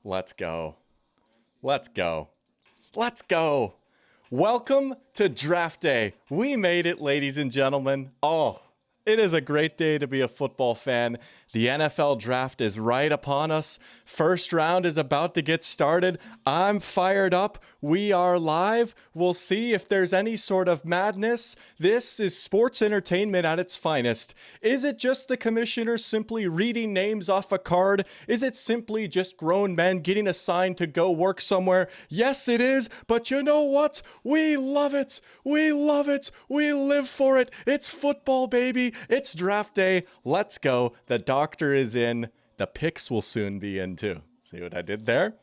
Let's go. Let's go. Let's go. Welcome to Draft Day. We made it, ladies and gentlemen. Oh, it is a great day to be a football fan. The NFL draft is right upon us. First round is about to get started. I'm fired up. We are live. We'll see if there's any sort of madness. This is sports entertainment at its finest. Is it just the commissioner simply reading names off a card? Is it simply just grown men getting assigned to go work somewhere? Yes, it is. But you know what? We love it. We love it. We live for it. It's football, baby. It's draft day. Let's go. The doctor is in. The picks will soon be in too. See what I did there?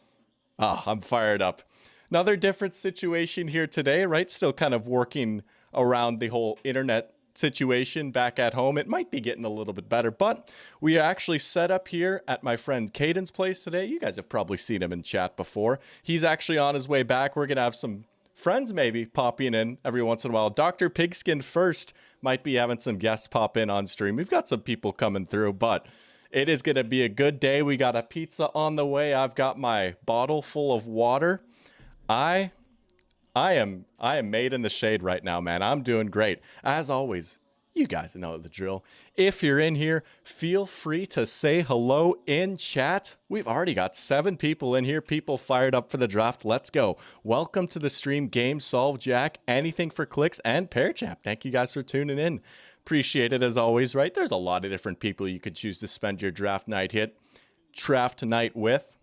I'm fired up. Another different situation here today, right? Still kind of working around the whole internet situation back at home. It might be getting a little bit better, but we are actually set up here at my friend Caden's place today. You guys have probably seen him in chat before. He's actually on his way back. We're going to have some friends maybe popping in every once in a while. Dr. Pigskin first might be having some guests pop in on stream. We've got some people coming through, but it is going to be a good day. We got a pizza on the way. I've got my bottle full of water. I am made in the shade right now, man. I'm doing great. As always, you guys know the drill. If you're in here, feel free to say hello in chat. We've already got 7 people in here. People fired up for the draft. Let's go. Welcome to the stream, Game Solve, Jack, Anything for Clicks, and Pearchap. Thank you guys for tuning in. Appreciate it as always, right? There's a lot of different people you could choose to spend your draft night with.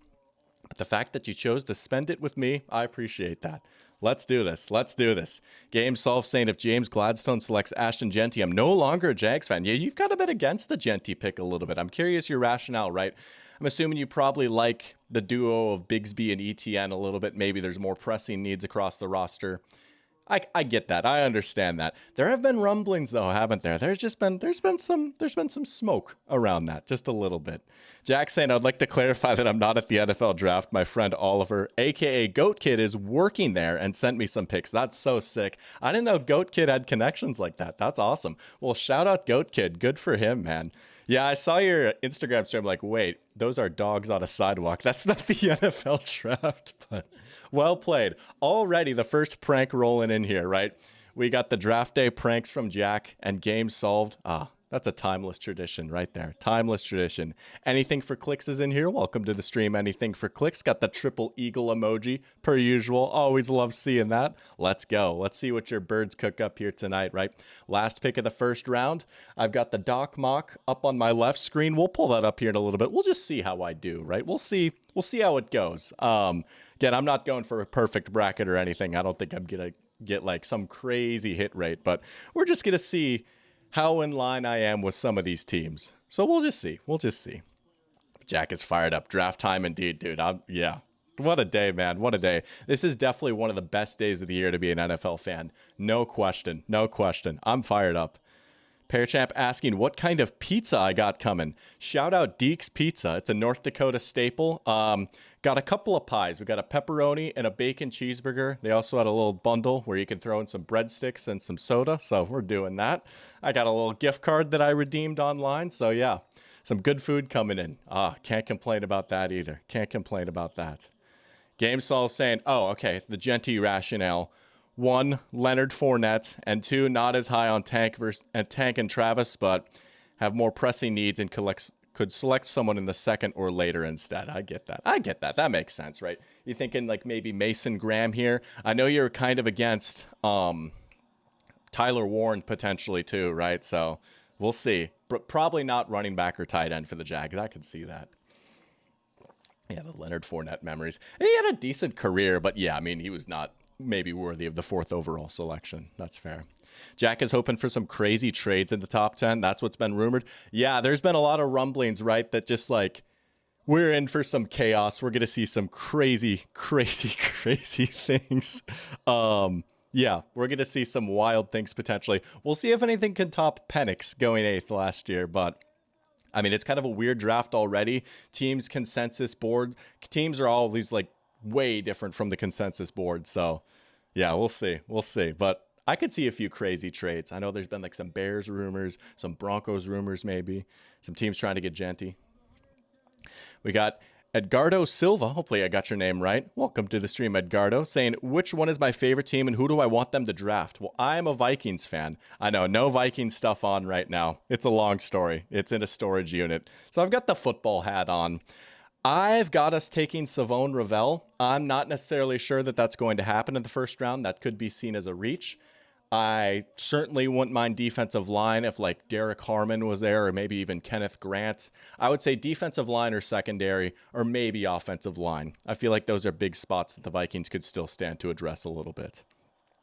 But the fact that you chose to spend it with me, I appreciate that. Let's do this. Let's do this. Game Solve saying if James Gladstone selects Ashton Genty, I'm no longer a Jags fan. Yeah, you've got a bit against the Genty pick a little bit. I'm curious your rationale, right? I'm assuming you probably like the duo of Bigsby and ETN a little bit. Maybe there's more pressing needs across the roster. I get that. I understand that. There have been rumblings though, haven't there? There's been some smoke around that, just a little bit. Jack saying I'd like to clarify that I'm not at the NFL draft. My friend Oliver, aka Goat Kid, is working there and sent me some pics. That's so sick. I didn't know Goat Kid had connections like that. That's awesome. Well, shout out Goat Kid. Good for him, man. Yeah, I saw your Instagram stream. Like, wait, those are dogs on a sidewalk. That's not the NFL draft, but well played. Already the first prank rolling in here, right? We got the draft day pranks from Jack and game solved. That's a timeless tradition right there. Timeless tradition. Anything for Clicks is in here. Welcome to the stream. Anything for Clicks. Got the triple eagle emoji per usual. Always love seeing that. Let's go. Let's see what your birds cook up here tonight, right? Last pick of the first round. I've got the Doc Mock up on my left screen. We'll pull that up here in a little bit. We'll just see how I do, right? We'll see how it goes. Again, I'm not going for a perfect bracket or anything. I don't think I'm going to get like some crazy hit rate, but we're just going to see how in line I am with some of these teams. So we'll just see. We'll just see. Jack is fired up. Draft time indeed, dude. Yeah. What a day, man. What a day. This is definitely one of the best days of the year to be an NFL fan. No question. No question. I'm fired up. Pearchamp asking what kind of pizza I got coming. Shout out Deke's Pizza. It's a North Dakota staple. Got a couple of pies. We got a pepperoni and a bacon cheeseburger. They also had a little bundle where you can throw in some breadsticks and some soda. So we're doing that. I got a little gift card that I redeemed online. So yeah, some good food coming in. Can't complain about that either. Can't complain about that. GameSol saying, okay, the Genty rationale. 1, Leonard Fournette, and 2, not as high on Tank and Travis, but have more pressing needs and could select someone in the second or later instead. I get that. That makes sense, right? You're thinking like maybe Mason Graham here. I know you're kind of against Tyler Warren potentially too, right? So we'll see. But probably not running back or tight end for the Jags. I could see that. Yeah, the Leonard Fournette memories. And he had a decent career, but yeah, I mean, he was not maybe worthy of the 4th overall selection. That's fair. Jack is hoping for some crazy trades in the top 10. That's what's been rumored. Yeah, there's been a lot of rumblings, right? That just like, we're in for some chaos. We're going to see some crazy, crazy, crazy things. Yeah, we're going to see some wild things potentially. We'll see if anything can top Penix going 8th last year, but I mean, it's kind of a weird draft already. Teams' consensus board. Teams are always like way different from the consensus board. So yeah, we'll see. We'll see. But I could see a few crazy trades. I know there's been like some Bears rumors, some Broncos rumors maybe, some teams trying to get Genty. We got Edgardo Silva, hopefully I got your name right. Welcome to the stream, Edgardo, saying, which one is my favorite team and who do I want them to draft? Well, I'm a Vikings fan. I know, no Vikings stuff on right now. It's a long story. It's in a storage unit. So I've got the football hat on. I've got us taking Shavon Revel. I'm not necessarily sure that that's going to happen in the first round. That could be seen as a reach. I certainly wouldn't mind defensive line if like Derek Harmon was there or maybe even Kenneth Grant. I would say defensive line or secondary or maybe offensive line. I feel like those are big spots that the Vikings could still stand to address a little bit.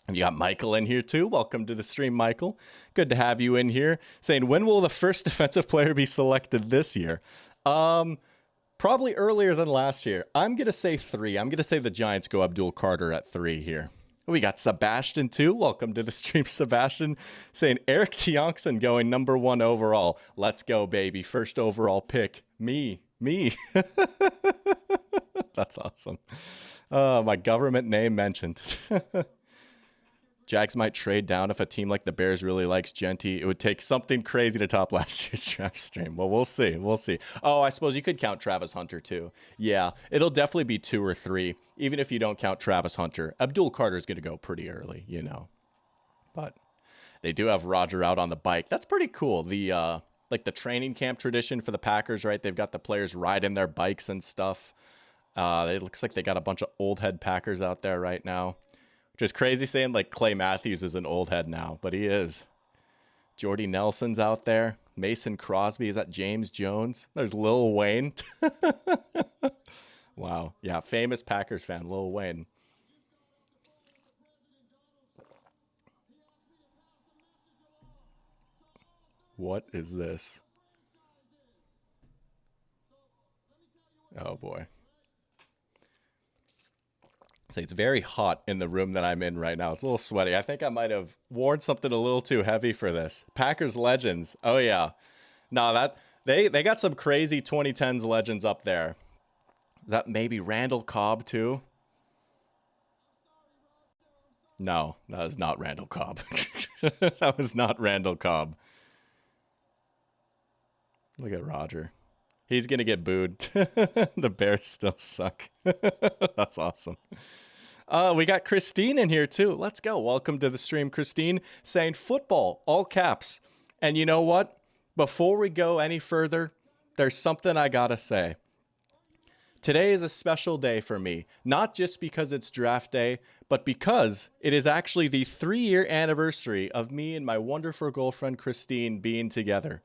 And you got Michael in here too. Welcome to the stream, Michael. Good to have you in here. Saying, when will the first defensive player be selected this year? Probably earlier than last year. I'm going to say 3. I'm going to say the Giants go Abdul Carter at 3 here. We got Sebastian too. Welcome to the stream, Sebastian. Saying Eric Tiongson going number 1 overall. Let's go, baby. First overall pick. Me. That's awesome. My government name mentioned. Jags might trade down if a team like the Bears really likes Genty. It would take something crazy to top last year's draft stream. Well, we'll see. We'll see. Oh, I suppose you could count Travis Hunter too. Yeah, it'll definitely be 2 or 3, even if you don't count Travis Hunter. Abdul Carter's going to go pretty early, you know. But they do have Roger out on the bike. That's pretty cool. The like the training camp tradition for the Packers, right? They've got the players riding their bikes and stuff. It looks like they got a bunch of old head Packers out there right now. Just crazy saying like Clay Matthews is an old head now, but he is. Jordy Nelson's out there. Mason Crosby. Is that James Jones? There's Lil Wayne. Wow. Yeah, famous Packers fan, Lil Wayne. What is this? Oh, boy. So it's very hot in the room that I'm in right now. It's a little sweaty. I think I might have worn something a little too heavy for this. Packers legends. Oh yeah. No, that they got some crazy 2010s legends up there. Is that maybe Randall Cobb too? No, that is not Randall Cobb. That was not Randall Cobb. Look at Roger. He's going to get booed. The Bears still suck. That's awesome. We got Christine in here too. Let's go. Welcome to the stream, Christine. Saying football, all caps. And you know what? Before we go any further, there's something I got to say. Today is a special day for me, not just because it's draft day, but because it is actually the 3-year anniversary of me and my wonderful girlfriend, Christine, being together.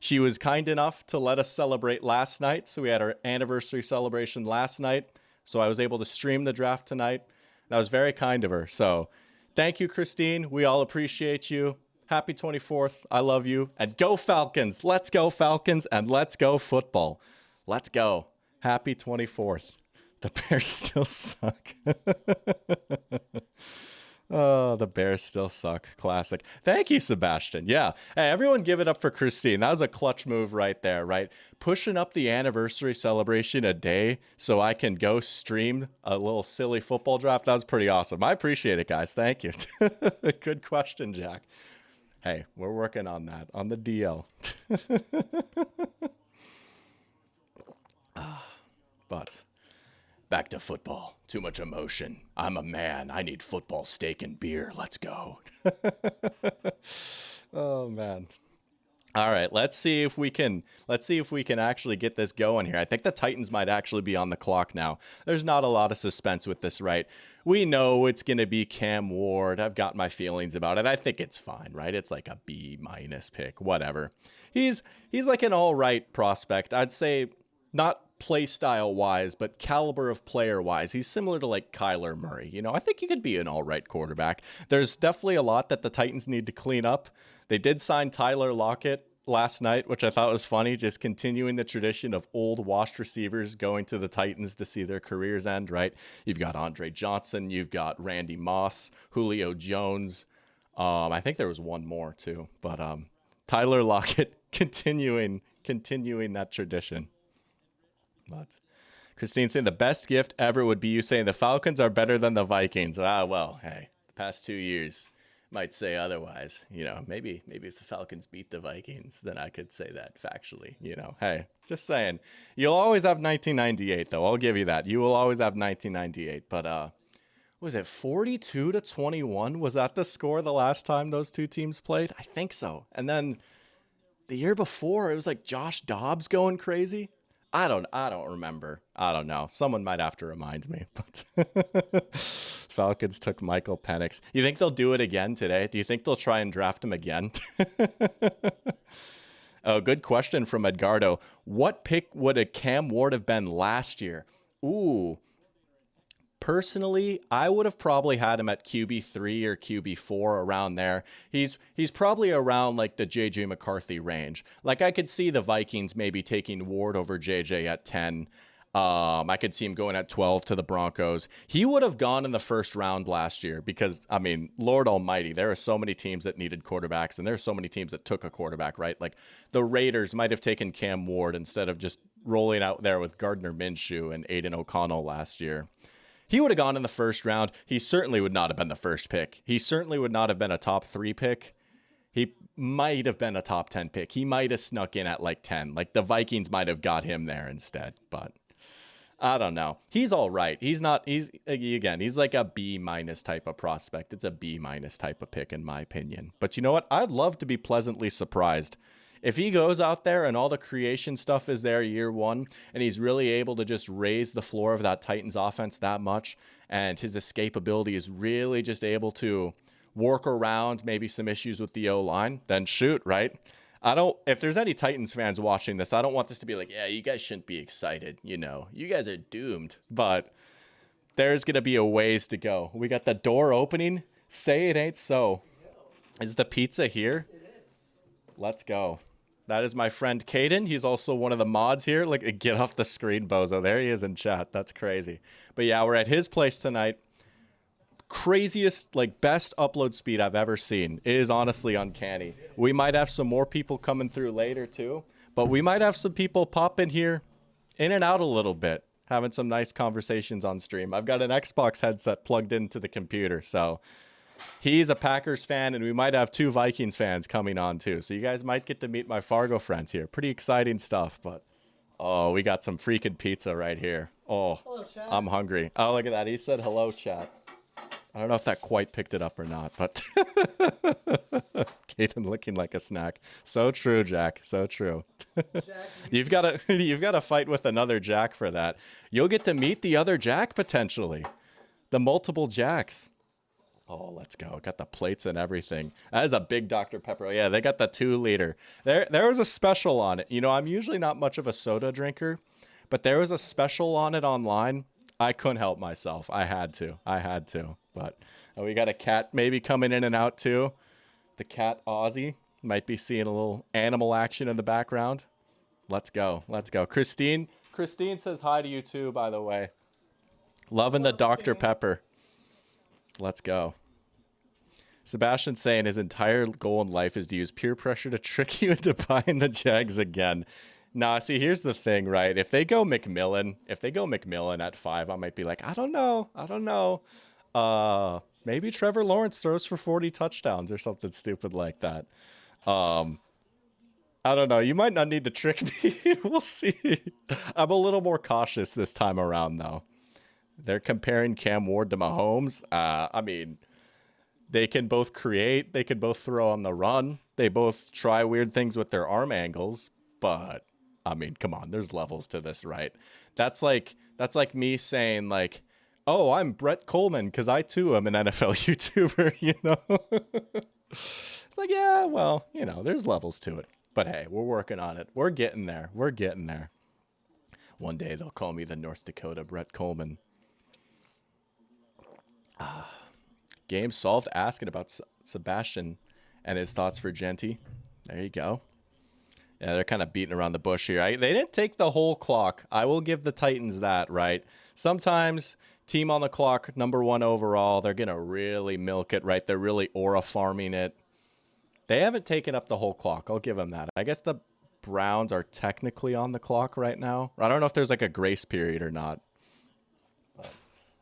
She was kind enough to let us celebrate last night. So we had our anniversary celebration last night. So I was able to stream the draft tonight. That was very kind of her. So thank you, Christine. We all appreciate you. Happy 24th. I love you. And go Falcons. Let's go Falcons and let's go football. Let's go. Happy 24th. The Bears still suck. Oh, the Bears still suck. Classic. Thank you, Sebastian. Yeah. Hey, everyone give it up for Christine. That was a clutch move right there, right? Pushing up the anniversary celebration a day so I can go stream a little silly football draft. That was pretty awesome. I appreciate it, guys. Thank you. Good question, Jack. Hey, we're working on that, on the DL. But back to football. Too much emotion. I'm a man. I need football, steak, and beer. Let's go. Oh, man. All right, let's see if we can actually get this going here. I think the Titans might actually be on the clock now. There's not a lot of suspense with this, right? We know it's going to be Cam Ward. I've got my feelings about it. I think it's fine, right? It's like a B- pick, whatever. He's like an all right prospect. I'd say not play style wise, but caliber of player wise. He's similar to like Kyler Murray. You know, I think he could be an all right quarterback. There's definitely a lot that the Titans need to clean up. They did sign Tyler Lockett last night, which I thought was funny, just continuing the tradition of old washed receivers going to the Titans to see their careers end, right? You've got Andre Johnson, you've got Randy Moss, Julio Jones. I think there was one more too, but Tyler Lockett continuing that tradition. But Christine saying the best gift ever would be you saying the Falcons are better than the Vikings. Ah, well, hey, the past 2 years, might say otherwise. You know, maybe if the Falcons beat the Vikings, then I could say that factually. You know, hey, just saying. You'll always have 1998, though. I'll give you that. You will always have 1998. But was it 42-21? Was that the score the last time those two teams played? I think so. And then the year before, it was like Josh Dobbs going crazy. I don't remember. I don't know. Someone might have to remind me. But Falcons took Michael Penix. You think they'll do it again today? Do you think they'll try and draft him again? Oh, good question from Edgardo. What pick would a Cam Ward have been last year? Ooh. Personally, I would have probably had him at QB3 or QB4, around there. He's probably around like the JJ McCarthy range. Like, I could see the Vikings maybe taking Ward over JJ at 10. I could see him going at 12 to the Broncos. He would have gone in the first round last year because, I mean, Lord Almighty, there are so many teams that needed quarterbacks, and there are so many teams that took a quarterback, right? Like, the Raiders might have taken Cam Ward instead of just rolling out there with Gardner Minshew and Aiden O'Connell last year. He would have gone in the first round. He certainly would not have been the first pick. He certainly would not have been a top 3 pick. He might have been a top 10 pick. He might have snuck in at like 10. Like, the Vikings might have got him there instead. But I don't know. He's all right. He's like a B- type of prospect. It's a B- type of pick in my opinion. But you know what? I'd love to be pleasantly surprised. If he goes out there and all the creation stuff is there year one, and he's really able to just raise the floor of that Titans offense that much, and his escapability is really just able to work around maybe some issues with the O-line, then shoot, right? If there's any Titans fans watching this, I don't want this to be like, yeah, you guys shouldn't be excited. You know, you guys are doomed. But there's going to be a ways to go. We got the door opening. Say it ain't so. Is the pizza here? It is. Let's go. That is my friend Caden. He's also one of the mods here. Like, get off the screen, bozo. There he is in chat. That's crazy. But yeah, we're at his place tonight. Craziest, like, best upload speed I've ever seen. It is honestly uncanny. We might have some more people coming through later too, but we might have some people pop in here, in and out a little bit, having some nice conversations on stream. I've got an Xbox headset plugged into the computer, so he's a Packers fan, and we might have 2 Vikings fans coming on too. So you guys might get to meet my Fargo friends here. Pretty exciting stuff, but oh, we got some freaking pizza right here. Oh, hello, chat. I'm hungry. Oh, look at that. He said hello, chat. I don't know if that quite picked it up or not, but Caden looking like a snack. So true, Jack. So true. You've got to fight with another Jack for that. You'll get to meet the other Jack potentially. The multiple Jacks. Oh, let's go. Got the plates and everything. That is a big Dr. Pepper. Oh, yeah, they got the 2-liter. There was a special on it. You know, I'm usually not much of a soda drinker, but there was a special on it online. I couldn't help myself. I had to. But we got a cat maybe coming in and out too. The cat Ozzy might be seeing a little animal action in the background. Let's go. Christine says hi to you too, by the way. Loving the Dr. Pepper. Let's go. Sebastian's saying his entire goal in life is to use peer pressure to trick you into buying the Jags again. Nah, see, here's the thing, right? If they go McMillan at 5, I might be like, I don't know. Maybe Trevor Lawrence throws for 40 touchdowns or something stupid like that. I don't know. You might not need to trick me. We'll see. I'm a little more cautious this time around, though. They're comparing Cam Ward to Mahomes. I mean, they can both create. They can both throw on the run. They both try weird things with their arm angles. But, I mean, come on. There's levels to this, right? That's like me saying, like, oh, I'm Brett Coleman because I, too, am an NFL YouTuber, you know? It's like, yeah, well, you know, there's levels to it. But, hey, we're working on it. We're getting there. One day they'll call me the North Dakota Brett Coleman. Game solved asking about Sebastian and his thoughts for Genty. There you go. Yeah, they're kind of beating around the bush here. They didn't take the whole clock. I will give the Titans that, right? Sometimes team on the clock, number 1 overall, they're going to really milk it, right? They're really aura farming it. They haven't taken up the whole clock. I'll give them that. I guess the Browns are technically on the clock right now. I don't know if there's like a grace period or not. But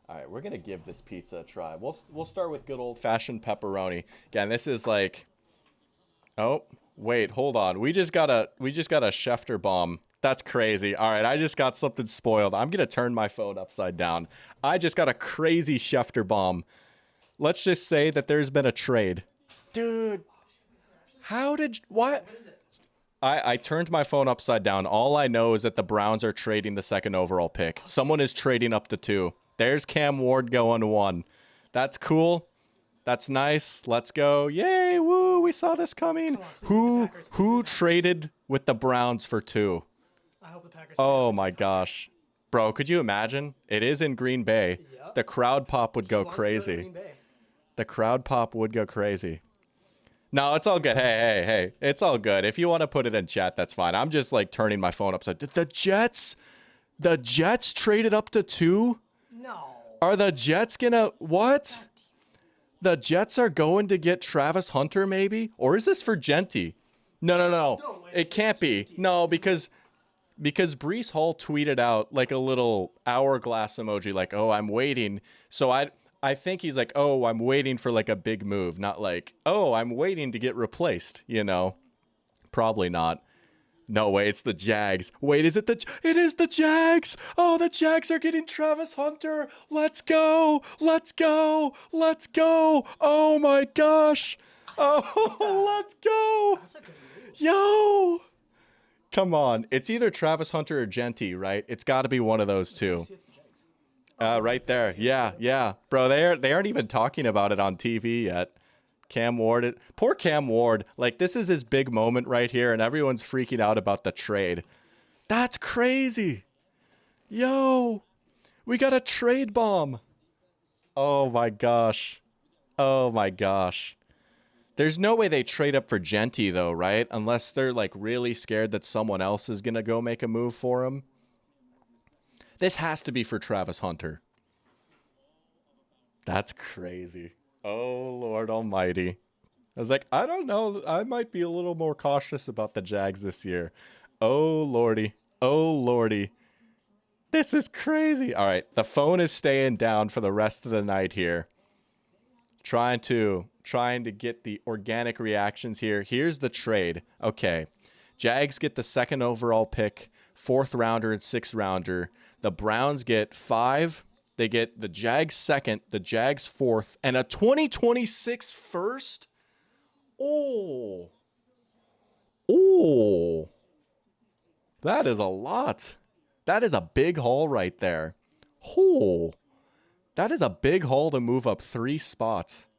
All right, we're gonna give this pizza a try. We'll start with good old-fashioned pepperoni. Again, this is like, oh wait, hold on. We just got a Schefter bomb. That's crazy. All right, I just got something spoiled. I'm gonna turn my phone upside down. I just got a crazy Schefter bomb. Let's just say that there's been a trade, dude. How did what? I turned my phone upside down. All I know is that the Browns are trading the second overall pick. Someone is trading up to 2. There's Cam Ward going to 1. That's cool. That's nice. Let's go. Yay, woo, we saw this coming. Who traded with the Browns for 2? I hope the Packers. Oh my gosh. Bro, could you imagine? It is in Green Bay. Yep. The crowd pop would go crazy. The crowd pop would go crazy. No, it's all good. Hey. It's all good. If you want to put it in chat, that's fine. I'm just like turning my phone upside. The Jets traded up to 2? No. Are the Jets gonna what? The Jets are going to get Travis Hunter maybe? Or is this for Genty? No. It can't be. No, because Breece Hall tweeted out like a little hourglass emoji like, "Oh, I'm waiting." So I think he's like, oh, I'm waiting for like a big move, not like, oh, I'm waiting to get replaced, you know? Probably not. No way, it's the Jags. Wait, it is the Jags. Oh, the Jags are getting Travis Hunter. Let's go. Oh my gosh. Oh, let's go. That's a good move. Yo. Come on. It's either Travis Hunter or Genty, right? It's got to be one of those two. Right there. Yeah. Bro, they aren't even talking about it on TV yet. Cam Ward. Poor Cam Ward. Like, this is his big moment right here, and everyone's freaking out about the trade. That's crazy. Yo. We got a trade bomb. Oh, my gosh. There's no way they trade up for Genty, though, right? Unless they're, like, really scared that someone else is going to go make a move for him. This has to be for Travis Hunter. That's crazy. Oh, Lord almighty. I was like, I don't know. I might be a little more cautious about the Jags this year. Oh, Lordy. This is crazy. All right, the phone is staying down for the rest of the night here. Trying to get the organic reactions here. Here's the trade. Okay. Jags get the second overall pick, 4th rounder and 6th rounder. The Browns get 5. They get the Jags 2nd, the Jags 4th, and a 2026 first. Oh. That is a lot. That is a big haul right there. Oh. That is a big haul to move up 3 spots.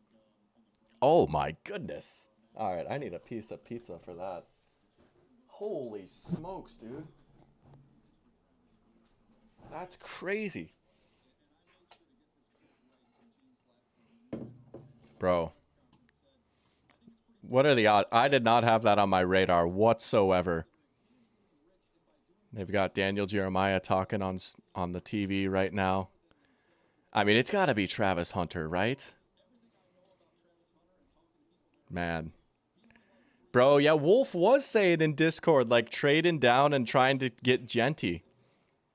Oh my goodness. All right, I need a piece of pizza for that. Holy smokes, dude. That's crazy. Bro. What are the odds? I did not have that on my radar whatsoever. They've got Daniel Jeremiah talking on the TV right now. I mean, it's got to be Travis Hunter, right? Man. Bro, yeah, Wolf was saying in Discord, like, trading down and trying to get Genty.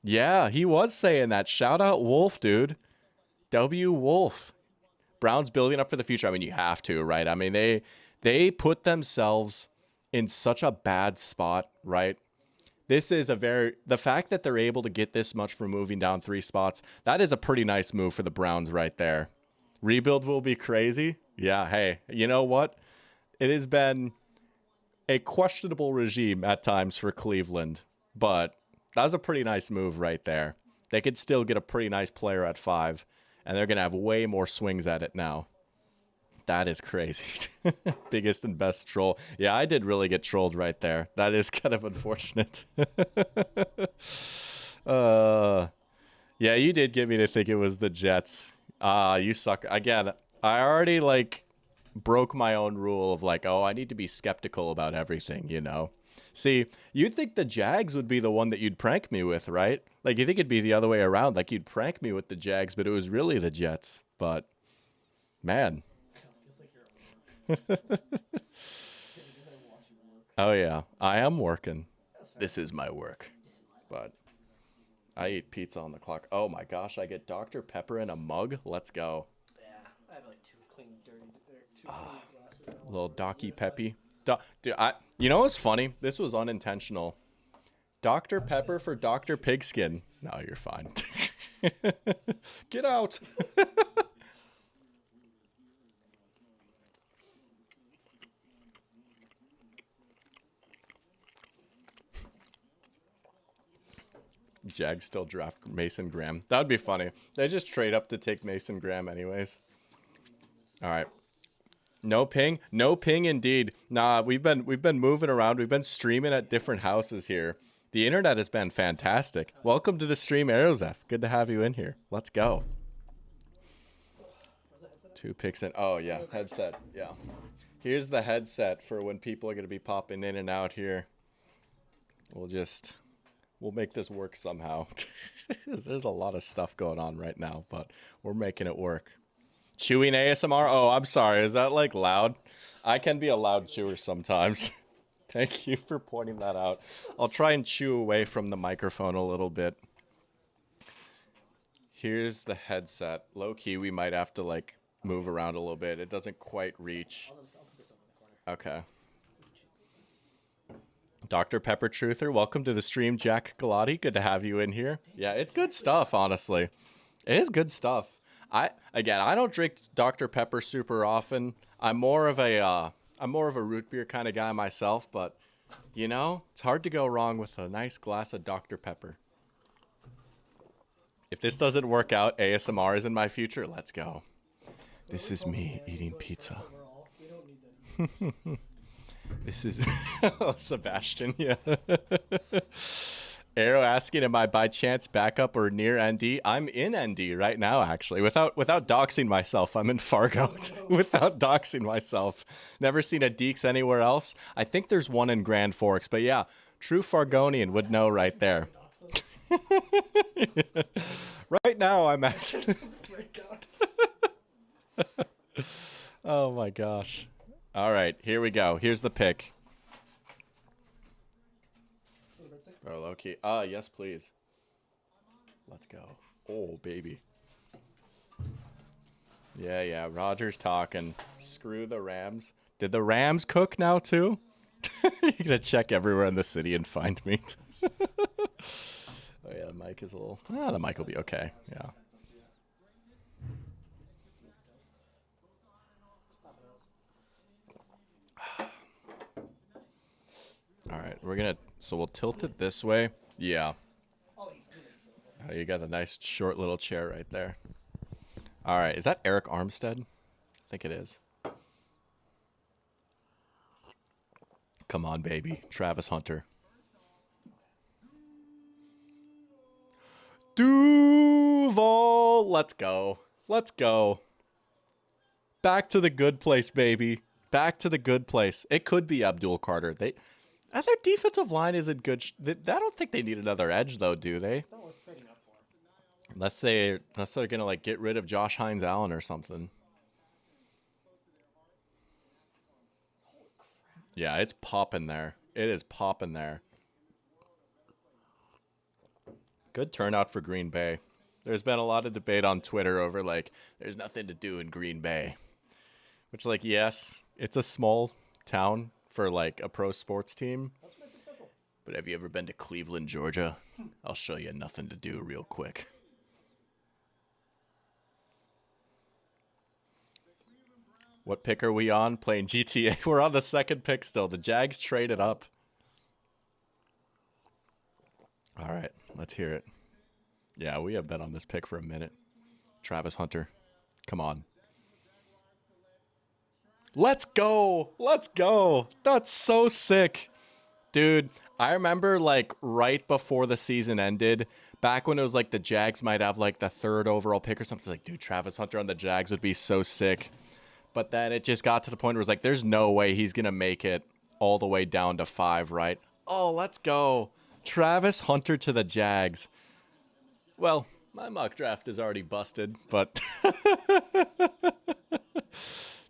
Yeah, he was saying that. Shout out Wolf, dude. W Wolf. Browns building up for the future. I mean, you have to, right? I mean, they put themselves in such a bad spot, right? This is the fact that they're able to get this much for moving down 3 spots, that is a pretty nice move for the Browns right there. Rebuild will be crazy. Yeah, hey, you know what? It has been a questionable regime at times for Cleveland, but that was a pretty nice move right there. They could still get a pretty nice player at 5, and they're going to have way more swings at it now. That is crazy. Biggest and best troll. Yeah, I did really get trolled right there. That is kind of unfortunate. Yeah, you did get me to think it was the Jets. You suck. Again, I already, like, broke my own rule of, like, oh, I need to be skeptical about everything, you know? See, you'd think the Jags would be the one that you'd prank me with, right? Like, you think it'd be the other way around. Like, you'd prank me with the Jags, but it was really the Jets. But, man. Oh, yeah. I am working. This is my work. But, I eat pizza on the clock. Oh my gosh, I get Dr. Pepper in a mug. Let's go. Yeah, I have like two clean, dirty, two clean glasses. Little Docky Peppy. Dude, you know what's funny? This was unintentional. Dr. Pepper for Dr. Pigskin. No, you're fine. Get out. Jags still draft Mason Graham. That would be funny. They just trade up to take Mason Graham anyways. All right. No ping. No ping indeed. Nah, we've been moving around. We've been streaming at different houses here. The internet has been fantastic. Welcome to the stream, Aerozef. Good to have you in here. Let's go. 2 picks in. Oh yeah, headset. Yeah. Here's the headset for when people are going to be popping in and out here. We'll make this work somehow. There's a lot of stuff going on right now, but we're making it work. Chewing ASMR? Oh, I'm sorry. Is that like loud? I can be a loud chewer sometimes. Thank you for pointing that out. I'll try and chew away from the microphone a little bit. Here's the headset. Low key, we might have to like move around a little bit. It doesn't quite reach. Okay. Dr. Pepper Truther, welcome to the stream, Jack Galati. Good to have you in here. Yeah, it's good stuff, honestly. It is good stuff. I don't drink Dr. Pepper super often. I'm more of a root beer kind of guy myself, but you know, it's hard to go wrong with a nice glass of Dr. Pepper. If this doesn't work out, ASMR is in my future. Let's go. This is me eating pizza. This is Sebastian, yeah. Arrow asking, am I by chance backup or near ND? I'm in ND right now, actually. Without doxing myself, I'm in Fargo. Without doxing myself. Never seen a Deeks anywhere else. I think there's one in Grand Forks, but yeah, true Fargonian would know right there. Right now, I'm at... Oh my gosh. All right, here we go. Here's the pick. Oh, low-key. Yes, please. Let's go. Oh, baby. Yeah, Roger's talking. Screw the Rams. Did the Rams cook now, too? You're going to check everywhere in the city and find me. Oh, yeah, the mic is a little... the mic will be okay. Yeah. All right, so we'll tilt it this way. Yeah. Oh, you got a nice short little chair right there. All right, is that Eric Armstead? I think it is. Come on, baby. Travis Hunter. Duval. Let's go. Let's go. Back to the good place, baby. Back to the good place. It could be Abdul Carter. Their defensive line isn't good. I don't think they need another edge, though, do they? It's not worth trading up for. Unless they're going to like get rid of Josh Hines Allen or something. Yeah, it's popping there. It is popping there. Good turnout for Green Bay. There's been a lot of debate on Twitter over, like, there's nothing to do in Green Bay. Which, like, yes, it's a small town for, like, a pro sports team. Let's make it special. But have you ever been to Cleveland, Georgia? I'll show you nothing to do real quick. What pick are we on? Playing GTA. We're on the second pick still. The Jags traded up. All right, let's hear it. Yeah, we have been on this pick for a minute. Travis Hunter. Come on. Let's go. Let's go. That's so sick. Dude, I remember like right before the season ended, back when it was like the Jags might have like the 3rd overall pick or something, like, dude, Travis Hunter on the Jags would be so sick. But then it just got to the point where it was like, there's no way he's going to make it all the way down to 5, right? Oh, let's go. Travis Hunter to the Jags. Well, my mock draft is already busted, but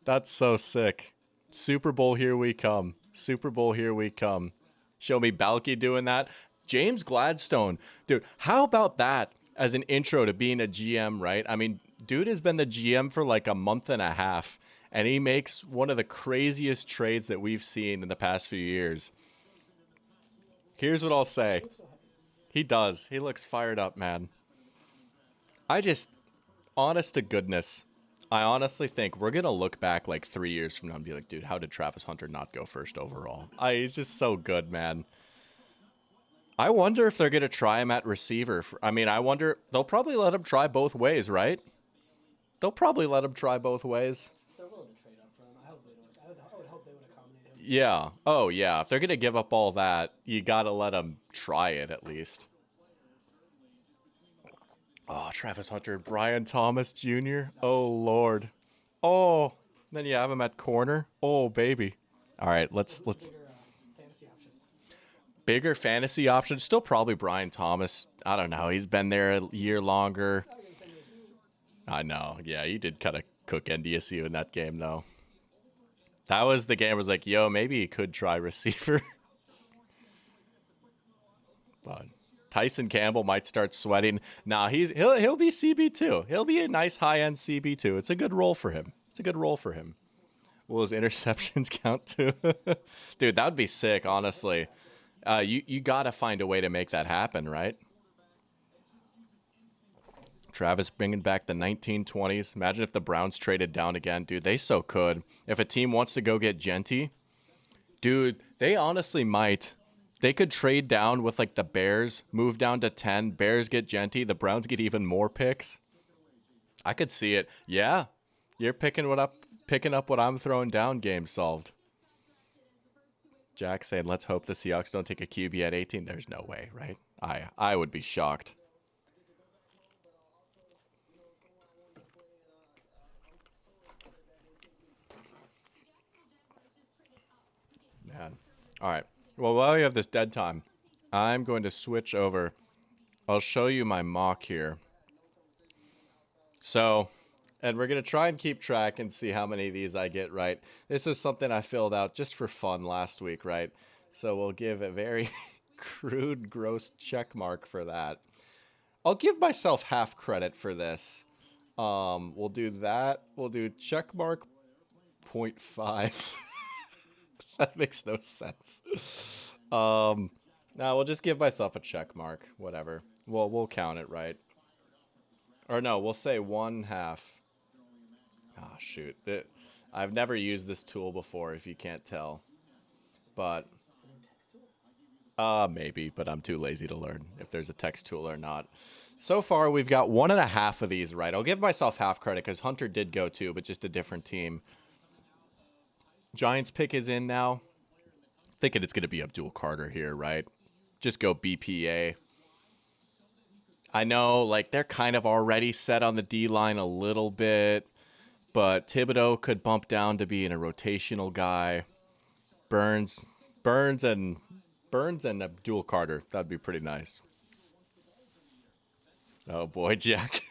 that's so sick. Super Bowl, here we come. Super Bowl, here we come. Show me Balky doing that. James Gladstone, dude, how about that as an intro to being a GM, right? I mean, dude has been the GM for like a month and a half, and he makes one of the craziest trades that we've seen in the past few years. Here's what I'll say. He does. He looks fired up, man. I just, honest to goodness, I honestly think we're going to look back like 3 years from now and be like, dude, how did Travis Hunter not go first overall? He's just so good, man. I wonder if they're going to try him at receiver. I mean, I wonder, they'll probably let him try both ways, right? They'll probably let him try both ways. They're willing to trade up for him. I hope they would. I would hope they would accommodate him. Yeah. Oh, yeah. If they're going to give up all that, you got to let them try it at least. Oh, Travis Hunter, Brian Thomas Jr. Oh, Lord. Oh, then you have him at corner. Oh, baby. All right, let's Fantasy option. bigger fantasy option. Still probably Brian Thomas. I don't know. He's been there a year longer. I know. Yeah, he did kind of cook NDSU in that game, though. That was the game where I was like, yo, maybe he could try receiver. But Tyson Campbell might start sweating. Nah, he'll be CB2. He'll be a nice high-end CB2. It's a good role for him. Will his interceptions count too? Dude, that would be sick, honestly. You got to find a way to make that happen, right? Travis bringing back the 1920s. Imagine if the Browns traded down again. Dude, they so could. If a team wants to go get Genty, dude, they honestly might. They could trade down with like the Bears, move down to 10. Bears get Genty. The Browns get even more picks. I could see it. Yeah, you're picking up what I'm throwing down. Game solved. Jack saying, let's hope the Seahawks don't take a QB at 18. There's no way, right? I would be shocked. Man. All right. Well, while we have this dead time, I'm going to switch over. I'll show you my mock here. So, and we're going to try and keep track and see how many of these I get right. This is something I filled out just for fun last week, right? So we'll give a very crude, gross check mark for that. I'll give myself half credit for this. We'll do that. We'll do check mark 0.5. That makes no sense. Now we'll just give myself a check mark. Whatever. We'll count it right. Or no, we'll say 1/2. Ah, shoot. I've never used this tool before, if you can't tell. But maybe, but I'm too lazy to learn if there's a text tool or not. So far, we've got 1.5 of these right. I'll give myself half credit because Hunter did go too, but just a different team. Giants pick is in now. Thinking it's going to be Abdul Carter here, right? Just go BPA. I know, like, they're kind of already set on the D-line a little bit, but Thibodeau could bump down to being a rotational guy. Burns and Abdul Carter. That'd be pretty nice. Oh, boy, Jack.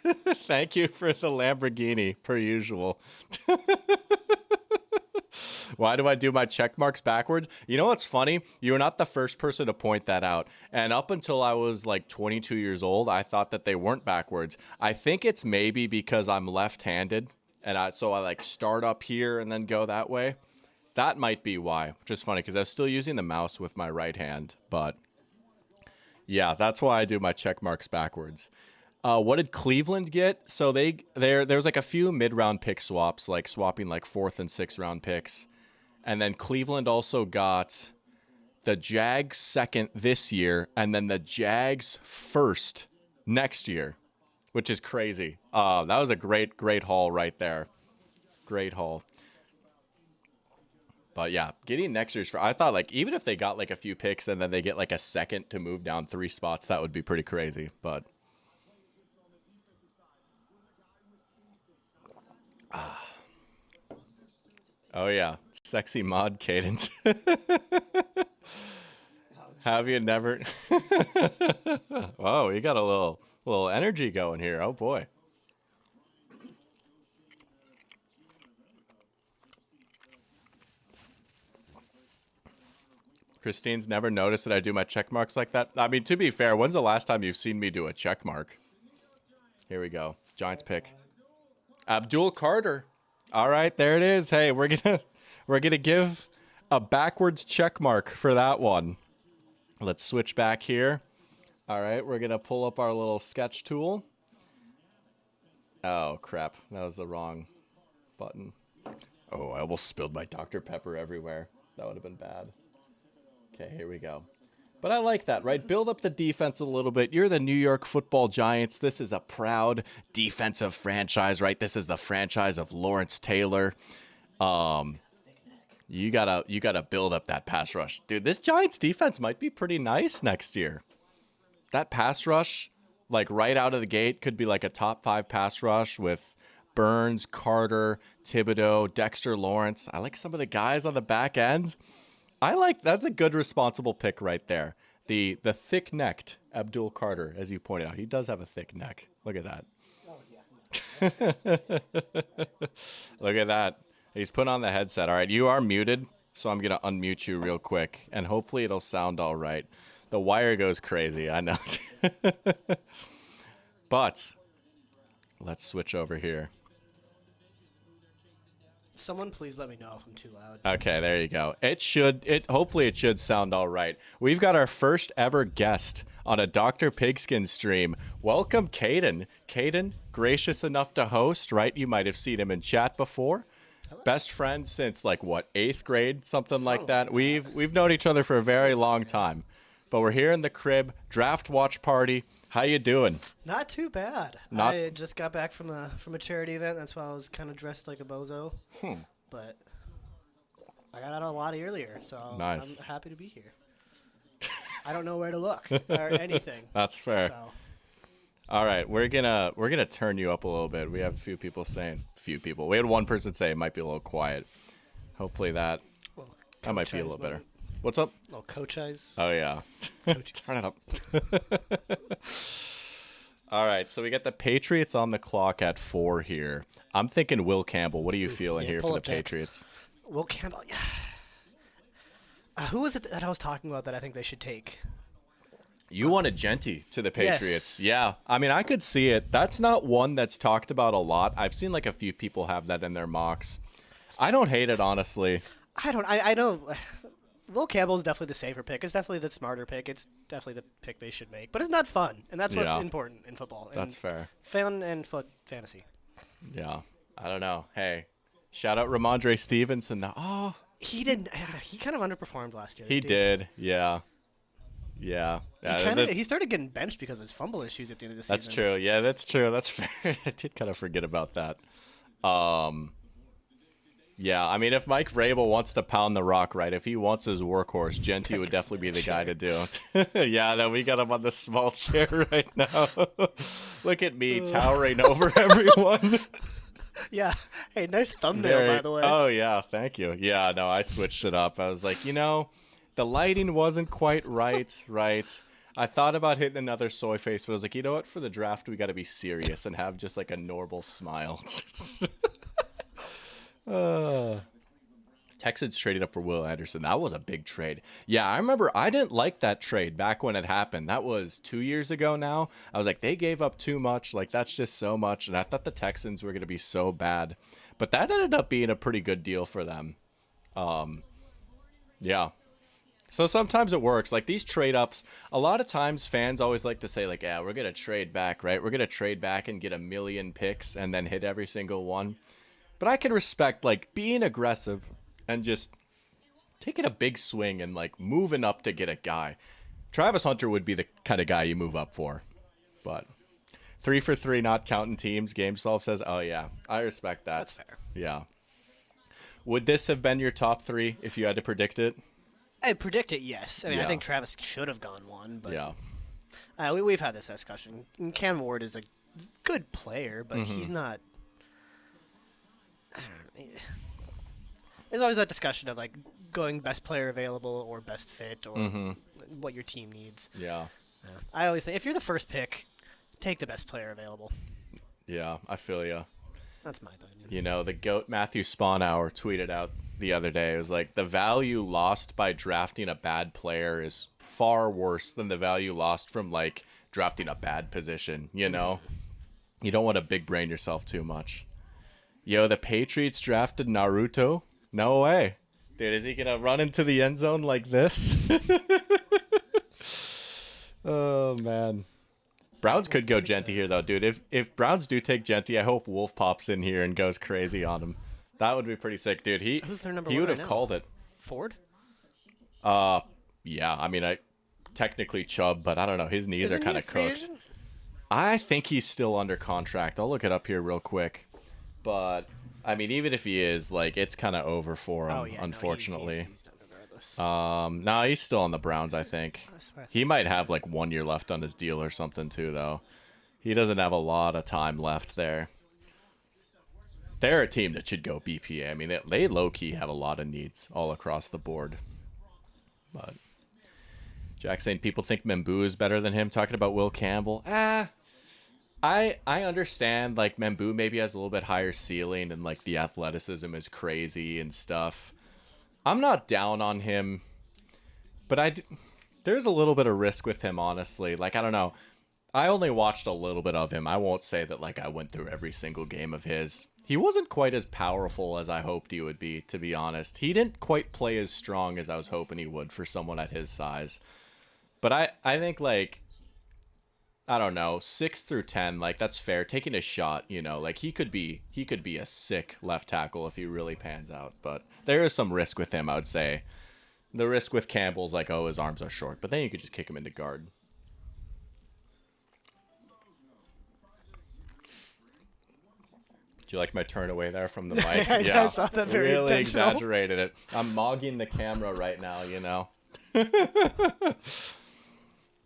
Thank you for the Lamborghini, per usual. Why do I do my check marks backwards? You know what's funny? You're not the first person to point that out. And up until I was like 22 years old, I thought that they weren't backwards. I think it's maybe because I'm left-handed, and so I like start up here and then go that way. That might be why, which is funny because I was still using the mouse with my right hand. But yeah, that's why I do my check marks backwards. What did Cleveland get? So there's like a few mid-round pick swaps, like swapping like 4th and 6th round picks. And then Cleveland also got the Jags 2nd this year and then the Jags 1st next year, which is crazy. That was a great haul right there. Great haul. But yeah, getting next year's I thought like even if they got like a few picks and then they get like a 2nd to move down 3 spots, that would be pretty crazy. But oh yeah, sexy mod cadence. Have you never? Whoa, you got a little energy going here. Oh boy. Christine's never noticed that I do my check marks like that. I mean, to be fair, when's the last time you've seen me do a check mark? Here we go. Giants pick. Abdul Carter. All right, there it is. Hey, we're gonna give a backwards check mark for that one. Let's switch back here. All right, we're gonna pull up our little sketch tool. Oh crap, that was the wrong button. Oh, I almost spilled my Dr. Pepper everywhere. That would have been bad. Okay, here we go. But I like that, right? Build up the defense a little bit. You're the New York Football Giants. This is a proud defensive franchise, right? This is the franchise of Lawrence Taylor. You gotta build up that pass rush. Dude, this Giants defense might be pretty nice next year. That pass rush, like right out of the gate, could be like a top 5 pass rush with Burns, Carter, Thibodeau, Dexter Lawrence. I like some of the guys on the back end. That's a good responsible pick right there. The thick-necked Abdul Carter, as you pointed out. He does have a thick neck. Look at that. Oh, yeah. Look at that. He's put on the headset. All right, you are muted, so I'm going to unmute you real quick, and hopefully it'll sound all right. The wire goes crazy, I know. But let's switch over here. Someone please let me know if I'm too loud. Okay, there you go. Hopefully it should sound all right. We've got our first ever guest on a Dr. Pigskin stream. Welcome, Caden. Caden, gracious enough to host, right? You might have seen him in chat before. Hello. Best friend since 8th grade, something like that. We've known each other for a very long time. But we're here in the crib, draft watch party. How you doing? Not too bad. I just got back from a charity event. That's why I was kind of dressed like a bozo. But I got out a lot earlier, so nice. I'm happy to be here. I don't know where to look or anything. That's fair. So. All right, we're gonna turn you up a little bit. We have We had one person say it might be a little quiet. Hopefully that might be a little better. What's up? Oh, coach eyes. Oh, yeah. Turn it up. All right, so we got the Patriots on the clock at 4 here. I'm thinking Will Campbell. What are you feeling here for the Patriots? Will Campbell, yeah. Who was it that I was talking about that I think they should take? You wanted Genty to the Patriots. Yes. Yeah, I mean, I could see it. That's not one that's talked about a lot. I've seen a few people have that in their mocks. I don't hate it, honestly. I know... Will Campbell is definitely the safer pick. It's definitely the smarter pick. It's definitely the pick they should make. But it's not fun, and that's what's important in football. That's fair. Fun and fantasy. Yeah. I don't know. Hey, shout out Ramondre Stevenson. He didn't. He kind of underperformed last year. He did. Yeah. Yeah. He started getting benched because of his fumble issues at the end of the season. That's true. Yeah, that's true. That's fair. I did kind of forget about that. Yeah, I mean, if Mike Vrabel wants to pound the rock, right, if he wants his workhorse, Genty would definitely be the guy to do it. Yeah, no, we got him on the small chair right now. Look at me towering over everyone. Yeah. Hey, nice thumbnail, by the way. Oh, yeah, thank you. Yeah, no, I switched it up. I was like, the lighting wasn't quite right. I thought about hitting another soy face, but I was like, you know what? For the draft, we got to be serious and have just a normal smile. Texans traded up for Will Anderson. That was a big trade. Yeah, I remember I didn't like that trade back when it happened. That was 2 years ago now. I was like, they gave up too much. That's just so much. And I thought the Texans were going to be so bad. But that ended up being a pretty good deal for them. Yeah. So sometimes it works. These trade ups, a lot of times fans always like to say, yeah, we're going to trade back, right? We're going to trade back and get 1 million picks and then hit every single one. But I can respect being aggressive and just taking a big swing and moving up to get a guy. Travis Hunter would be the kind of guy you move up for. But 3 for 3, not counting teams. GameSolve says, oh yeah, I respect that. That's fair. Yeah. Would this have been your top 3 if you had to predict it? I predict it, yes. I mean, I think Travis should have gone 1, but yeah. We've had this discussion. Cam Ward is a good player, but he's not. I don't know. There's always that discussion of going best player available or best fit or what your team needs. Yeah. I always think if you're the first pick, take the best player available. Yeah, I feel you. That's my opinion. You know, the GOAT Matthew Sponauer tweeted out the other day. It was like, the value lost by drafting a bad player is far worse than the value lost from, like, drafting a bad position, you know? You don't want to big brain yourself too much. Yo, the Patriots drafted Naruto? No way. Dude, is he going to run into the end zone like this? Oh, man. Browns could go Genty here, though, dude. If Browns do take Genty, I hope Wolf pops in here and goes crazy on him. That would be pretty sick, dude. Who's their number he one would right have now? called it. Ford? Yeah. I mean, I technically Chubb, but I don't know. His knees Isn't are he kind a of free cooked. agent? I think he's still under contract. I'll look it up here real quick. But I mean, even if he is, like, it's kind of over for him, Oh, yeah. unfortunately. No, he's done regardless. No, he's still on the Browns, I think. I swear. He might have like 1 year left on his deal or something too, though. He doesn't have a lot of time left there. They're a team that should go BPA. I mean, they low-key have a lot of needs all across the board. But Jack saying people think Membu is better than him, talking about Will Campbell. I understand, like, Membu maybe has a little bit higher ceiling and, like, the athleticism is crazy and stuff. I'm not down on him, but there's a little bit of risk with him, honestly. Like, I don't know. I only watched a little bit of him. I won't say that, like, I went through every single game of his. He wasn't quite as powerful as I hoped he would be, to be honest. He didn't quite play as strong as I was hoping he would for someone at his size. But I think, like, I don't know, 6 through 10, like, that's fair. Taking a shot, you know, like, he could be a sick left tackle if he really pans out. But there is some risk with him, I would say. The risk with Campbell's like, oh, his arms are short. But then you could just kick him into guard. Do you like my turn away there from the mic? Yeah, I saw that. Very really intentional. exaggerated it. I'm mogging the camera right now, you know.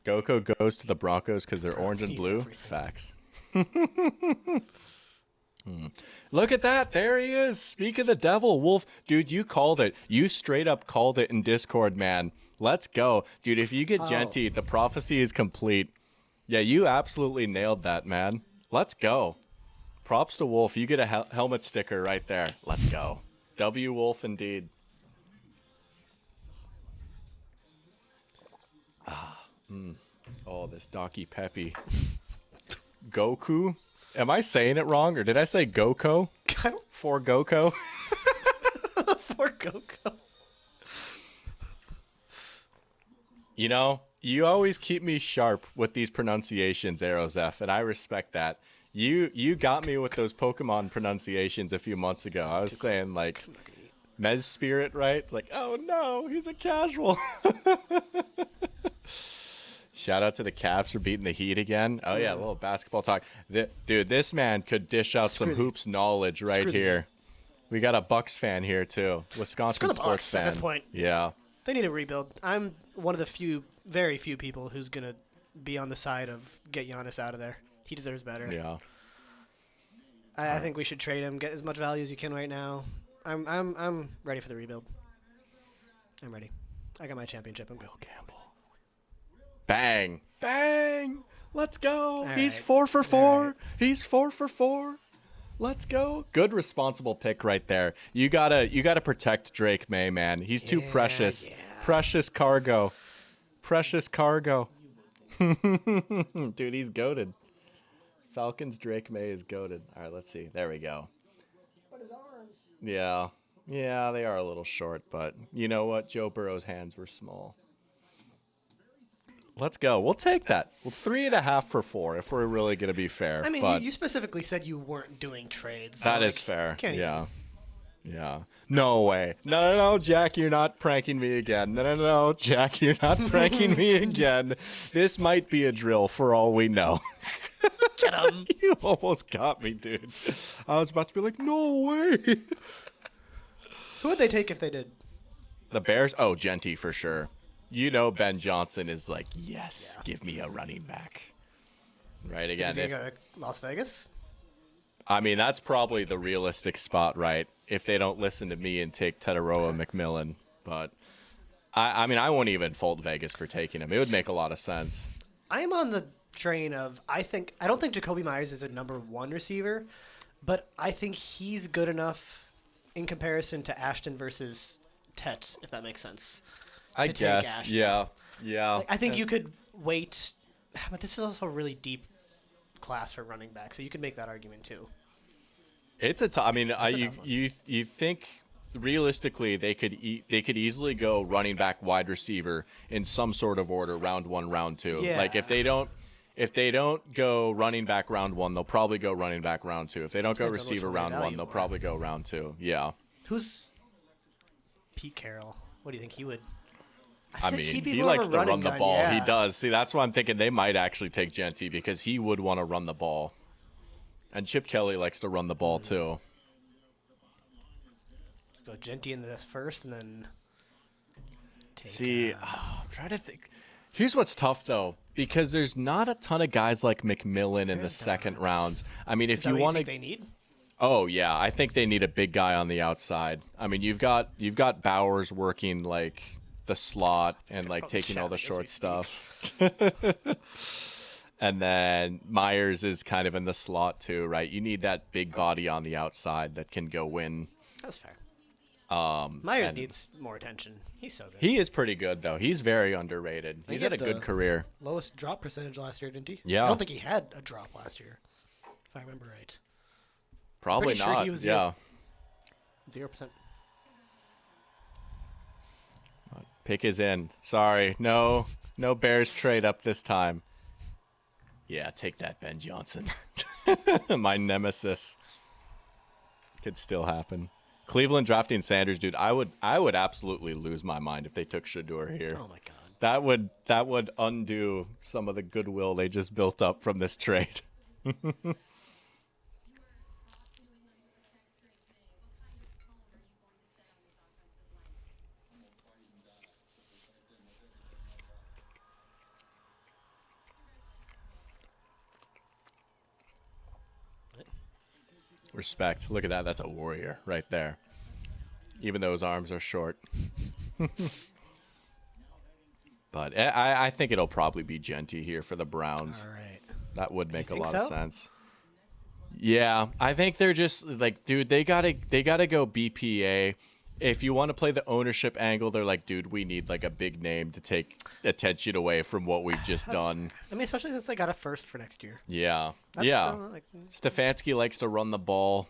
Goko goes to the Broncos because they're orange and blue. Everything. Facts. Look at that. There he is. Speak of the devil, Wolf. Dude, you called it. You straight up called it in Discord, man. Let's go. Dude, if you get Genty, the prophecy is complete. Yeah, you absolutely nailed that, man. Let's go. Props to Wolf. You get a helmet sticker right there. Let's go. W Wolf indeed. Oh, this Docky Peppy. Goku? Am I saying it wrong, or did I say Goko? I don't For Goko? for Goko. You know, you always keep me sharp with these pronunciations, Aerosef, and I respect that. You got me with those Pokemon pronunciations a few months ago. I was saying, like, Mez Spirit, right? It's like, oh no, he's a casual. Shout out to the Cavs for beating the Heat again. Oh yeah, a little basketball talk. Dude, this man could dish out some hoops knowledge right here. We got a Bucks fan here too. Wisconsin the sports Bucks fan. at this point. Yeah. They need a rebuild. I'm one of the very few people who's gonna be on the side of get Giannis out of there. He deserves better. Yeah. I think we should trade him, get as much value as you can right now. I'm ready for the rebuild. I'm ready. I got my championship. I'm good. Will Campbell. Bang. Bang. Let's go. He's right. 4 for 4. All right. He's 4 for 4. Let's go. Good responsible pick right there. You gotta protect Drake May, man. He's too precious. yeah. Precious cargo. Precious cargo. Dude, he's goated. Falcons Drake May is goated. All right, let's see. There we go. But his arms. Yeah. Yeah, they are a little short, but you know what? Joe Burrow's hands were small. Let's go. We'll take that. Well, 3.5 for 4 if we're really going to be fair. I mean, but you specifically said you weren't doing trades. that so, is fair. can't Yeah. Yeah. No way. No, Jack, you're not pranking me again. No, Jack, you're not pranking me again. This might be a drill for all we know. Get him. You almost got me, dude. I was about to be like, no way. Who would they take if they did? The Bears? Oh, Genty for sure. You know Ben Johnson is like, yes, give me a running back. Right, again. Is he going to Las Vegas? I mean, that's probably the realistic spot, right? If they don't listen to me and take Tetaroa McMillan. But, I mean, I won't even fault Vegas for taking him. It would make a lot of sense. I am on the train of I don't think Jacoby Myers is a number one receiver. but I think he's good enough in comparison to Ashton versus Tet, if that makes sense. I to take guess. Ashton. Yeah. Yeah. Like, I think you could wait, but this is also a really deep class for running back, so you could make that argument too. It's a I mean, a tough one. you think realistically they could easily go running back, wide receiver in some sort of order, round 1, round 2. Yeah. Like if they don't go running back round 1, they'll probably go running back round 2. If they don't go depends on which receiver one they round 1, value they'll more. probably go round 2. Yeah. Who's Pete Carroll? What do you think he would? I think mean, he'd be he more of likes a to running run the gun, ball. yeah. He does. See, that's why I'm thinking they might actually take Genty because he would want to run the ball. And Chip Kelly likes to run the ball too. Go Genty in the first, and then take, See, I'm trying to think. Here's what's tough though, because there's not a ton of guys like McMillan in the second rounds. I mean, if is that you what want think to, they need? oh yeah, I think they need a big guy on the outside. I mean, you've got Bowers working like the slot and like Probably taking all the chatting as short we stuff. And then Myers is kind of in the slot too, right? You need that big body on the outside that can go in. That's fair. Myers and needs more attention. He's so good. He is pretty good though. He's very underrated. He's had a good career. Lowest drop percentage last year, didn't he? Yeah. I don't think he had a drop last year, if I remember right. Probably pretty sure not. he was Yeah. 0%. Pick is in. Sorry. No Bears trade up this time. Yeah, take that, Ben Johnson. My nemesis. Could still happen. Cleveland drafting Sanders, dude. I would absolutely lose my mind if they took Shador here. Oh my god. That would undo some of the goodwill they just built up from this trade. Respect. Look at that. That's a warrior right there. Even though his arms are short. But I think it'll probably be Genty here for the Browns. All right. That would make a think lot of so? sense. Yeah, I think they're just like, dude, they gotta go BPA. If you want to play the ownership angle, they're like, dude, we need like a big name to take attention away from what we've just done. I mean, especially since they got a first for next year. Yeah, That's yeah. like, Stefanski likes to run the ball.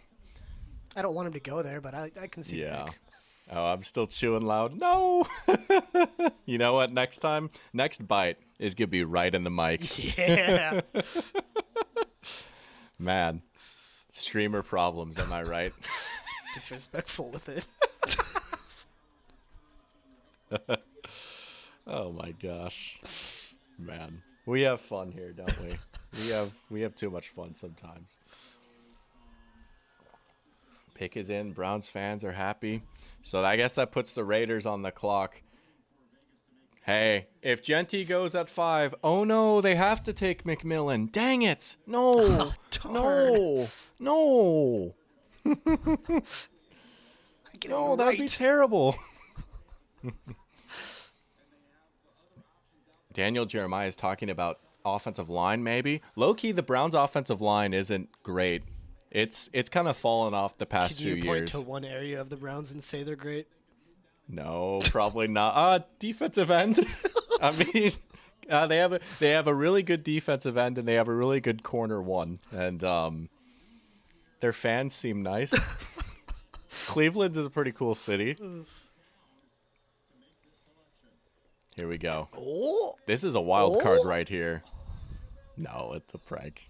I don't want him to go there, but I can see Yeah. the pick. Oh, I'm still chewing loud. No. You know what? Next bite is gonna be right in the mic. Yeah. Man, streamer problems. Am I right? Disrespectful with it. Oh my gosh, man, we have fun here, don't we? We have too much fun sometimes. Pick is in. Browns fans are happy, so I guess that puts the Raiders on the clock. Hey, if Genty goes at 5, oh no, they have to take McMillan. Dang it! No, no, no, no, that'd be terrible. Daniel Jeremiah is talking about offensive line, maybe. Low-key, the Browns' offensive line isn't great. It's kind of fallen off the past few Can you point years. to one area of the Browns and say they're great? No, probably not. Defensive end. I mean, they have a really good defensive end, and they have a really good corner one, and their fans seem nice. Cleveland is a pretty cool city. Here we go. Oh. This is a wild card right here. No, it's a prank.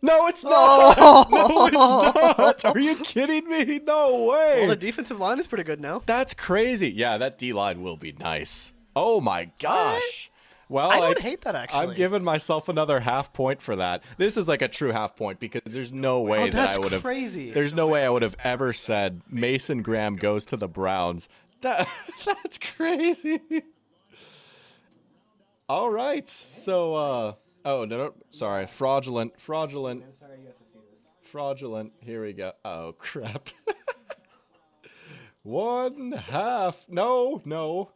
No, it's not. No, it's not. Are you kidding me? No way. Well, the defensive line is pretty good now. That's crazy. Yeah, that D-line will be nice. Oh, my gosh. Well, I don't hate that, actually. I'm giving myself another half point for that. This is like a true half point because there's no way that that's I would have. crazy. There's no way I would have ever said Mason Graham goes to the Browns. That's crazy. All right. So, oh, no, sorry. Fraudulent. I'm sorry you have to see this. Fraudulent. Here we go. Oh, crap. 1/2. No.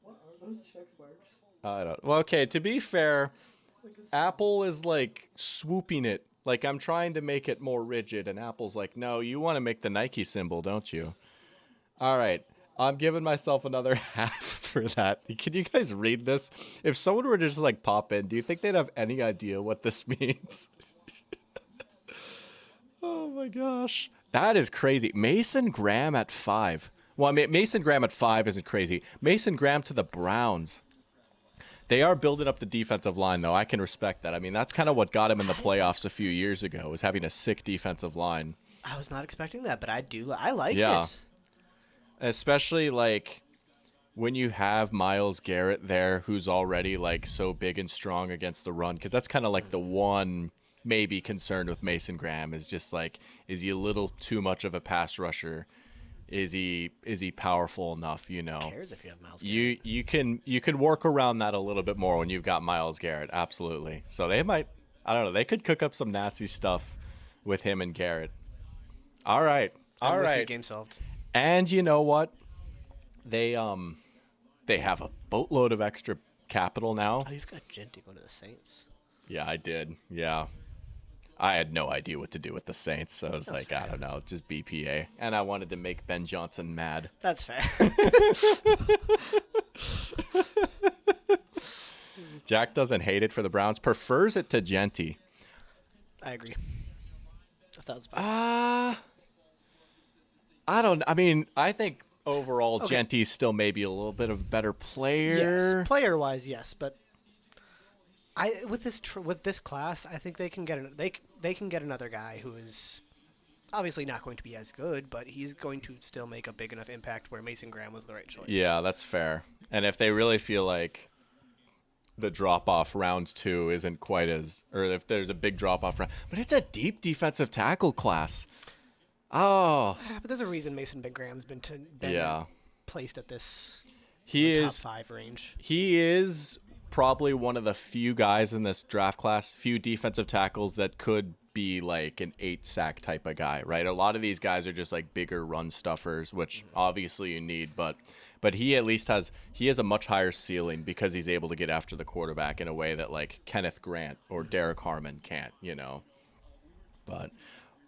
What are those check marks? I don't. Well, okay. To be fair, Apple is like swooping it. Like I'm trying to make it more rigid, and Apple's like, no, you want to make the Nike symbol, don't you? All right. I'm giving myself another half for that. Can you guys read this? If someone were to just like pop in, do you think they'd have any idea what this means? Oh my gosh. That is crazy. Mason Graham at 5. Well, I mean, Mason Graham at 5 isn't crazy. Mason Graham to the Browns. They are building up the defensive line, though. I can respect that. I mean, that's kind of what got him in the playoffs a few years ago, was having a sick defensive line. I was not expecting that, but I like Yeah. it. Especially, like, when you have Myles Garrett there, who's already, like, so big and strong against the run, because that's kind of like the one maybe concern with Mason Graham is just, like, is he a little too much of a pass rusher? Is he powerful enough, you know? Who cares if you have Myles Garrett? You can work around that a little bit more when you've got Myles Garrett, absolutely. So they might, I don't know, they could cook up some nasty stuff with him and Garrett. All right. I'm All with you, right. game solved. And you know what? They have a boatload of extra capital now. Oh, you've got Genty going to the Saints. Yeah, I did. Yeah. I had no idea what to do with the Saints, so I was like, fair. I don't know, just BPA. And I wanted to make Ben Johnson mad. That's fair. Jack doesn't hate it for the Browns, prefers it to Genty. I agree. 1,000%. I mean, I think overall Okay. Genty's still maybe a little bit of a better player. Yes, player-wise, yes, but with this class, I think they can get they can get another guy who is obviously not going to be as good, but he's going to still make a big enough impact where Mason Graham was the right choice. Yeah, that's fair. And if they really feel like the drop-off round 2 isn't quite as, or if there's a big drop-off round, but it's a deep defensive tackle class. Oh, But there's a reason Mason Graham's been yeah. placed at this He top is 5 range. He is probably one of the few guys in this draft class, few defensive tackles that could be like an 8-sack type of guy, right? A lot of these guys are just like bigger run stuffers, which obviously you need, but he at least has a much higher ceiling because he's able to get after the quarterback in a way that like Kenneth Grant or Derek Harmon can't, you know. But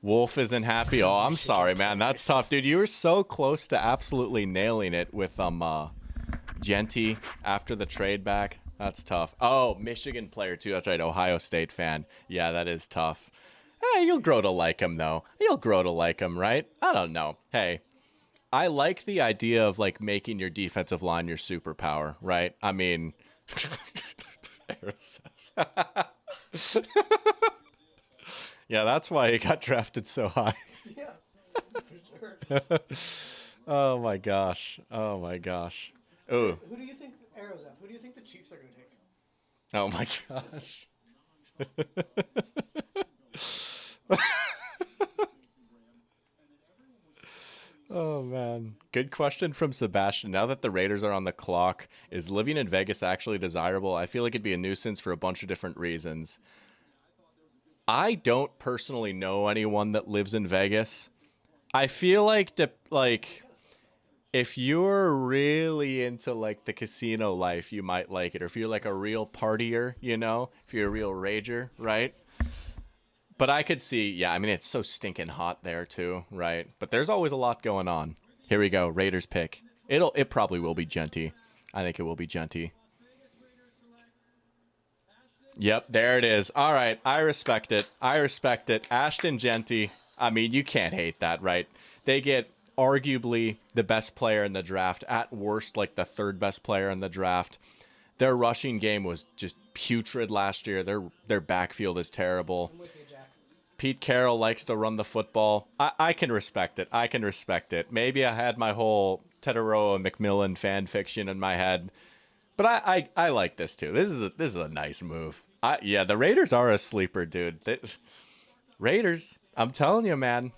Wolf isn't happy. Oh, I'm sorry, man. That's tough, dude. You were so close to absolutely nailing it with Genty after the trade back. That's tough. Oh, Michigan player too. That's right. Ohio State fan. Yeah, that is tough. Hey, you'll grow to like him though. You'll grow to like him, right? I don't know. Hey, I like the idea of like making your defensive line your superpower, right? I mean, yeah, that's why he got drafted so high. Yeah, for sure. Oh my gosh. Oh my gosh. Ooh. Who do you think arrows have? Who do you think the Chiefs are going to take? Oh my gosh. Oh man. Good question from Sebastian. Now that the Raiders are on the clock, is living in Vegas actually desirable? I feel like it'd be a nuisance for a bunch of different reasons. I don't personally know anyone that lives in Vegas. I feel like if you're really into like the casino life, you might like it. Or if you're like a real partier, you know, if you're a real rager, right? But I could see, yeah, I mean, it's so stinking hot there too, right? But there's always a lot going on. Here we go, Raiders pick. It probably will be Genty. I think it will be Genty. Yep, there it is. All right, I respect it. Ashton Genty. I mean, you can't hate that, right? They get arguably the best player in the draft, at worst like the third best player in the draft. Their rushing game was just putrid last year. Their backfield is terrible. Pete Carroll likes to run the football. I can respect it. Maybe I had my whole Tetaroa McMillan fan fiction in my head, but I like this too. This is a nice move. Yeah, the Raiders are a sleeper, dude. Raiders, I'm telling you, man.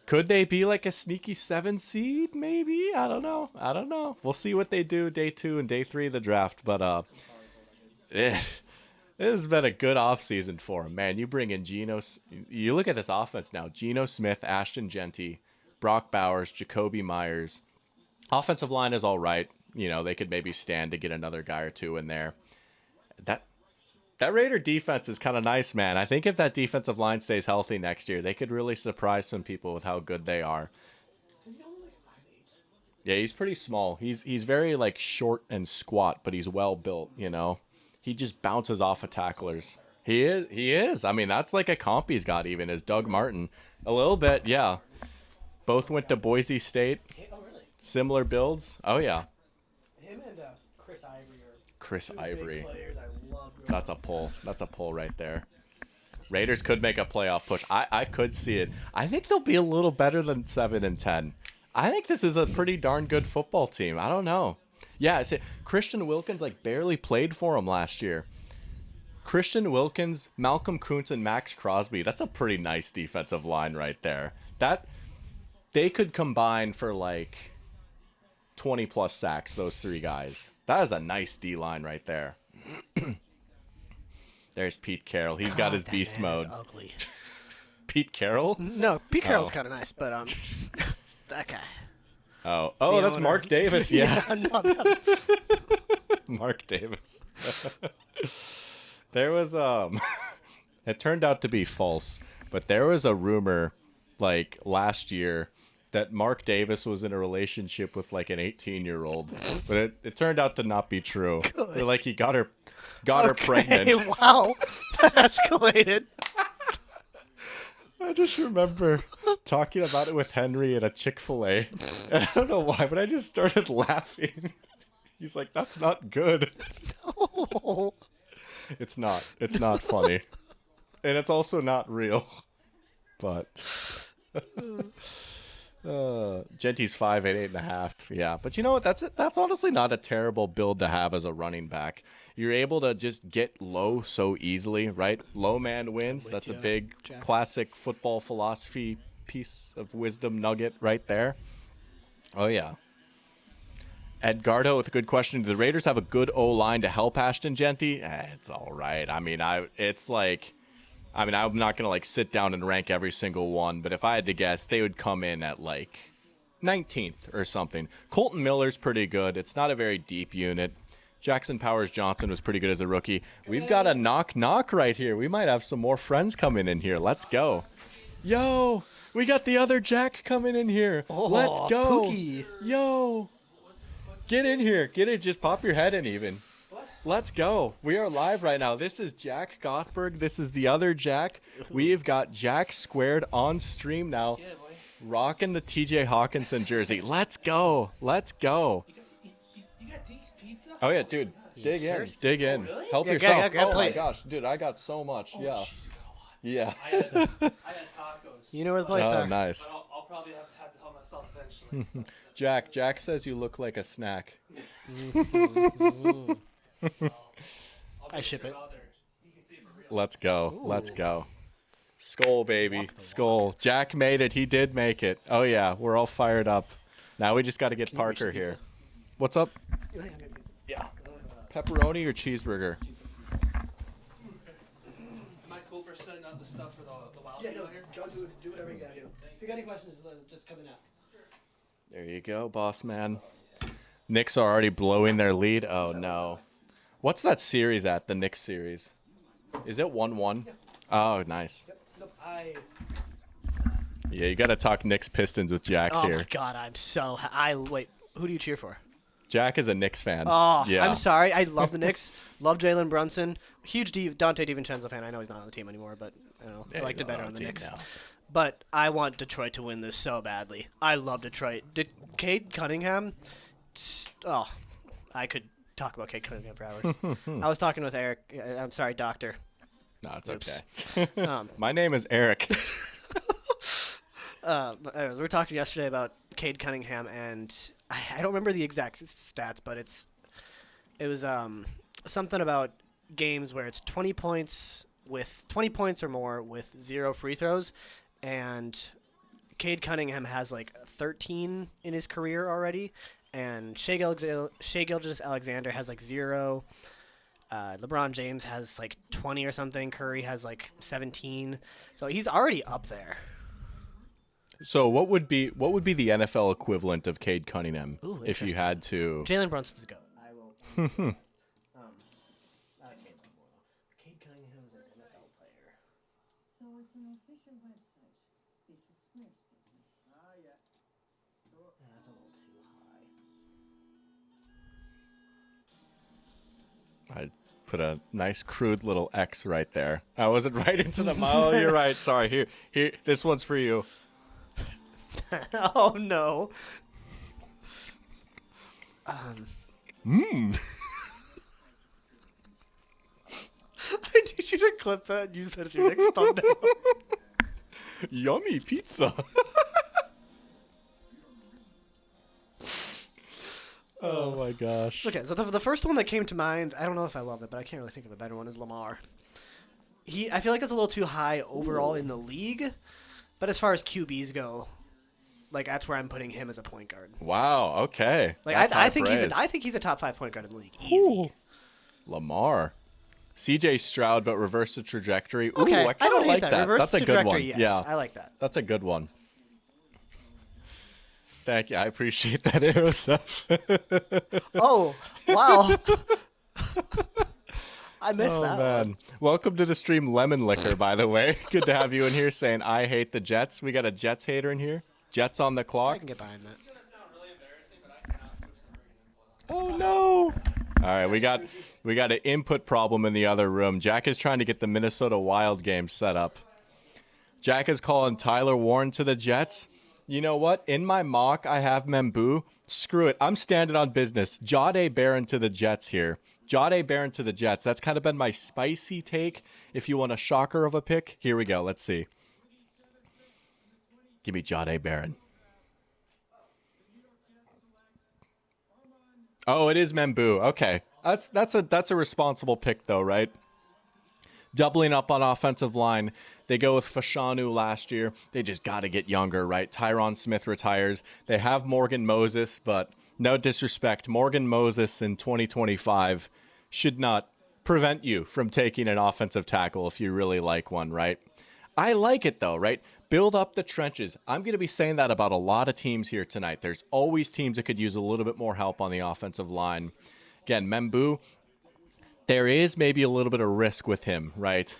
Could they be like a sneaky 7 seed? Maybe. I don't know. We'll see what they do day 2 and day 3 of the draft. But this has been a good offseason for him, man. You bring in Geno. You look at this offense now. Geno Smith, Ashton Genty, Brock Bowers, Jacoby Myers. Offensive line is all right. You know, they could maybe stand to get another guy or two in there. That Raider defense is kind of nice, man. I think if that defensive line stays healthy next year, they could really surprise some people with how good they are. Yeah, he's pretty small. He's very like short and squat, but he's well built, you know. He just bounces off of tacklers. He is. I mean, that's like a comp he's got even is Doug Martin. A little bit, yeah. Both went to Boise State. Oh, really? Similar builds. Oh yeah. Him and Chris Ivory are Chris Ivory. big players I love. That's a pull. That's a pull right there. Raiders could make a playoff push. I could see it. I think they'll be a little better than 7-10. I think this is a pretty darn good football team. I don't know. Yeah, Christian Wilkins like barely played for him last year. Christian Wilkins, Malcolm Kuntz, and Max Crosby. That's a pretty nice defensive line right there. That they could combine for like 20 plus sacks, those three guys. That is a nice D line right there. There's Pete Carroll. He's got his beast mode. Ugly. Pete Carroll? No, Pete Carroll's kind of nice, but that guy. Oh, The that's owner. Mark Davis. Yeah, no. Mark Davis. There was it turned out to be false, but there was a rumor like last year that Mark Davis was in a relationship with like an 18-year-old, but it turned out to not be true. They're like he got her pregnant. Wow, that escalated. I just remember talking about it with Henry at a Chick-fil-A. And I don't know why, but I just started laughing. He's like, that's not good. No. It's not. It's not funny. And it's also not real. But Genty's 5'8", 8.5. Yeah. But you know what? That's honestly not a terrible build to have as a running back. You're able to just get low so easily, right? Low man wins. That's a big classic football philosophy piece of wisdom nugget right there. Oh, yeah. Edgardo with a good question. Do the Raiders have a good O-line to help Ashton Genty? It's all right. I mean, I'm not going to like sit down and rank every single one, but if I had to guess, they would come in at like 19th or something. Colton Miller's pretty good. It's not a very deep unit. Jackson Powers Johnson was pretty good as a rookie. We've got a knock right here. We might have some more friends coming in here. Let's go. Yo, we got the other Jack coming in here. Oh, let's go. Pookie. Yo. Get in here. Get in. Just pop your head in even. Let's go. We are live right now. This is Jack Gothberg. This is the other Jack. We've got Jack squared on stream now. Yeah, boy. Rocking the TJ Hawkinson jersey. Let's go. Let's go. You got Deke's Pizza? Oh, yeah, dude. Dig sir. in. Dig in. Oh, really? Help Yeah, yourself. grab Oh, my plate. gosh. Dude, I got so much. Yeah. Jeez, you got a lot. Yeah. I had tacos. You know where the plates Oh, are. nice. But I'll probably have to help myself eventually. Jack says you look like a snack. I'll ship sure it. out there. You can see it for real. Let's go. Ooh. Let's go. Skull, baby. Skull. Jack made it. He did make it. Oh, yeah. We're all fired up. Now we just got to get Can you reach Parker the here. pizza? What's up? Yeah. Pepperoni or cheeseburger? Am I cool for setting up the stuff for the wild Yeah, people no, here? go do whatever you gotta do. If you got any questions, just come and ask. There you go, boss man. Knicks are already blowing their lead. Oh, no. What's that series at, the Knicks series? Is it 1-1? Oh, nice. Yep. Nope. Yeah, you got to talk Knicks Pistons with Jack's Oh here. my God, I'm so. Wait. Who do you cheer for? Jack is a Knicks fan. Oh, yeah. I'm sorry. I love the Knicks. Love Jalen Brunson. Huge Dante DiVincenzo fan. I know he's not on the team anymore, but I don't know. Yeah, I liked he's it better not on the team Knicks. now. But I want Detroit to win this so badly. I love Detroit. Cade Cunningham. Oh, I could talk about Cade Cunningham for hours. I was talking with Eric. I'm sorry, Doctor. No, it's Oops. okay. My name is Eric. We were talking yesterday about Cade Cunningham, and I don't remember the exact stats, but it was something about games where it's 20 points or more with 0 free throws, and Cade Cunningham has like 13 in his career already, and Shai Gilgeous-Alexander has like 0. LeBron James has like 20 or something. Curry has like 17. So he's already up there. So what would be the NFL equivalent of Cade Cunningham Ooh, if you interesting. had to? Jalen Brunson's a go. I will. I like Cade a lot more, though. Cade So it's an official website. It's a Squarespace. Ah, yeah. That's a little too high. I put a nice crude little X right there. I wasn't right into the Oh, you're right. Sorry. Here. This one's for you. Oh no. Mmm. I need you to clip that and use that as your next thumbnail. Yummy pizza. Oh my gosh. Okay, so the first one that came to mind, I don't know if I love it, but I can't really think of a better one, is Lamar. I feel like it's a little too high overall in the league, but as far as QBs go, like that's where I'm putting him as a point guard. Wow. Okay. Like That's high I think praise. I think he's a top 5 point guard in the league. Easy. Lamar. CJ Stroud, but reverse the trajectory. Ooh, Okay, I kind don't of hate like that. that. Reverse That's a good trajectory, one. yes. Yeah, I like that. that's a good one. Thank you. I appreciate that, Aerosef. Oh, wow. I missed Oh, that man. one. Welcome to the stream, Lemon Liquor, by the way. Good to have you in here saying, I hate the Jets. We got a Jets hater in here. Jets on the I clock. can get behind that. It's gonna sound really embarrassing, but I cannot switch the Oh, no. All right, we got an input problem in the other room. Jack is trying to get the Minnesota Wild game set up. Jack is calling Tyler Warren to the Jets. You know what? In my mock, I have Membu. Screw it. I'm standing on business. Jahdae Barron to the Jets here. Jahdae Barron to the Jets. That's kind of been my spicy take. If you want a shocker of a pick, here we go. Let's see. Give me Jahdae Barron. Oh, it is Membu. Okay. That's a responsible pick though, right? Doubling up on offensive line. They go with Fashanu last year. They just got to get younger, right? Tyron Smith retires. They have Morgan Moses, but no disrespect. Morgan Moses in 2025 should not prevent you from taking an offensive tackle if you really like one, right? I like it though, right? Build up the trenches. I'm going to be saying that about a lot of teams here tonight. There's always teams that could use a little bit more help on the offensive line. Again, Membu, there is maybe a little bit of risk with him, right?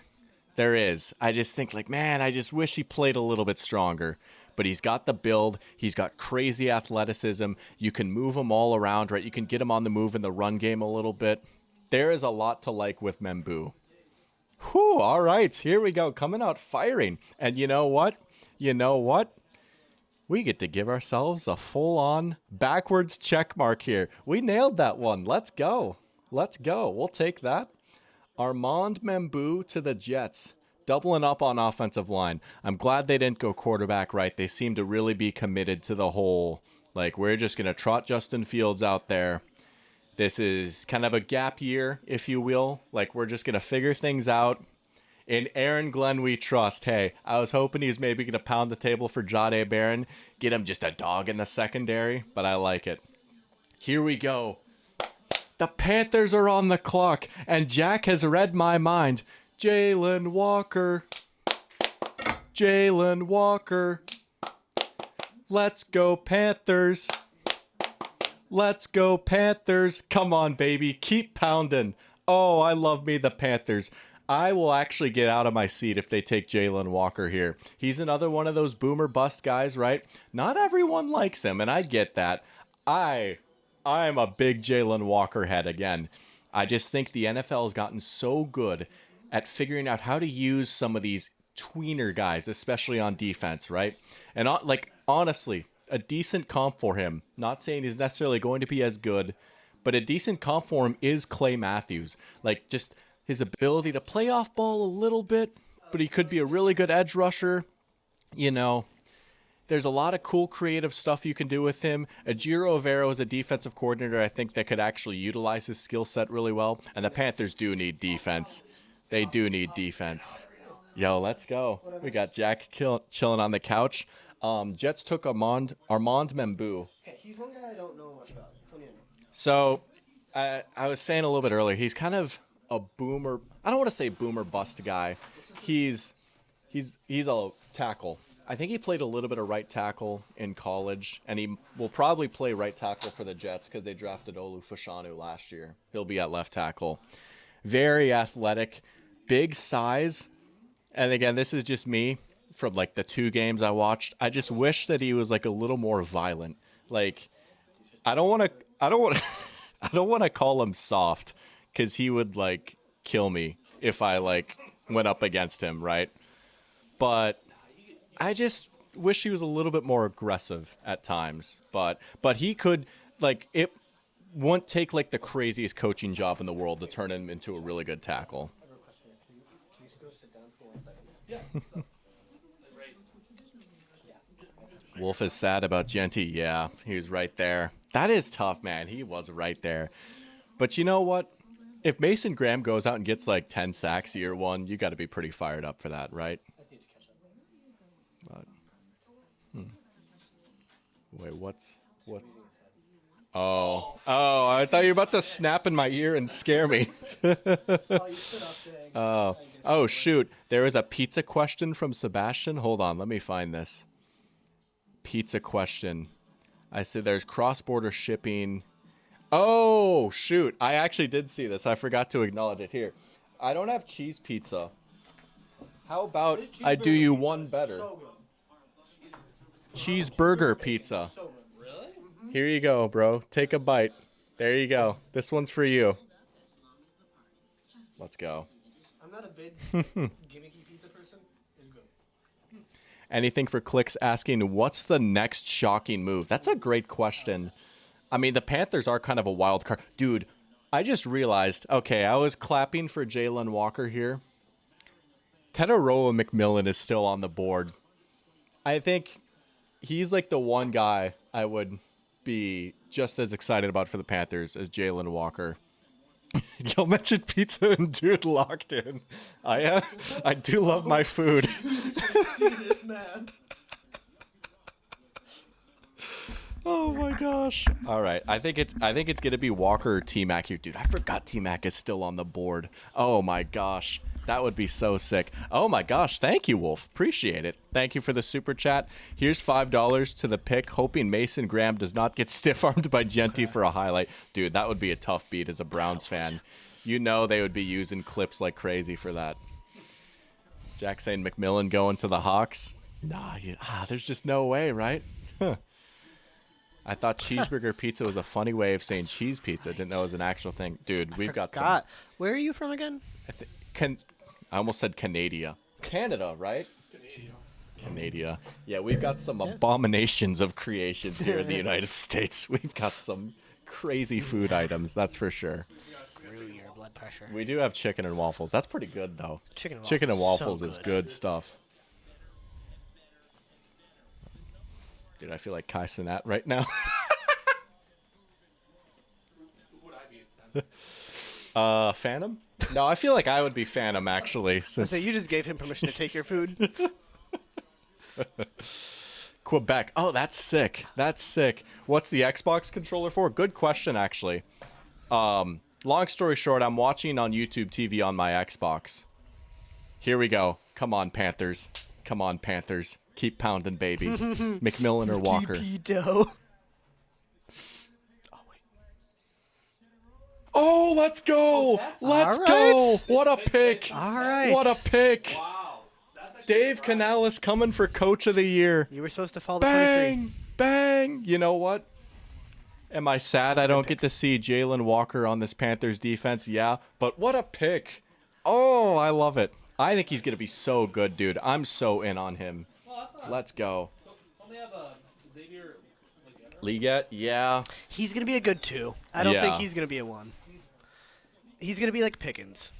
There is. I just think like, man, I just wish he played a little bit stronger. But he's got the build. He's got crazy athleticism. You can move him all around, right? You can get him on the move in the run game a little bit. There is a lot to like with Membu. Whew, all right, here we go. Coming out firing. And you know what? We get to give ourselves a full-on backwards check mark here. We nailed that one. Let's go. We'll take that. Armand Membu to the Jets. Doubling up on offensive line. I'm glad they didn't go quarterback, right? They seem to really be committed to the whole, like, we're just going to trot Justin Fields out there. This is kind of a gap year, if you will. Like, we're just going to figure things out. In Aaron Glenn we trust. Hey, I was hoping he was maybe going to pound the table for Jahdae Barron. Get him just a dog in the secondary, but I like it. Here we go. The Panthers are on the clock, and Jack has read my mind. Jalen Walker. Let's go Panthers. Let's go Panthers. Come on, baby. Keep pounding. Oh, I love me the Panthers. I will actually get out of my seat if they take Jalen Walker here. He's another one of those boomer bust guys, right? Not everyone likes him, and I get that. I'm a big Jalen Walker head again. I just think the NFL has gotten so good at figuring out how to use some of these tweener guys, especially on defense, right? And honestly, a decent comp for him, not saying he's necessarily going to be as good, but a decent comp for him is Clay Matthews. Like, just his ability to play off ball a little bit, but he could be a really good edge rusher. You know, there's a lot of cool creative stuff you can do with him. Ejiro Evero is a defensive coordinator, I think, that could actually utilize his skill set really well. And the Panthers do need defense. They do need defense. Yo, let's go. We got Jack chilling on the couch. Jets took Armand Membu. Okay, he's one guy I don't know much about. So, I was saying a little bit earlier, he's kind of a boomer. I don't want to say boomer bust guy. He's a tackle. I think he played a little bit of right tackle in college, and he will probably play right tackle for the Jets because they drafted Olu Fashanu last year. He'll be at left tackle. Very athletic, big size, And again, this is just me from like the 2 games I watched. I just wish that he was like a little more violent. Like, I don't want to, I don't want to call him soft because he would like kill me if I like went up against him, right? But I just wish he was a little bit more aggressive at times. But he could like it won't take like the craziest coaching job in the world to turn him into a really good tackle. Can you go sit down for 1 second? Yeah. Wolf is sad about Genty. Yeah, he was right there. That is tough, man. He was right there. But you know what? If Mason Graham goes out and gets like 10 sacks year 1, you got to be pretty fired up for that, right? I just need to catch up. But, wait, what's? Oh, I thought you were about to snap in my ear and scare me. Oh, you stood up saying. Oh, shoot. There is a pizza question from Sebastian. Hold on, let me find this. Pizza question. I said there's cross-border shipping. Oh, shoot. I actually did see this. I forgot to acknowledge it here. I don't have cheese pizza. How about I do you one better? So good. Cheeseburger pizza. So good. Really? Here you go, bro. Take a bite. There you go. This one's for you. Let's go. I'm not a big gimmicky pizza person. It's good. Anything for clicks asking, what's the next shocking move? That's a great question. I mean, the Panthers are kind of a wild card. Dude, I just realized, okay, I was clapping for Jalen Walker here. Teteroa McMillan is still on the board. I think he's like the one guy I would be just as excited about for the Panthers as Jalen Walker. Y'all mentioned pizza and dude locked in. I do love my food. See this man. Oh my gosh. All right. I think it's gonna be Walker or T-Mac here. Dude, I forgot T-Mac is still on the board. Oh my gosh. That would be so sick. Oh my gosh. Thank you, Wolf. Appreciate it. Thank you for the super chat. Here's $5 to the pick, hoping Mason Graham does not get stiff-armed by Genty for a highlight. Dude, that would be a tough beat as a Browns fan. You know they would be using clips like crazy for that. Jack saying McMillan going to the Hawks. Nah, there's just no way, right? Huh. I thought cheeseburger pizza was a funny way of saying cheese pizza. Didn't know it was an actual thing. Dude, we've got some. Where are you from again? I almost said Canada. Canada, right? Canada. Yeah, we've got some abominations of creations here in the United States. We've got some crazy food items, that's for sure. Screw your blood pressure. We do have chicken and waffles. That's pretty good, though. Chicken and Chicken and waffles, waffles so is good. good stuff. Dude, I feel like Kai Cenat right now. Would I be? Phantom? No, I feel like I would be Phantom, actually. Since So you just gave him permission to take your food? Quebec. Oh, that's sick. That's sick. What's the Xbox controller for? Good question, actually. Long story short, I'm watching on YouTube TV on my Xbox. Here we go. Come on, Panthers. Come on, Panthers. Keep pounding, baby. McMillan or Walker. DP dough. Oh, let's go. Let's All go. right. What a pick. All right. What a pick. Wow. That's actually Dave Canales coming for Coach of the Year. You were supposed to fall to 23. Bang. Bang. You know what? Am I sad I don't get to see Jalen Walker on this Panthers defense? Yeah. But what a pick. Oh, I love it. I think he's going to be so good, dude. I'm so in on him. Well, I thought. Let's go. Don't they have a Xavier Liget? Yeah. He's going to be a good 2. I don't Yeah. think he's going to be a 1. He's going to be like Pickens.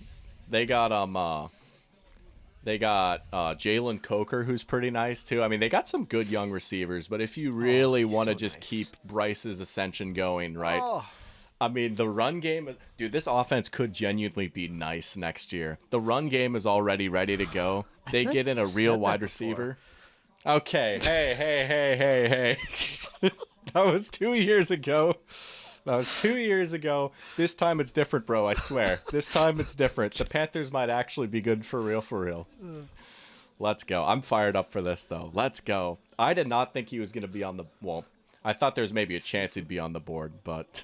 They got Jalen Coker, who's pretty nice too. I mean, they got some good young receivers, but if you really want to so just nice. keep Bryce's ascension going, right? Oh. I mean, the run game, dude, this offense could genuinely be nice next year. The run game is already ready to go. They feel like get in a you've real said wide that before. receiver. Okay, hey. That was 2 years ago. That was 2 years ago. This time it's different, bro, I swear. This time it's different. The Panthers might actually be good for real. Let's go. I'm fired up for this, though. Let's go. I did not think he was going to be on the... Well, I thought there was maybe a chance he'd be on the board, but...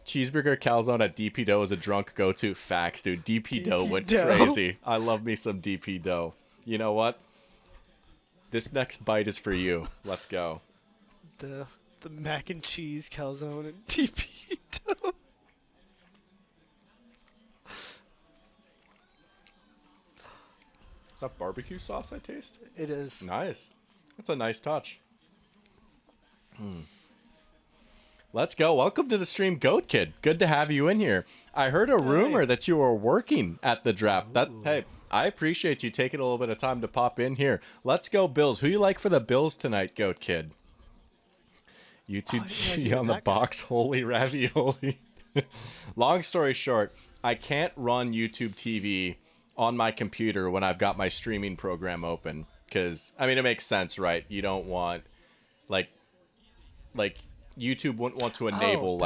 Cheeseburger calzone at DP Dough is a drunk go-to. Facts, dude. DP Dough went Dough. crazy. I love me some DP Dough. You know what? This next bite is for you. Let's go. The mac and cheese calzone and TP dough. Is that barbecue sauce I taste? It is. Nice. That's a nice touch. Let's go. Welcome to the stream, Goat Kid. Good to have you in here. I heard a rumor that you were working at the draft. Hey, I appreciate you taking a little bit of time to pop in here. Let's go, Bills. Who you like for the Bills tonight, Goat Kid? YouTube TV on the box. Holy ravioli. Long story short, I can't run YouTube TV on my computer when I've got my streaming program open. Because, I mean, it makes sense, right? You don't want, like YouTube wouldn't want to enable,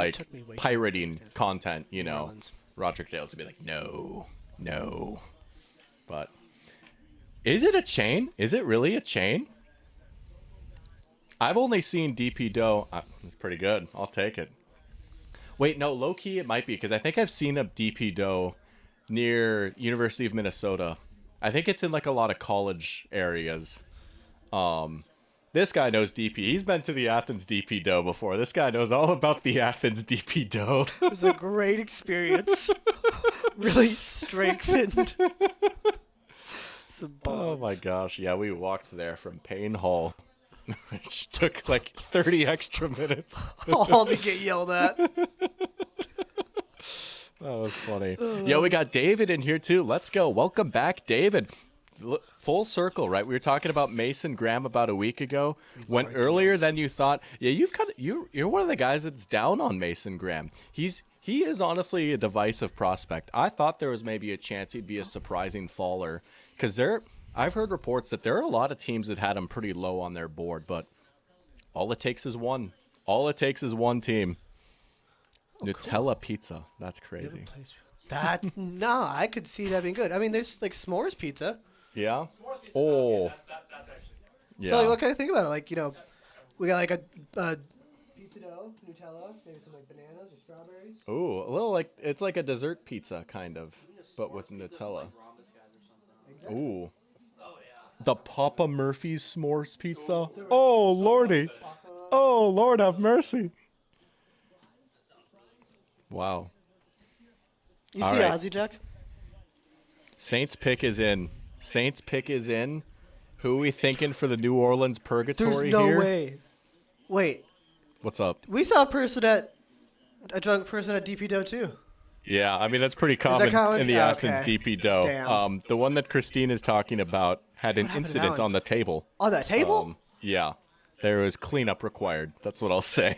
pirating content, you know. Orleans. Roger Dale's would be like, no. But, is it a chain? Is it really a chain? I've only seen DP Dough. It's pretty good. I'll take it. Wait, no, low-key it might be, because I think I've seen a DP Dough near University of Minnesota. I think it's in, like, a lot of college areas. This guy knows DP. He's been to the Athens DP Dough before. This guy knows all about the Athens DP Dough. It was a great experience. Really strengthened. Some Oh bonds. my gosh. Yeah, we walked there from Payne Hall. Which took like 30 extra minutes. All to get yelled at. That was funny. Yeah, we got David in here too. Let's go. Welcome back, David. Full circle, right? We were talking about Mason Graham about a week ago. Went earlier than you thought. Yeah, you're one of the guys that's down on Mason Graham. He is honestly a divisive prospect. I thought there was maybe a chance he'd be a surprising faller, because I've heard reports that there are a lot of teams that had him pretty low on their board, but all it takes is one. All it takes is one team. Nutella pizza. That's crazy. No, I could see that being good. I mean, there's like s'mores pizza. Yeah? Oh. That's actually. Yeah. So like, what can I think about it? Like, you know, we got like a pizza dough, Nutella, maybe some like bananas or strawberries. Ooh, a little like, it's like a dessert pizza kind of, but with Nutella. Exactly. Ooh. Oh yeah. The Papa Murphy's s'mores pizza. Oh, lordy. Oh, Lord have mercy. Wow. You All see right. Ozzy, Jack? Saints pick is in. Saints pick is in. Who are we thinking for the New Orleans There's purgatory no here? way. Wait, What's up? we saw a drunk person at DP Dough too. Yeah, I mean, that's pretty common, common? in the Yeah, Athens okay. DP Dough. Damn. The one that Christine is talking about had an happened to that incident one? on the table. On that table? Yeah, there was cleanup required. That's what I'll say.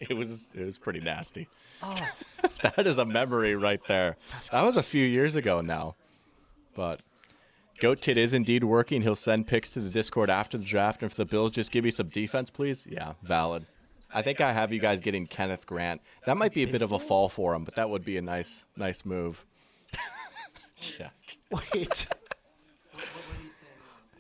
It was pretty nasty. Oh. That is a memory right there. That was a few years ago now. But Goat Kid is indeed working. He'll send picks to the Discord after the draft. And for the Bills, just give me some defense, please. Yeah, valid. I think I have you guys getting Kenneth Grant. That might be a bit of a fall for him, but that would be a nice move. Jack. Wait.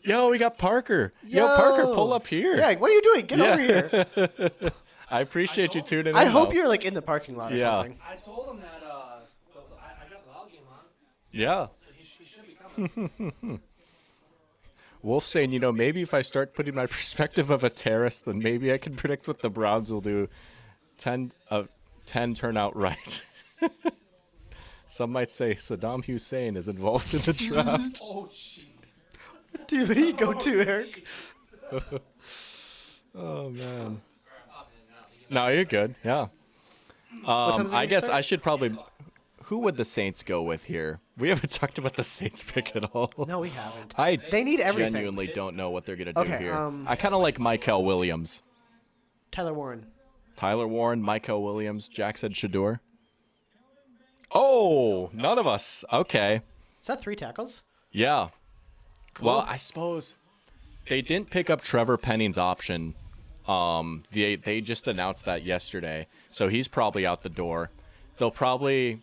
Yo, we got Parker. Yo, Parker, pull up here. Yeah, what are you doing? Get over here. I appreciate you tuning in. I hope though. you're like in the parking lot or Yeah. something. I told him that I got the log game on. Yeah. So he should be coming. Wolf saying, you know, maybe if I start putting my perspective of a terrorist, then maybe I can predict what the Browns will do. 10 turn out right. Some might say Saddam Hussein is involved in the draft. Oh jeez. Dude, where do you go to, Eric? Oh, man. No, you're good. Yeah. time is it I gonna guess start? I should probably... Who would the Saints go with here? We haven't talked about the Saints pick at all. No, we haven't. I They need everything. genuinely don't know what they're going to do Okay, here. um, I kind of like Michael Williams. Tyler Warren. Tyler Warren, Michael Williams, Jack said Shador. Oh, none of us. Okay. Is that 3 tackles? Yeah. Well, I suppose they didn't pick up Trevor Penning's option. They just announced that yesterday. So he's probably out the door. They'll probably...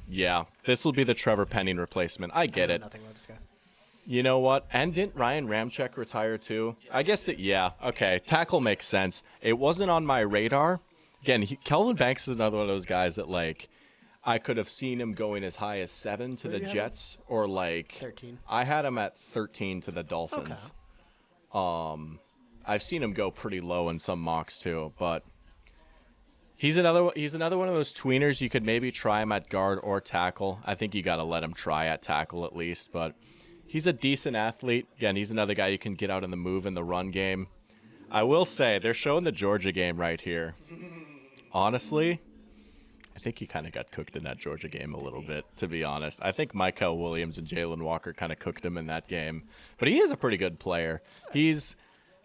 Yeah, this will be the Trevor Penning replacement. I get it. Nothing about this guy. You know what? And didn't Ryan Ramczyk retire too? I guess that, yeah. Okay, tackle makes sense. It wasn't on my radar Again, Kelvin Banks is another one of those guys that, like, I could have seen him going as high as 7 to the Jets, or like 13. I had him at 13 to the Dolphins. I've seen him go pretty low in some mocks too, but he's another one of those tweeners. You could maybe try him at guard or tackle. I think you got to let him try at tackle at least, but he's a decent athlete. Again, he's another guy you can get out in the move in the run game. I will say they're showing the Georgia game right here. Honestly, I think he kind of got cooked in that Georgia game a little bit, to be honest. I think Michael Williams and Jalen Walker kind of cooked him in that game. But he is a pretty good player. He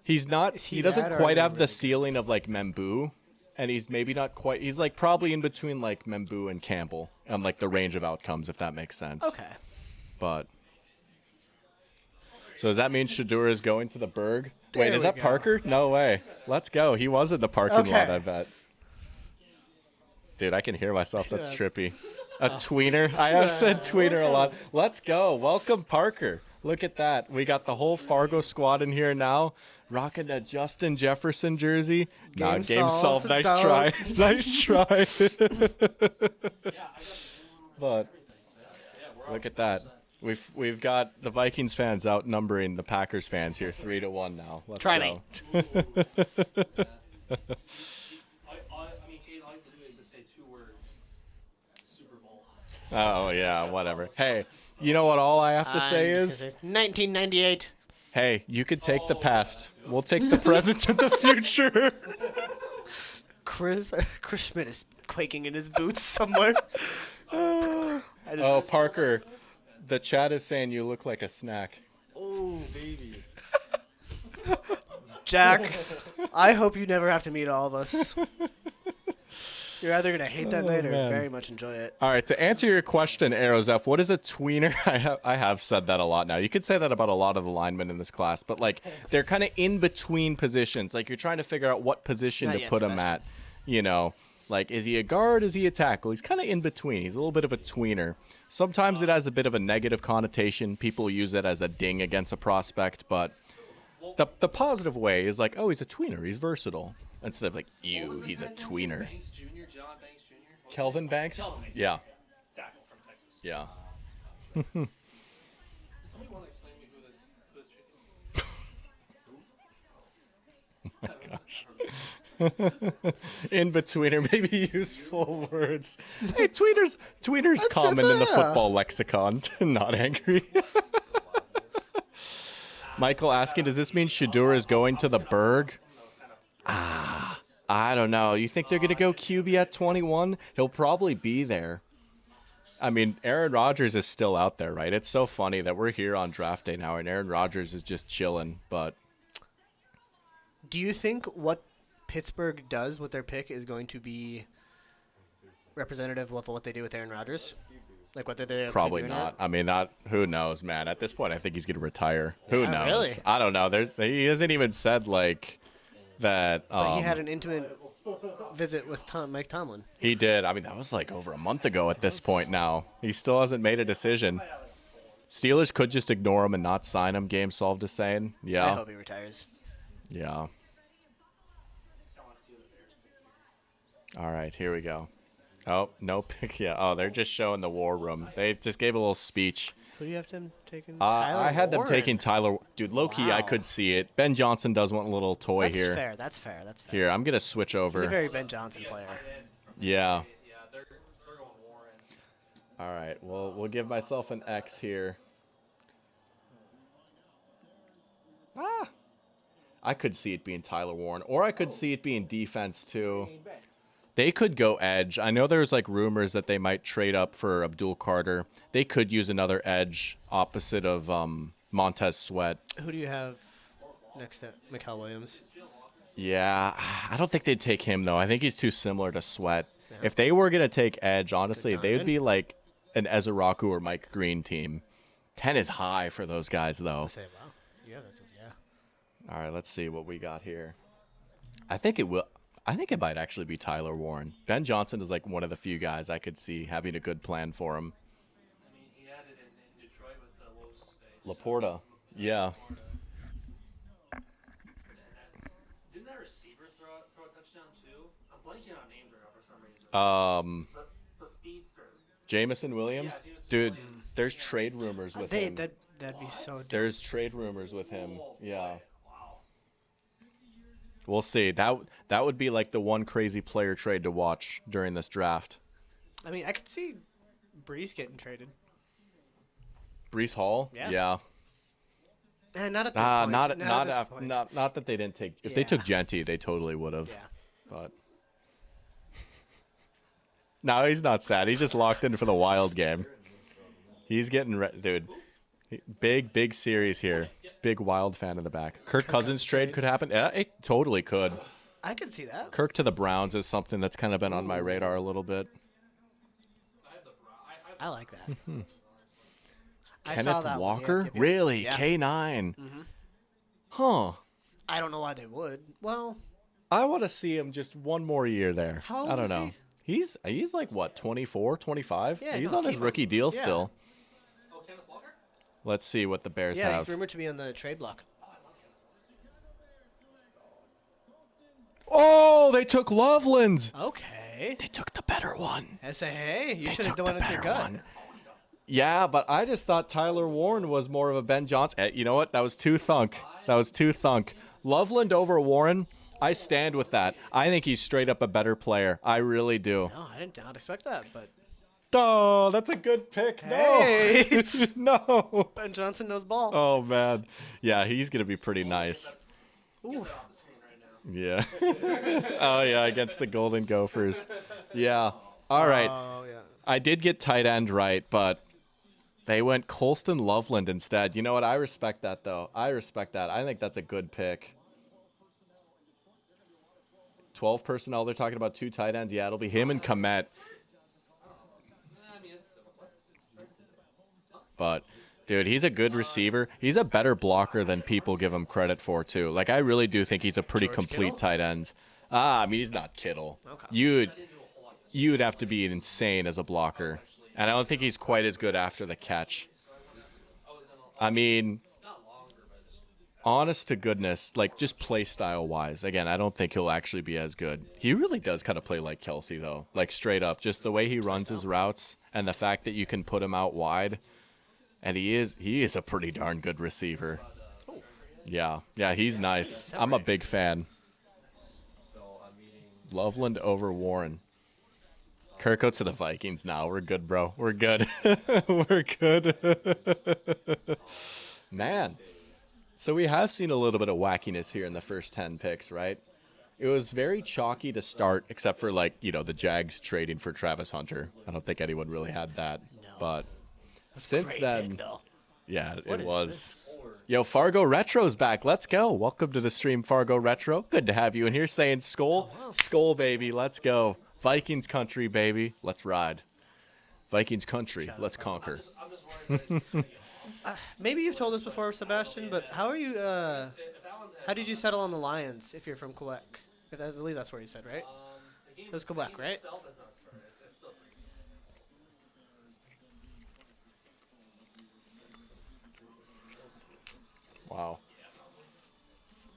doesn't quite have the ceiling of like Membu, and he's maybe not quite. He's like probably in between like Membu and Campbell on like the range of outcomes, if that makes sense. Okay. But so does that mean Shedeur is going to the Berg? Wait, is we that go. Parker? No way. Let's go. He was in the parking lot, I bet. Dude, I can hear myself. That's trippy. A tweener? I have said tweener a lot. Let's go. Welcome, Parker. Look at that. We got the whole Fargo squad in here now. Rocking that Justin Jefferson jersey. Game solved. Nice try. Nice try. But look at that. We've got the Vikings fans outnumbering the Packers fans here 3-1 now. Let's Try go. me. I mean, Kate, all I have to do is just say 2 words. Super Bowl. Oh, yeah, whatever. Hey, you know what all I have to say is? 1998. Hey, you could take the past. We'll take the present and the future. Chris Schmidt is quaking in his boots somewhere. Oh, Parker, the chat is saying you look like a snack. Oh, baby. Jack, I hope you never have to meet all of us. You're either going to hate that night or man. very much enjoy it. All right, to answer your question, Arrows F, what is a tweener? I have said that a lot now. You could say that about a lot of the linemen in this class, but like they're kind of in between positions. Like you're trying to figure out what position Not to yet, put him Sebastian. at. You know, like is he a guard? Is he a tackle? He's kind of in between. He's a little bit of a tweener. Sometimes it has a bit of a negative connotation. People use it as a ding against a prospect, but the positive way is like, oh, he's a tweener. He's versatile. Instead of like, ew, he's a tweener. Banks Jr., John Banks Jr. Kelvin Banks? Kelvin Banks. Yeah. Tackle from Texas. Yeah. Does somebody want to explain to me who this chick is? In betweener, maybe useful words. Hey, tweener's common in the yeah. football lexicon. Not angry. Michael asking, does this mean Shedeur is going to the Berg? I don't know. You think they're going to go QB at 21? He'll probably be there. I mean, Aaron Rodgers is still out there, right? It's so funny that we're here on draft day now and Aaron Rodgers is just chilling, but Do you think what Pittsburgh does with their pick is going to be representative of what they do with Aaron Rodgers? Like what they're probably doing not. it? I mean, who knows, man? At this point, I think he's going to retire. Who Yeah, knows? really? I don't know. He hasn't even said, like, that. But he had an intimate visit with Mike Tomlin. He did. I mean, that was like over a month ago at this point now. He still hasn't made a decision. Steelers could just ignore him and not sign him. Game solved is saying. I Yeah. hope he retires. Yeah. All right, here we go. Oh, no pick. Yeah. Oh, they're just showing the war room. They just gave a little speech. Who do you have them taking? I had them Warren. taking Tyler. Dude, low-key, I Wow. could see it. Ben Johnson does want a little toy That's here. fair. That's fair. That's fair. Here, I'm going to switch He's a over. very Ben Johnson player. Yeah. Yeah, they're going Warren. All right. Well, we'll give myself an X here. I could see it being Tyler Warren, or I could see it being defense too. They could go edge. I know there's like rumors that they might trade up for Abdul Carter. They could use another edge opposite of Montez Sweat. Who do you have next to Mikael Williams? Yeah, I don't think they'd take him though. I think he's too similar to Sweat. If they were gonna take edge, honestly, they would be like an Ezeraku or Mike Green team. 10 is high for those guys though. Say, wow. Yeah, All right, let's see what we got here. I think it might actually be Tyler Warren. Ben Johnson is like one of the few guys I could see having a good plan for him. I mean, he had it in Detroit with what was his face? Laporta. Yeah. Didn't that receiver throw a touchdown touchdown too. I'm blanking on names right now for some reason. Um, The speedster. Jamison Williams, Yeah, Jameson dude. Williams. There's trade rumors with him. That'd be so dope. There's trade rumors with him. Oh, Yeah. boy. Wow. We'll see. That would be like the one crazy player trade to watch during this draft. I mean, I could see Breeze getting traded. Brees Hall? Yeah. And not at this Nah, point. not at not this after, point. not that they didn't take. If they took Yeah. Genty, they totally would have. Yeah. But no, he's not sad. He's just locked in for the Wild game. He's getting dude. Big series here. Big Wild fan in the back. Kirk Cousins trade could happen. Yeah, it totally could. I could see that. Kirk to the Browns is something that's kind of been on my radar a little bit. I like that. I saw Kenneth that one. Walker? Yep. Really? Yeah. K9. Huh. I don't know why they would. Well, I want to see him just one more year there. How old I don't is know. He's like what, 24, 25? Yeah, he's no, on his keep rookie him. deal Yeah. still. Oh, Kenneth Walker? Let's see what the Bears yeah, have. he's rumored to be on the trade block. Oh, they took Loveland. Okay. They took the better one. I say, hey, you They should have took done the it with your better gut. one. Yeah, but I just thought Tyler Warren was more of a Ben Johnson. You know what? That was too thunk. Loveland over Warren. I stand with that. I think he's straight up a better player. I really do. No, I did not expect that, but Oh, that's a good pick. hey, No. No. Ben Johnson knows ball. Oh, man. Yeah, he's going to be pretty nice. Ooh. Yeah. Oh, yeah, against the Golden Gophers. Yeah. All right. Oh yeah. I did get tight end right, but they went Colston Loveland instead. You know what? I respect that, though. I respect that. I think that's a good pick. 12 personnel. They're talking about 2 tight ends. Yeah, it'll be him and Komet. I mean, it's similar. But, dude, he's a good receiver. He's a better blocker than people give him credit for, too. Like, I really do think he's a pretty complete Kittle? tight end. I mean, he's not Kittle. Okay. You'd have to be insane as a blocker. And I don't think he's quite as good after the catch. I mean, honest to goodness, like just play style wise, again, I don't think he'll actually be as good. He really does kind of play like Kelsey, though. Like straight up, just the way he runs his routes and the fact that you can put him out wide. And he is a pretty darn good receiver. Yeah, he's nice. I'm a big fan. Loveland over Warren. Kirko to the Vikings now. We're good, bro. We're good. We're good. Man. So we have seen a little bit of wackiness here in the first 10 picks, right? It was very chalky to start, except for, like, you know, the Jags trading for Travis Hunter. I don't think anyone really had that. No. But since Great then, pick, though. yeah, What it is was. this? Yo, Fargo Retro's back. Let's go. Welcome to the stream, Fargo Retro. Good to have you in here saying Skull. Skull, baby. Let's go. Vikings country, baby. Let's ride. Vikings country. Let's conquer. I'm just worried that Maybe you've told us before, Sebastian, but how are you? How did you settle on the Lions if you're from Quebec? I believe that's where you said, right? It was Quebec, right? itself is not started. It's still Wow.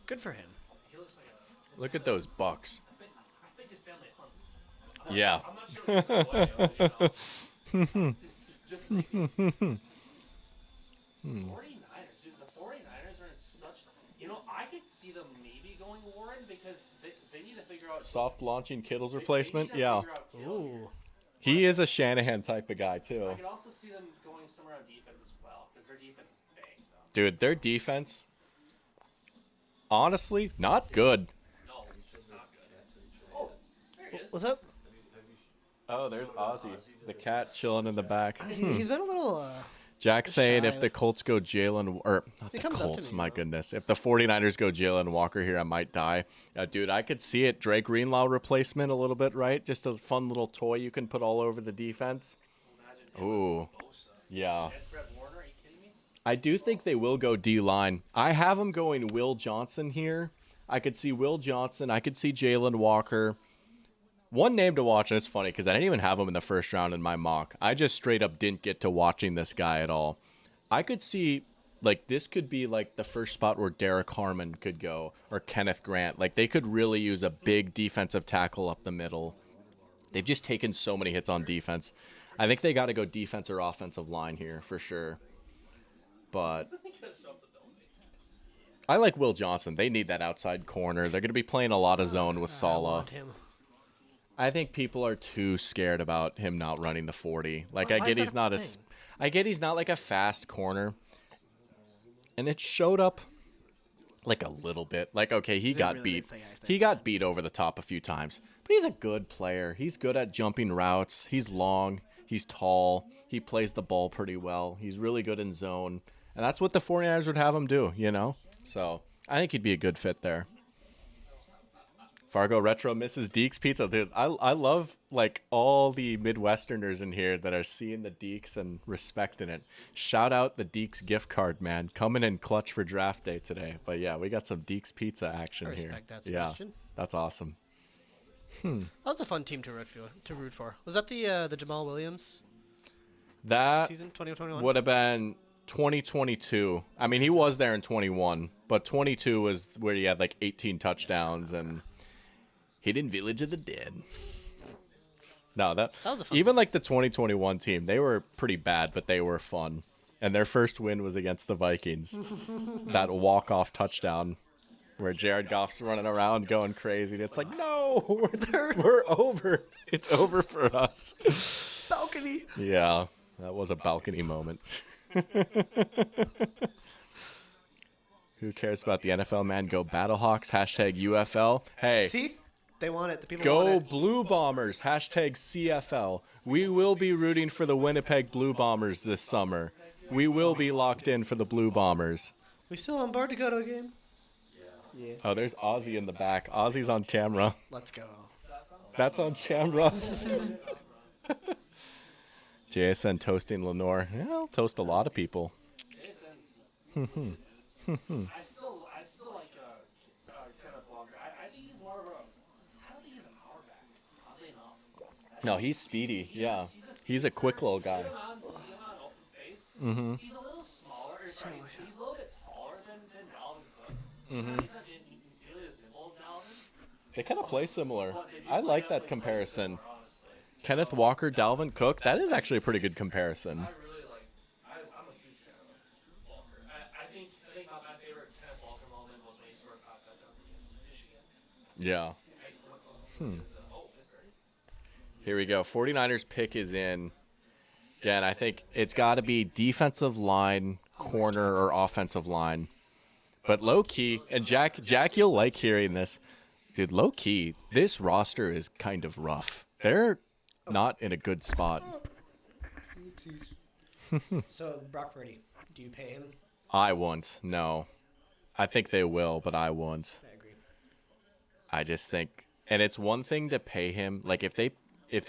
Good for him. he looks like a. Look at those bucks. I think his family hunts. Yeah. I'm not sure. What, you know. Just thinking. 49ers, dude. The 49ers are in such. You know, I could see them maybe going Warren because they need to figure out. Soft launching Kittle's they replacement. need to Yeah. figure out Kittle here. Ooh. He is a Shanahan type of guy, too. I could also see them going somewhere on defense as well because their defense is bang, though. Dude, their defense, honestly, not good. No, it's not good. Oh, there he is. What's up? Oh, there's Ozzy, the cat chilling in the back. He's been a little. Jack saying shy. if the Colts go Jalen, or not He the comes up to Colts, me, my though. goodness. If the 49ers go Jalen Walker here, I might die. Dude, I could see it. Drake Greenlaw replacement a little bit, right? Just a fun little toy you can put all over the defense. Ooh, yeah. And Fred Warner, are you kidding me? I do think they will go D-line. I have them going Will Johnson here. I could see Will Johnson. I could see Jalen Walker. One name to watch, and it's funny because I didn't even have him in the first round in my mock. I just straight up didn't get to watching this guy at all. I could see like this could be like the first spot where Derek Harmon could go or Kenneth Grant. Like they could really use a big defensive tackle up the middle. They've just taken so many hits on defense. I think they got to go defense or offensive line here for sure. But I like Will Johnson. They need that outside corner. They're going to be playing a lot of zone with I Saleh. want him. I think people are too scared about him not running the 40. Like Why I is get that he's a not thing? I get he's not like a fast corner. And it showed up like a little bit. Like okay, he got really beat. did say anything. He got beat over the top a few times. But he's a good player. He's good at jumping routes. He's long, he's tall. He plays the ball pretty well. He's really good in zone. And that's what the 49ers would have him do, you know? So, I think he'd be a good fit there. Fargo Retro misses Deeks Pizza. Dude, I love like all the Midwesterners in here that are seeing the Deeks and respecting it. Shout out the Deeks gift card, man. Coming in clutch for draft day today. But yeah, we got some Deeks Pizza action I here. respect that, Yeah, Sebastian. that's awesome. That was a fun team to root for. Was that the Jamal Williams That season 2021? would have been 2022. I mean, he was there in 21, but 22 was where he had like 18 touchdowns and hidden Village of the Dead. No, that was a fun even team. like the 2021 team, they were pretty bad, but they were fun. And their first win was against the Vikings. That walk-off touchdown where Jared Goff's running around going crazy. And it's like, no, we're over. It's over for us. Balcony. Yeah, that was a balcony moment. Who cares about the NFL, man? Go Battlehawks. Hashtag UFL. Hey, See? They want it. The people go want it. Blue Bombers. Hashtag CFL. We will be rooting for the Winnipeg Blue Bombers this summer. We will be locked in for the Blue Bombers. We still on board to go to a game? Yeah. Oh, there's Ozzy in the back. Ozzy's on camera. Let's go. That's on camera. JSN toasting Lenore. Yeah, I'll toast a lot of people. I still like Kenneth Walker. I think he's more of a. I don't think he's a power back. Oddly enough. No, he's speedy. Yeah, he's a quick little guy. Put him on open space. Mm-hmm. He's a little smaller. Sorry, he's a little bit taller than Dalvin Cook. Mm-hmm. He's not nearly as nimble as Dalvin. They kind of play similar. But they do I like that definitely play comparison. similar, honestly. Kenneth Walker, Dalvin Cook. That is actually a pretty good comparison. I really like. I'm a huge fan of Walker. I think my favorite Kenneth Walker moment was when he scored a touchdown against Michigan. Yeah. Oh, is there? Here we go. 49ers pick is in. Again, I think it's got to be defensive line, corner, or offensive line. But low key, and Jack, you'll like hearing this. Dude, low key, this roster is kind of rough. They're not in a good spot. Oopsies. So, Brock Purdy, do you pay him? I won't. No. I think they will, but I won't. I agree. I just think, and it's one thing to pay him. Like if they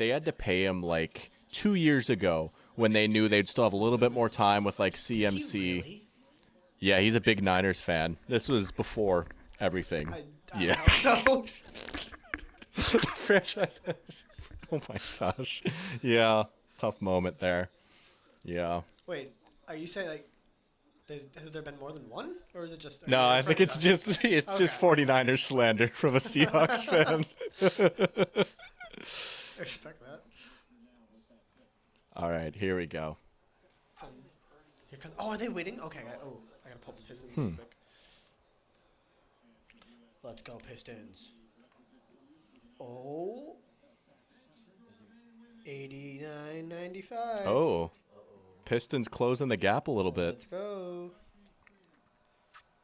had to pay him like 2 years ago when they knew they'd still have a little bit more time with like CMC. Really? Yeah, he's a big Niners fan. This was before everything. I Yeah. So, Franchise. Oh my gosh. Yeah, tough moment there. Yeah. wait, are you saying like, has there been more than one, or is it just? No, I think it's just just Okay. 49ers slander from a Seahawks fan. I respect that. All right, here we go. Here comes. Oh, are they waiting? Okay. I gotta pull up the Pistons real quick. Let's go Pistons. Oh. 89.95. Oh. Pistons closing the gap a little bit. Let's go.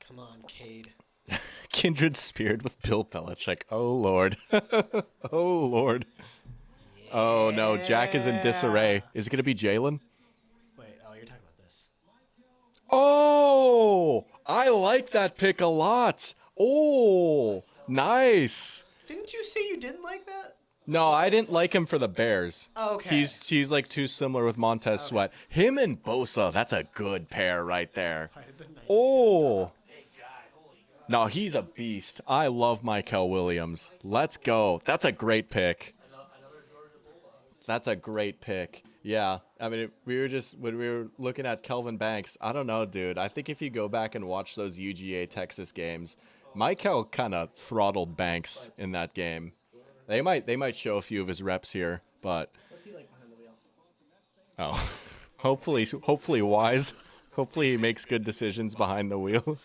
Come on, Cade. Kindred speared with Bill Belichick. Oh, Lord. Oh, Lord. Oh, no. Jack is in disarray. Is it going to be Jalen? Wait, you're talking about this. Oh, I like that pick a lot. Oh, nice. Didn't you say you didn't like that? No, I didn't like him for the Bears. Oh, okay. He's like too similar with Montez Sweat. Him and Bosa, that's a good pair right there. Why did the Niners Oh. No, he's a beast. I love Mykel Williams. Let's go. That's a great pick. That's a great pick. Yeah, I mean, when we were looking at Kelvin Banks, I don't know, dude. I think if you go back and watch those UGA Texas games, Michael kind of throttled Banks in that game. They might show a few of his reps here, but What's he like behind the wheel? oh, hopefully wise. Hopefully he makes good decisions behind the wheel.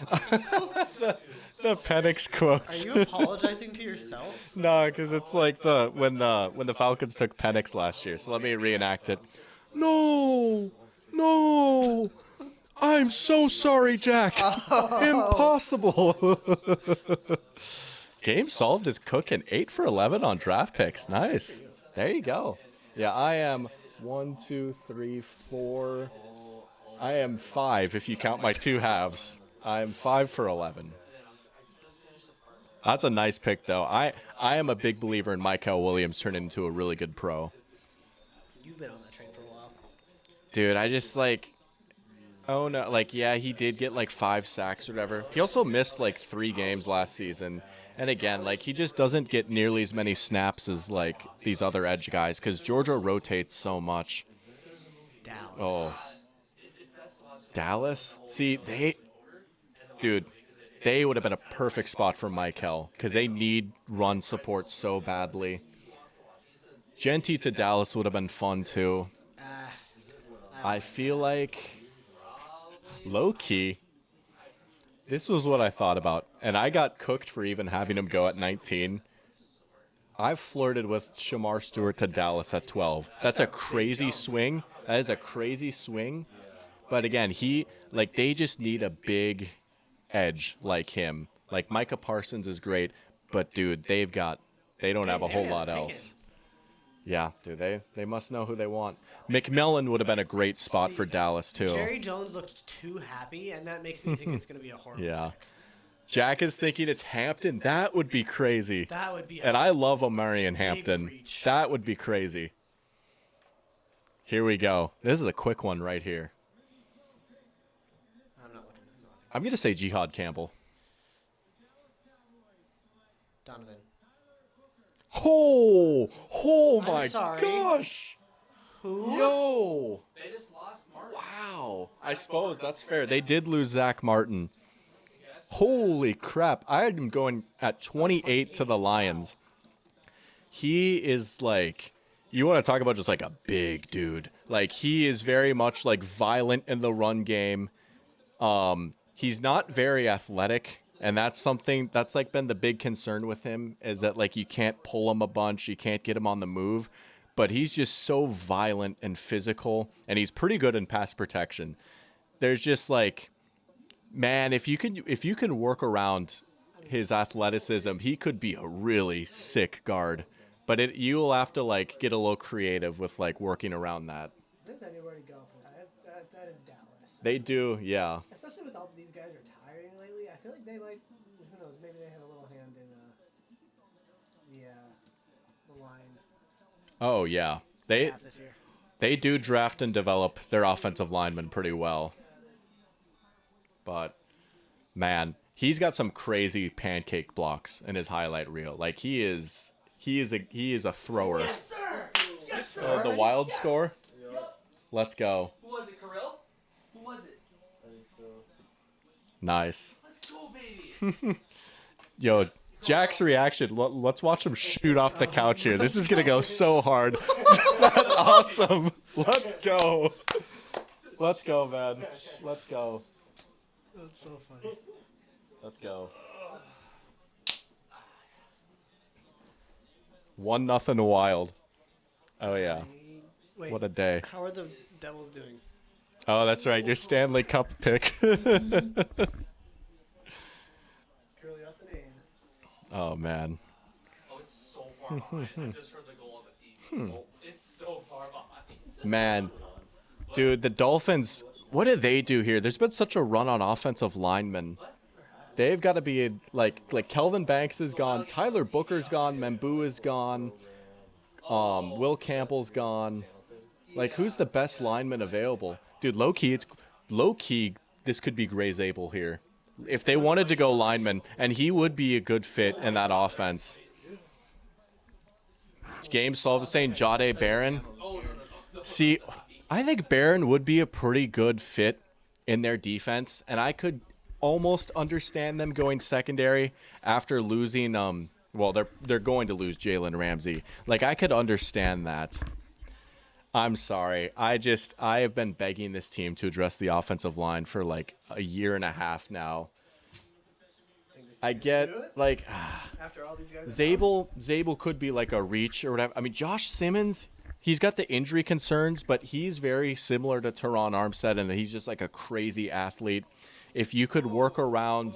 the Penix Are quotes. you apologizing to yourself? No, because it's like when the Falcons took Penix last year. So let me reenact it. No, no, I'm so sorry, Jack. Impossible. Game solved is cooking. 8 for 11 on draft picks. Nice. There you go. Yeah, I am 1, 2, 3, 4. I am 5 if you count my 2 halves. I am 5 for 11. That's a nice pick, though. I am a big believer in Michael Williams turning into a really good pro. You've been on that train for a while. Dude, I just like, oh no, like, yeah, he did get like 5 sacks or whatever. He also missed like 3 games last season. And again, like, he just doesn't get nearly as many snaps as like these other edge guys because Georgia rotates so much. Dallas. Oh. Dallas? See, dude, they would have been a perfect spot for Michael because they need run support so badly. Genty to Dallas would have been fun too. I feel like low key, this was what I thought about, and I got cooked for even having him go at 19. I've flirted with Shamar Stewart to Dallas at 12. That's a crazy swing. That is a crazy swing. But again, they just need a big edge like him. Like Micah Parsons is great, but dude, they don't have a whole lot else. Yeah, dude, they must know who they want. McMillan would have been a great spot for Dallas too. Jerry Jones looked too happy, and that makes me think it's going to be a horrible Yeah. pick. Jack is thinking it's Hampton. That would be crazy. That would be And I love Omarion Hampton. reach. That would be crazy. Here we go. This is a quick one right here. I'm not looking. I'm going to say Jihad Campbell. Donovan. Oh my sorry. gosh. Who? Yo. They just lost Martin. Wow. I suppose that's fair. They did lose Zach Martin. Holy crap. I am going at 28 to the Lions. He is like, you want to talk about just like a big dude. Like, he is very much like violent in the run game. He's not very athletic. And that's something that's like been the big concern with him is that like you can't pull him a bunch. You can't get him on the move. But he's just so violent and physical. And he's pretty good in pass protection. There's just like, man, if you can work around his athleticism, he could be a really sick guard. But you will have to like get a little creative with like working around that. There's anywhere to go for that. That is Dallas. They do, yeah. Especially with all these guys retiring lately, I feel like they might. Who knows? Maybe they had a little hand in the line Oh yeah, half this year. they do draft and develop their offensive linemen pretty well. But man, he's got some crazy pancake blocks in his highlight reel. Like he is a thrower. Yes, sir. Yes, sir. Oh, the wild score. Let's go. Who was it, Kirill? Who was it? Nice. Let's go, baby. Yo, Jack's reaction. Let's watch him shoot off the couch here. This is gonna go so hard. That's awesome. Let's go. Let's go, man. Let's go. That's so funny. Let's go. 1-0 Wild. Oh yeah. Wait, What a day. how are the Devils doing? Oh, that's right. Your Stanley Cup pick. Curly off the name. Oh man. Oh, it's so far behind. I just heard the goal on the TV. Oh, it's so far behind. Man. Dude, the Dolphins, what do they do here? There's been such a run on offensive linemen. They've got to be like Kelvin Banks is gone, Tyler Booker's gone, Membu is gone, Will Campbell's gone. Like, who's the best lineman available? Dude, low key, this could be Gray Zabel here. If they wanted to go lineman, and he would be a good fit in that offense. Game solved saying Jade Barron. See, I think Barron would be a pretty good fit in their defense, and I could almost understand them going secondary after losing. Well, they're going to lose Jalen Ramsey. Like, I could understand that. I'm sorry. I have been begging this team to address the offensive line for like a year and a half now. I get like After all these guys. Zabel could be like a reach or whatever. I mean, Josh Simmons, he's got the injury concerns, but he's very similar to Teron Armstead in that he's just like a crazy athlete. If you could work around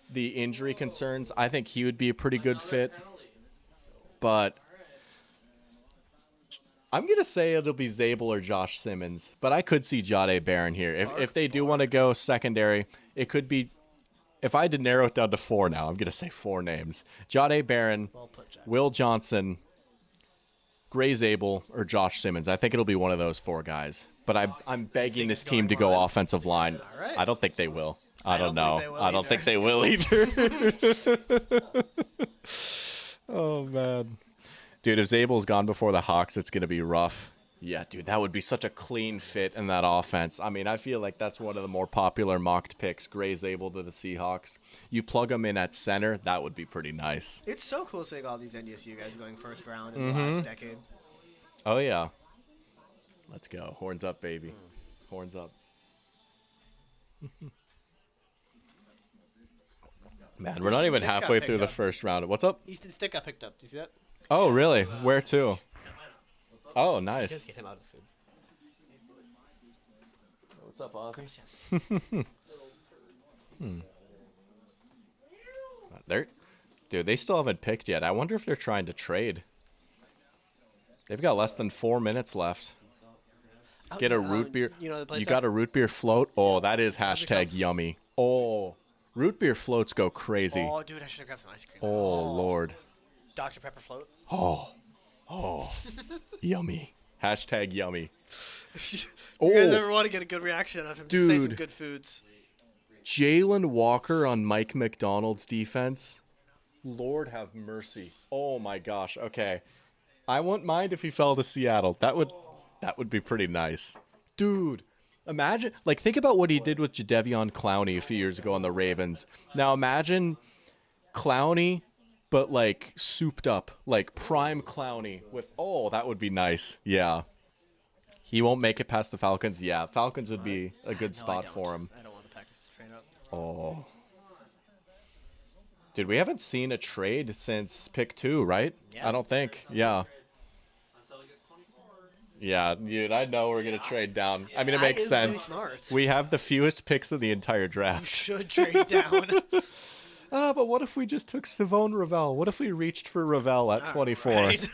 the injury concerns, I think he would be a pretty good fit. But I'm going to say it'll be Zabel or Josh Simmons, but I could see Jahdae Barron here. If they do want to go secondary, it could be, if I had to narrow it down to 4 now, I'm going to say 4 names. Jahdae Barron, Well put, Jack. Will Johnson, Gray Zabel, or Josh Simmons. I think it'll be one of those 4 guys. But I'm begging this team to go offensive line. All right. I don't think they will. I don't don't know. think they will I don't either. think they will either. Oh, man. Dude, if Zabel's gone before the Hawks, it's going to be rough. Yeah, dude, that would be such a clean fit in that offense. I mean, I feel like that's one of the more popular mocked picks, Gray Zabel to the Seahawks. You plug him in at center, that would be pretty nice. It's so cool seeing all these NDSU guys going first round in the last decade. Oh, yeah. Let's go. Horns up, baby. Horns up. Man, we're not even Stick got halfway picked through the up. first round. What's up? Easton Stick got picked up. Do you see that? Oh, really? Where to? Oh, Just nice. get him out of food. What's up, Ozzy? Yes. Dude, they still haven't picked yet. I wonder if they're trying to trade. They've got less than 4 minutes left. Get a root beer. You know the place You got a root beer float? Oh, that is hashtag yourself. yummy. Oh, root beer floats go crazy. Oh, dude, I should have grabbed some ice cream. Oh, Lord. Dr. Pepper float. Oh, yummy. Hashtag yummy. You guys Oh, ever want to get a good reaction out of him? Just say some Dude. good foods. Jalen Walker on Mike McDonald's defense. Lord have mercy. Oh my gosh. Okay. I wouldn't mind if he fell to Seattle. That would be pretty nice. Dude, imagine, like, think about what he did with Jadeveon Clowney a few years ago on the Ravens. Now imagine Clowney, but like souped up, like prime Clowney with, oh, that would be nice. Yeah. He won't make it past the Falcons. Yeah, Falcons would be a good spot for him. I don't want the Packers to train up. Oh. Dude, we haven't seen a trade since pick 2, right? Yeah. I don't think. Yeah. Until we get 24. Yeah, dude, I know we're going to trade down. I mean, it That makes is really sense. smart. We have the fewest picks in the entire draft. Should trade down. But what if we just took Shavon Revel? What if we reached for Revel at 24? Right.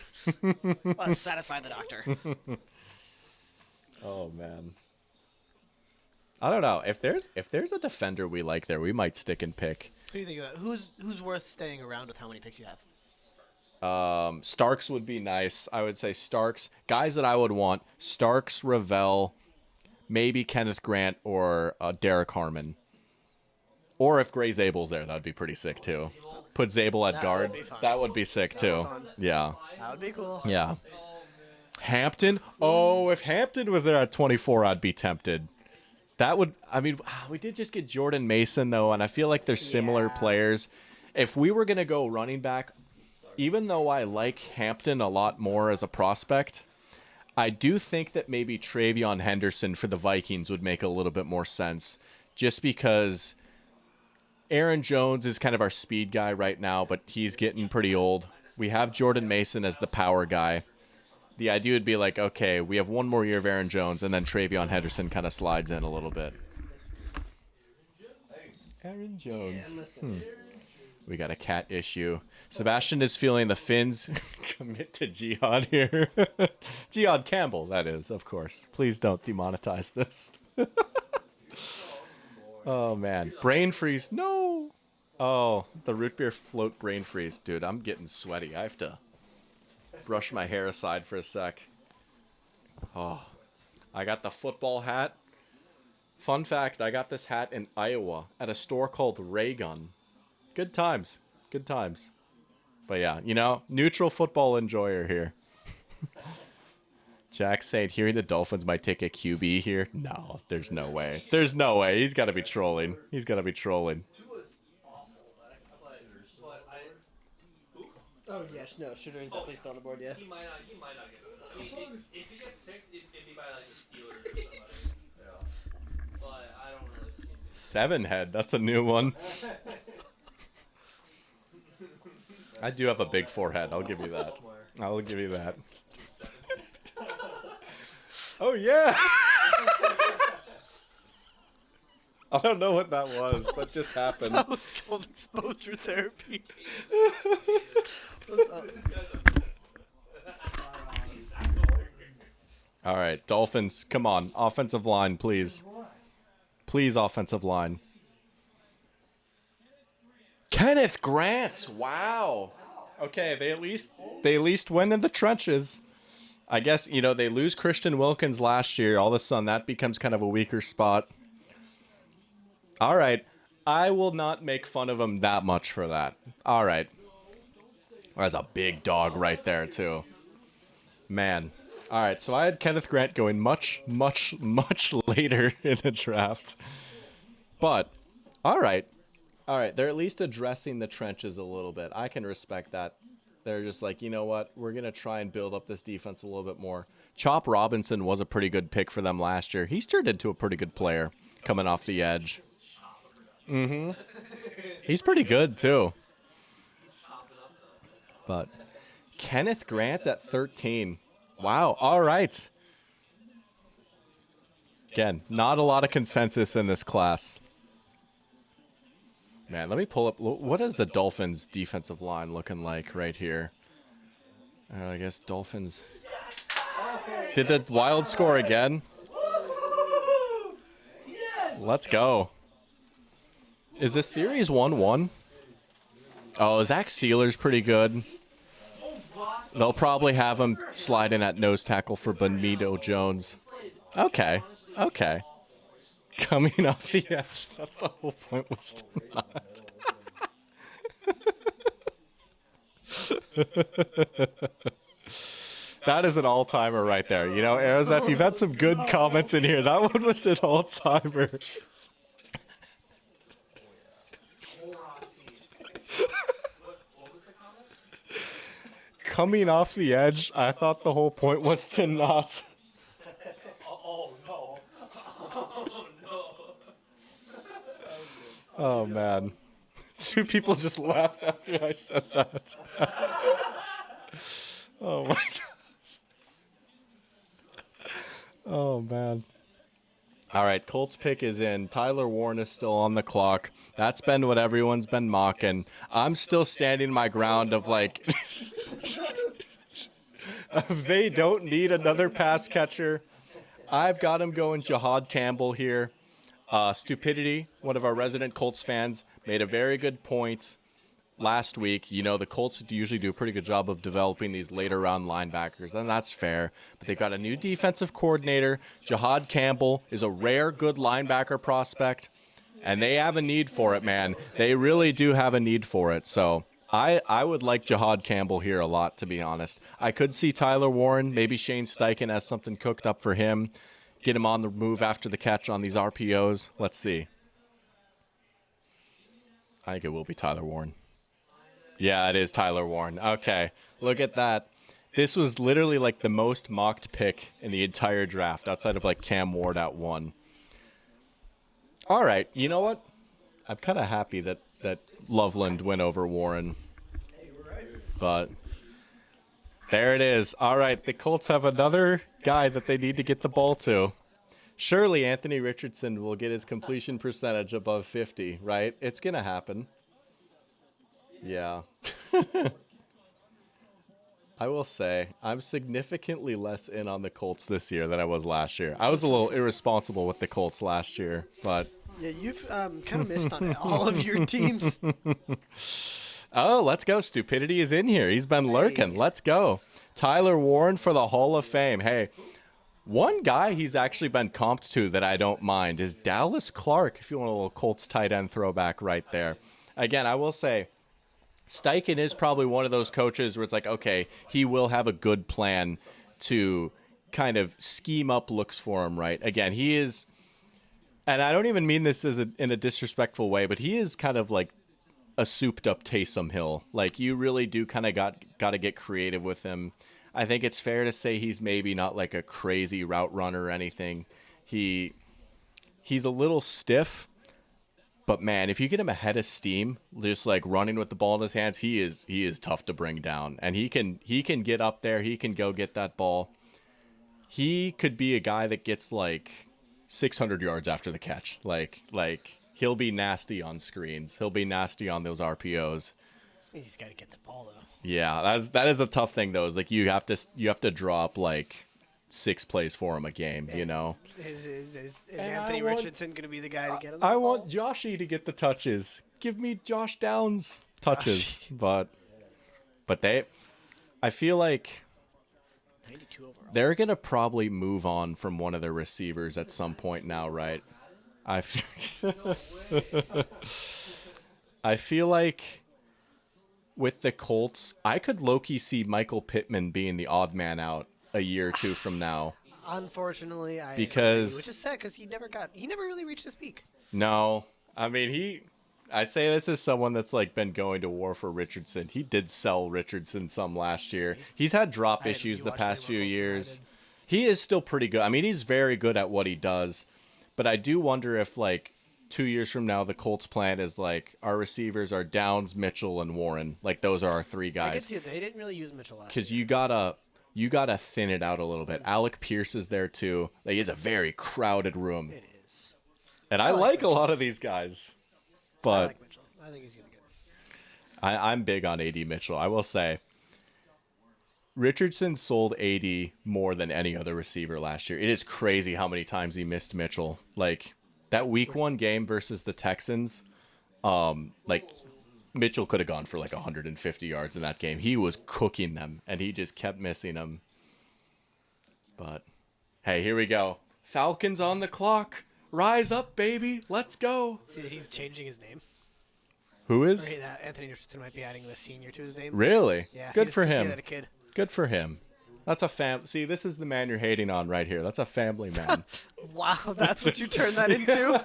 Let's satisfy the doctor. Oh, man. I don't know. If there's a defender we like there, we might stick and pick. Who do you think of that? Who's worth staying around with how many picks you have? Starks would be nice. I would say Starks. Guys that I would want, Starks, Revel, maybe Kenneth Grant or Derek Harmon. Or if Gray Zabel's there, that would be pretty sick too. Put Zabel at That guard. would be fun. That would be sick too. fun. Yeah. That would be cool. Yeah. Hampton? Oh, if Hampton was there at 24, I'd be tempted. That would, I mean, we did just get Jordan Mason though, and I feel like they're similar Yeah. players. If we were going to go running back, even though I like Hampton a lot more as a prospect, I do think that maybe Travion Henderson for the Vikings would make a little bit more sense, just because Aaron Jones is kind of our speed guy right now, but he's getting pretty old. We have Jordan Mason as the power guy. The idea would be like, okay, we have one more year of Aaron Jones, and then Travion Henderson kind of slides in a little bit. Aaron Jones. We got a cat issue. Sebastian is feeling the Finns commit to Jihad here. Jihad Campbell, that is, of course. Please don't demonetize this. Oh, man. Brain freeze. No. Oh, the root beer float brain freeze. Dude, I'm getting sweaty. I have to brush my hair aside for a sec. Oh, I got the football hat. Fun fact, I got this hat in Iowa at a store called Raygun. Good times. Good times. But yeah, you know, neutral football enjoyer here. Jack saying hearing the Dolphins might take a QB here. No, there's no way. There's no way. He's got to be trolling. He's got to be trolling. Tua's awful, but I. Who? Oh yes, no, Shooter is definitely still on the board. Yeah. He might not get. If he gets picked, it'd be by like the Steelers or somebody. Yeah. But I don't really see him. 7 head. That's a new one. I do have a big forehead. I'll give you that. I'll give you that. Oh, yeah. I don't know what that was. That just happened. That was called exposure therapy. All right, Dolphins, come on. Offensive line, please. Please, offensive line. Kenneth Grant. Wow. Okay, they at least win in the trenches. I guess, you know, they lose Christian Wilkins last year. All of a sudden, that becomes kind of a weaker spot. All right. I will not make fun of him that much for that. All right. That's a big dog right there, too. Man. All right, so I had Kenneth Grant going much, much, much later in the draft. But, all right. All right, they're at least addressing the trenches a little bit. I can respect that. They're just like, you know what? We're going to try and build up this defense a little bit more. Chop Robinson was a pretty good pick for them last year. He's turned into a pretty good player coming off the edge. Mm-hmm. He's pretty good, too. But Kenneth Grant at 13. Wow, all right. Again, not a lot of consensus in this class. Man, let me pull up. What is the Dolphins' defensive line looking like right here? I guess Dolphins. Did the Wild score again? Let's go. Is this series 1-1? Oh, Zach Sealer's pretty good. They'll probably have him slide in at nose tackle for Benito Jones. Okay. Okay. Coming off the edge. That's the whole point was to not. That is an all-timer right there. You know, Arizef, you've had some good comments in here. That one was an all-timer. Coming off the edge, I thought the whole point was to not. Oh no. Oh no. Oh, man. 2 people just laughed after I said that. Oh, my God. Oh, man. All right, Colts pick is in. Tyler Warren is still on the clock. That's been what everyone's been mocking. I'm still standing my ground of, like, they don't need another pass catcher. I've got him going Jahad Campbell here. Stupidity, one of our resident Colts fans, made a very good point last week. You know, the Colts usually do a pretty good job of developing these later round linebackers, and that's fair. But they've got a new defensive coordinator. Jahad Campbell is a rare good linebacker prospect, and they have a need for it, man. They really do have a need for it. So I would like Jahad Campbell here a lot, to be honest. I could see Tyler Warren, maybe Shane Steichen has something cooked up for him. Get him on the move after the catch on these RPOs. Let's see. I think it will be Tyler Warren. Yeah, it is Tyler Warren. Okay, look at that. This was literally like the most mocked pick in the entire draft, outside of like Cam Ward at 1. All right, you know what? I'm kind of happy that Loveland went over Warren. But there it is. All right, the Colts have another guy that they need to get the ball to. Surely Anthony Richardson will get his completion percentage above 50, right? It's going to happen. Yeah. I will say, I'm significantly less in on the Colts this year than I was last year. I was a little irresponsible with the Colts last year, but... Yeah, you've kind of missed on all of your teams. Oh, let's go. Stupidity is in here. He's been lurking. Let's go. Tyler Warren for the Hall of Fame. Hey, one guy he's actually been comped to that I don't mind is Dallas Clark, if you want a little Colts tight end throwback right there. Again, I will say, Steichen is probably one of those coaches where it's like, okay, he will have a good plan to kind of scheme up looks for him, right? Again, he is, and I don't even mean this in a disrespectful way, but he is kind of like a souped up Taysom Hill. Like, you really do kind of got to get creative with him. I think it's fair to say he's maybe not like a crazy route runner or anything. He's a little stiff, but man, if you get him ahead of steam, just like running with the ball in his hands, he is tough to bring down. And he can get up there, he can go get that ball. He could be a guy that gets like 600 yards after the catch. Like he'll be nasty on screens. He'll be nasty on those RPOs. He's got to get the ball though. Yeah, that is a tough thing though. Is like you have to draw up like 6 plays for him a game, you know. Is Anthony Richardson going to be the guy to get him? I want Joshy to get the touches. Give me Josh Downs touches, but I feel like 92 overall. they're gonna probably move on from one of their receivers at some point now, right? I feel like with the Colts, I could low-key see Michael Pittman being the odd man out a year or two from now. Unfortunately, Because- agree, which is sad because he never really reached his peak. No, I mean I say this as someone that's like been going to war for Richardson. He did sell Richardson some last year. He's had drop issues the past few years. He is still pretty good. I mean, he's very good at what he does, but I do wonder if like 2 years from now the Colts plan is like our receivers are Downs, Mitchell, and Warren. Like those are our 3 I could guys. see it. They didn't really use Mitchell last Because year. you gotta thin it out a little bit. Alec Pierce is there too. Like, it's a very crowded room, It is. and I like a lot of these guys. I But like Mitchell. I think he's going to get it. I'm big on AD Mitchell. I will say, Richardson sold AD more than any other receiver last year. It is crazy how many times he missed Mitchell. Like that Week 1 game versus the Texans, like Mitchell could have gone for like 150 yards in that game. He was cooking them, and he just kept missing them. But hey, here we go. Falcons on the clock. Rise up, baby. Let's go. See that he's changing his name? Who Or is? that Anthony Richardson might be adding the senior to his name. Really? Yeah. Good he for just him. had a kid. Good for him. That's a See, this is the man you're hating on right here. That's a family man. Wow, that's what you turned that into?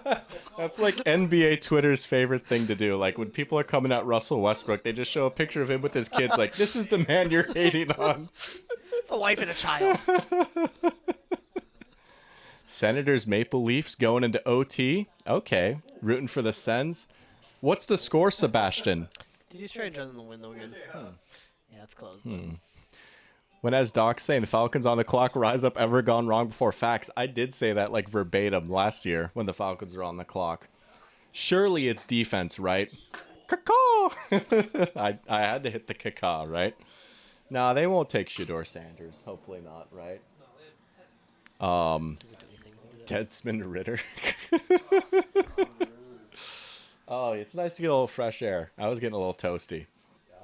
That's like NBA Twitter's favorite thing to do. Like when people are coming at Russell Westbrook, they just show a picture of him with his kids. Like, this is the man you're hating on. It's a wife and a child. Senators Maple Leafs going into OT. Okay. Rooting for the Sens. What's the score, Sebastian? Did you try and run in the win though again? Yeah, it's close. When as Doc saying Falcons on the clock, rise up, ever gone wrong before facts. I did say that like verbatim last year when the Falcons were on the clock. Surely it's defense, right? Caw-caw! I had to hit the caw, right? Nah, they won't take Shador Sanders. Hopefully not, right? Desmond Ritter. Oh, it's nice to get a little fresh air. I was getting a little toasty.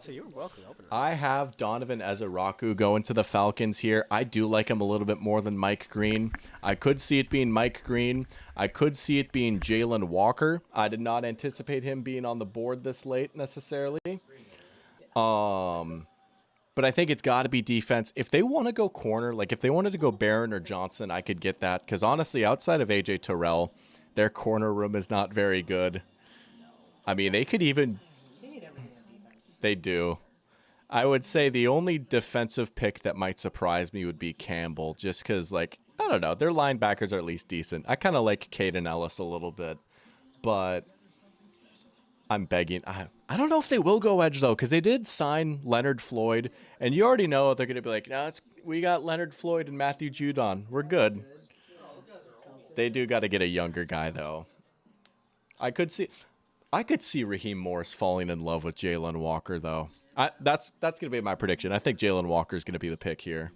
So you were welcome to open it. I have Donovan Ezeraku going to the Falcons here. I do like him a little bit more than Mike Green. I could see it being Mike Green. I could see it being Jalen Walker. I did not anticipate him being on the board this late necessarily. But I think it's got to be defense. If they want to go corner, like if they wanted to go Barron or Johnson, I could get that. Because honestly, outside of A.J. Terrell, their corner room is not very good. I mean, they could even... They do. I would say the only defensive pick that might surprise me would be Campbell, just because, like, I don't know, their linebackers are at least decent. I kind of like Caden Ellis a little bit, but I'm begging. I don't know if they will go edge, though, because they did sign Leonard Floyd, and you already know they're going to be like, no, we got Leonard Floyd and Matthew Judon. We're good. They do got to get a younger guy, though. I could see Raheem Morris falling in love with Jalen Walker, though. That's going to be my prediction. I think Jalen Walker is going to be the pick here.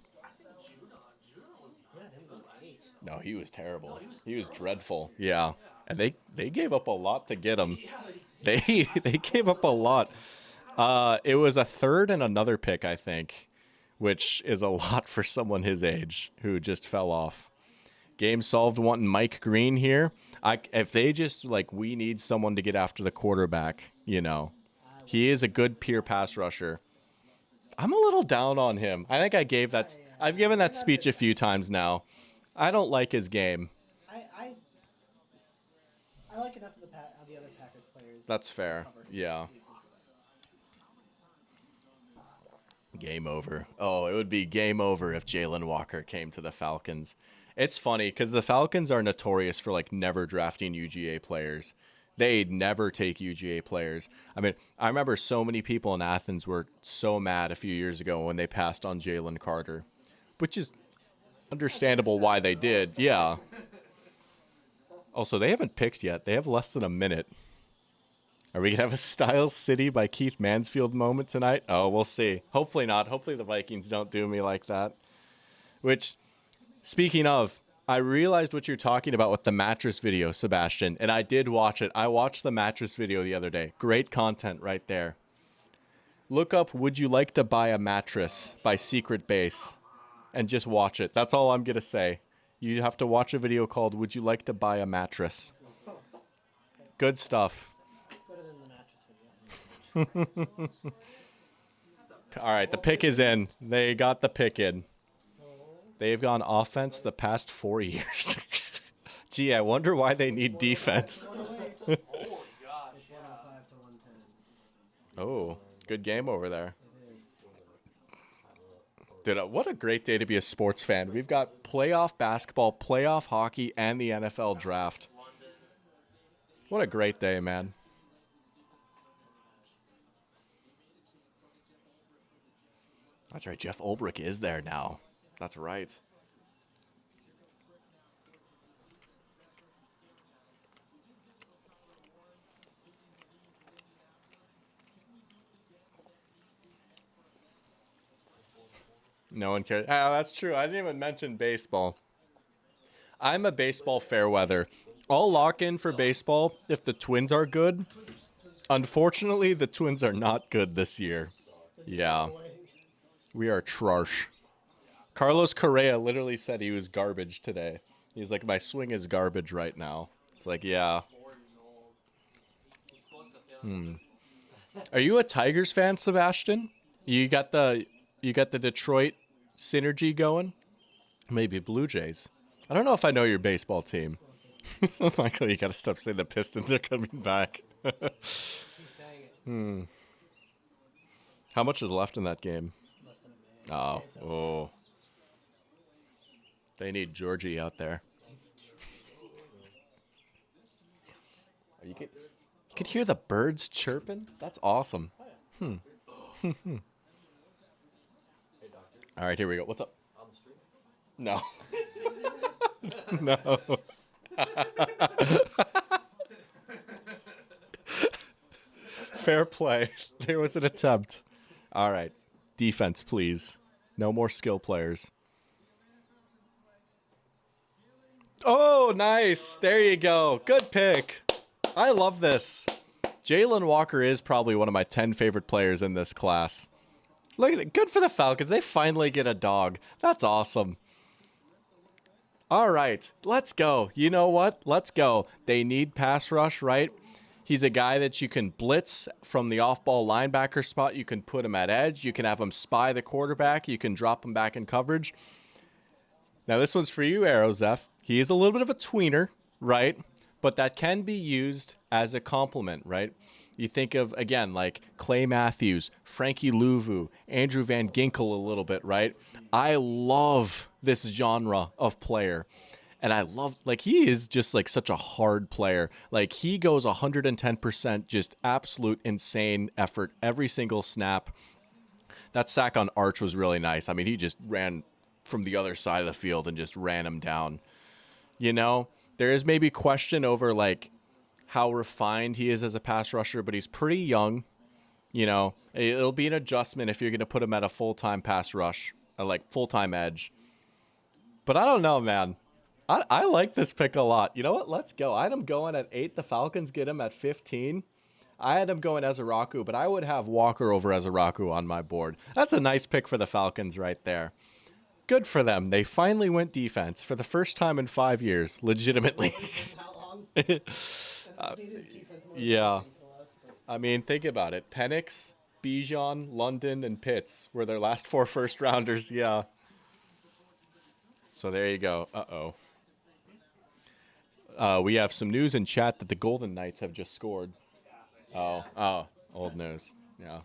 No, he was terrible. He was dreadful. Yeah, and they gave up a lot to get him. They gave up a lot. It was a third and another pick, I think, which is a lot for someone his age who just fell off. Game solved wanting Mike Green here. If they just, like, we need someone to get after the quarterback, you know. He is a good pure pass rusher. I'm a little down on him. I think I've given that speech a few times now. I don't like his game. I like enough of the other Packers players. That's fair. Yeah. Game over. Oh, it would be game over if Jalen Walker came to the Falcons. It's funny because the Falcons are notorious for like never drafting UGA players. They'd never take UGA players. I mean, I remember so many people in Athens were so mad a few years ago when they passed on Jalen Carter, which is understandable why they did. Yeah. Also, they haven't picked yet. They have less than a minute. Are we going to have a Styles City by Keith Mansfield moment tonight? Oh, we'll see. Hopefully not. Hopefully the Vikings don't do me like that. Which, speaking of, I realized what you're talking about with the mattress video, Sebastian, and I did watch it. I watched the mattress video the other day. Great content right there. Look up Would You Like to Buy a Mattress by Secret Base and just watch it. That's all I'm going to say. You have to watch a video called Would You Like to Buy a Mattress? Good stuff. It's better than the mattress video. All right, the pick is in. They got the pick in. They've gone offense the past 4 years. Gee, I wonder why they need defense. Oh, God. It's 105 to 110. Oh, good game over there. Dude, what a great day to be a sports fan. We've got playoff basketball, playoff hockey, and the NFL draft. What a great day, man. That's right, Jeff Ulbrich is there now. That's right. No one cares. Ah, that's true. I didn't even mention baseball. I'm a baseball fair weather. I'll lock in for baseball if the Twins are good. Unfortunately, the Twins are not good this year. Yeah. We are trash. Carlos Correa literally said he was garbage today. He's like, my swing is garbage right now. It's like, yeah. Are you a Tigers fan, Sebastian? You got the Detroit synergy going? Maybe Blue Jays. I don't know if I know your baseball team. Michael, you got to stop saying the Pistons are coming back. How much is left in that game? Oh. They need Georgie out there. You could hear the birds chirping? That's awesome. All right, here we go. What's up? No. No. Fair play. There was an attempt. All right. Defense, please. No more skill players. Oh, nice. There you go. Good pick. I love this. Jalen Walker is probably one of my 10 favorite players in this class. Look at it. Good for the Falcons. They finally get a dog. That's awesome. All right. Let's go. You know what? Let's go. They need pass rush, right? He's a guy that you can blitz from the off-ball linebacker spot. You can put him at edge. You can have him spy the quarterback. You can drop him back in coverage. Now, this one's for you, Aerozef. He is a little bit of a tweener, right? But that can be used as a compliment, right? You think of, again, like Clay Matthews, Frankie Louvu, Andrew Van Ginkel a little bit, right? I love this genre of player. And I love, like, he is just, like, such a hard player. Like, he goes 110%, just absolute insane effort every single snap. That sack on Arch was really nice. I mean, he just ran from the other side of the field and just ran him down. You know, there is maybe question over, like, how refined he is as a pass rusher, but he's pretty young. You know, it'll be an adjustment if you're going to put him at a full-time pass rush, like full-time edge. But I don't know, man. I like this pick a lot. You know what? Let's go. I had him going at 8. The Falcons get him at 15. I had him going Ezeraku, but I would have Walker over Ezeraku on my board. That's a nice pick for the Falcons right there. Good for them. They finally went defense for the first time in 5 years, legitimately. How long? Yeah. I mean, think about it. Penix, Bijan, London, and Pitts were their last 4 first-rounders. Yeah. So there you go. We have some news in chat that the Golden Knights have just scored. Oh, old news. Yeah.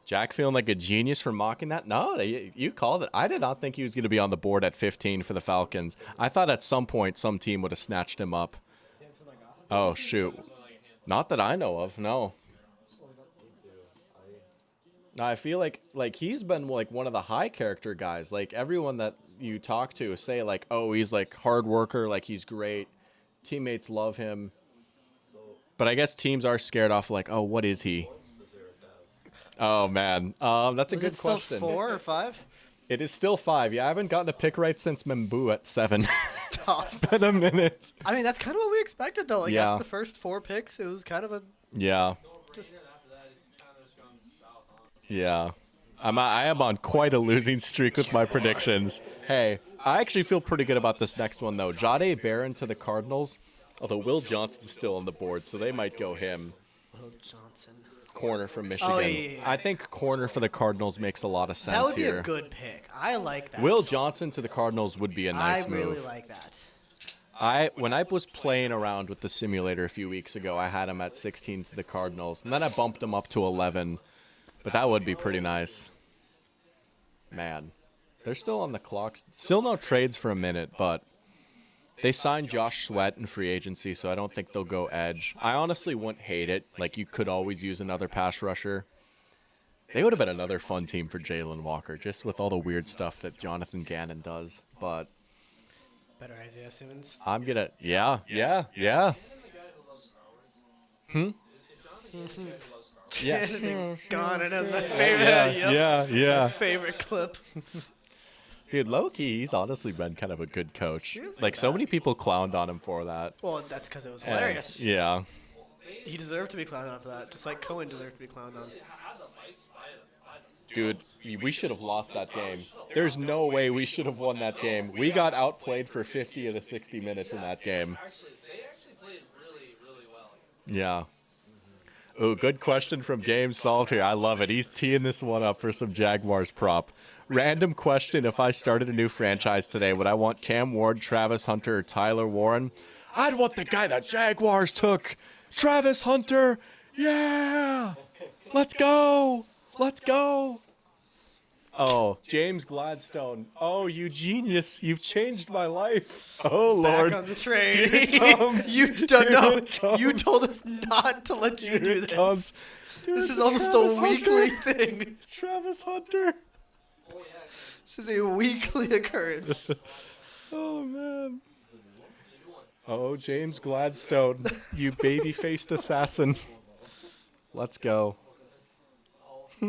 Jack feeling like a genius for mocking that? No, you called it. I did not think he was going to be on the board at 15 for the Falcons. I thought at some point some team would have snatched him up. Oh, shoot. Not that I know of, no. I feel like he's been like one of the high character guys. Like everyone that you talk to say like, oh, he's like hard worker, like he's great. Teammates love him. But I guess teams are scared off like, oh, what is he? Oh man, that's a good question. Still 4 or 5? It is still 5. Yeah, I haven't gotten a pick right since Membu at 7. Stop. It's been a minute. I mean, that's kind of what we expected, though. Like, Yeah. after the first 4 picks, it was kind of a Yeah, just. After that, it's kind of just gone south, honestly. yeah. I am on quite a losing streak with my predictions. Hey, I actually feel pretty good about this next one though. Jahdae Barron to the Cardinals, although Will Johnson's still on the board, so they might go him. Will Johnson. Corner from Michigan. Oh, yeah. I think corner for the Cardinals makes a lot of sense That would be here. a good pick. I like that. Will Johnson to the Cardinals would be a nice I move. really like that. When I was playing around with the simulator a few weeks ago, I had him at 16 to the Cardinals, and then I bumped him up to 11. But that would be pretty nice. Man, they're still on the clock. Still no trades for a minute, but they signed Josh Sweat in free agency, so I don't think they'll go edge. I honestly wouldn't hate it. Like, you could always use another pass rusher. They would have been another fun team for Jalen Walker, just with all the weird stuff that Jonathan Gannon does. But Better Isaiah Simmons. I'm gonna, yeah. Isn't the guy who loves Star Wars? Is Jonathan Gannon the guy who loves Star Wars? Yeah. Gone, and that's my favorite. Yeah. Favorite clip. Dude, low-key, he's honestly been kind of a good coach. is like Like, so many people clowned on him for that. Well, that's because it was And- hilarious. Yeah. He deserved to be clowned on for that, just like Cohen deserved to be clowned on. Had the mics by the Dude, we should have lost that game. There's no way we should have won that game. We got outplayed for 50 of the 60 minutes in that game. They actually played really, really well. Yeah. Ooh, good question from Game Solved here. I love it. He's teeing this one up for some Jaguars prop. Random question. If I started a new franchise today, would I want Cam Ward, Travis Hunter, or Tyler Warren? I'd want the guy that Jaguars took. Travis Hunter. Yeah. Let's go. Let's go. Oh, James Gladstone. Oh, you genius. You've changed my life. Oh, Lord. Back on the train. Here it comes. You don't know. Here it You comes. told us not to let you Here do it this. comes. Dude, This is it's almost Travis a weekly Hunter. thing. Travis Hunter. Oh, yeah. This is a weekly occurrence. Oh, man. Oh, James Gladstone, you baby-faced assassin. Let's go. Oh, yeah.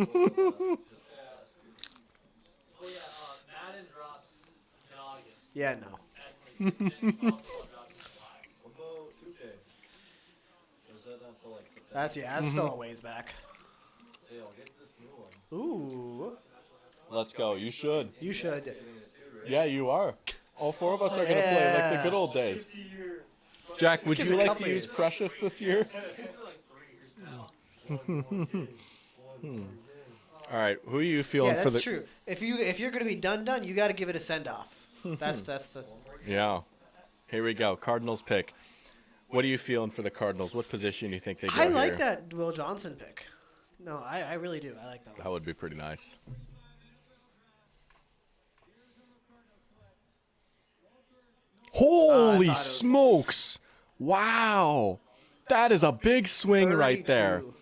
Madden drops in August. Yeah, no. And PlayStation drops in July. What about 2K? Or is that not till like September? That's still a ways back. Say, I'll get this new one. Ooh, Let's go. You should. you should. Yeah, you are. All 4 of us are going to play like the good old days. Jack, would give you it a like couple to use years. Precious this year? It's been like 3 years now. All right, who are you feeling Yeah, for that's the... true. If you're gonna be done, you got to give it a send off. That's the. Yeah. Here we go. Cardinals pick. What are you feeling for the Cardinals? What position do you think they go I like here? that Will Johnson pick. No, I really do. I like that That one. would be pretty nice. Holy thought it was- smokes! Wow! That is a big swing right there. 32.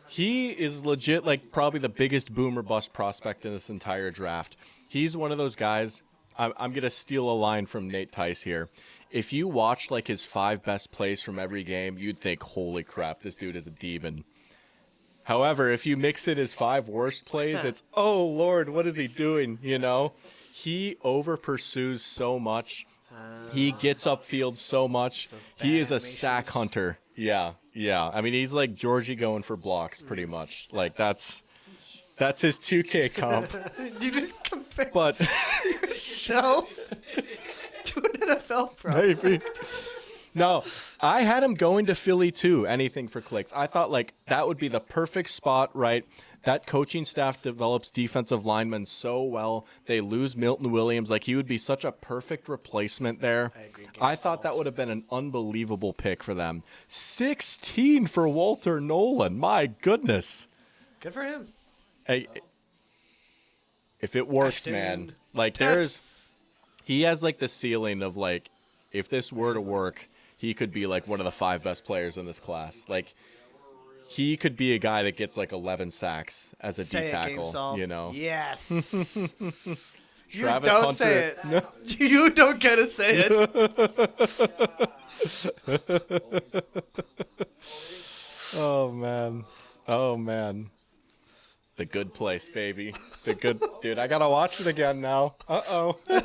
He is legit like probably the biggest boomer bust prospect in this entire draft. He's one of those guys. I'm going to steal a line from Nate Tice here. If you watched like his 5 best plays from every game, you'd think, holy crap, this dude is a demon. However, if you mix in his 5 worst plays, it's, oh, Lord, what is he doing? You know, he over pursues so much. He gets upfield so much. He is a sack hunter. Yeah. I mean, he's like Georgie going for blocks, pretty much. Like, that's his 2K comp. You just compare But yourself to an NFL pro. maybe. No, I had him going to Philly too. Anything for clicks. I thought like that would be the perfect spot, right? That coaching staff develops defensive linemen so well. They lose Milton Williams. Like he would be such a perfect replacement there. I agree. I thought that would have been an unbelievable pick for them. 16 for Walter Nolan. My goodness. Good for him. Hey, if it works, Ashton. man. Like Touch. he has like the ceiling of like, if this were to work, he could be like one of the 5 best players in this class. Like, he could be a guy that gets like 11 sacks as a Say D it, game tackle. solved. You know, Yes. Travis you don't Hunter. say it. No. You don't get to say it. Oh man. Oh man. The Good Place, baby. The good dude. I gotta watch it again now. I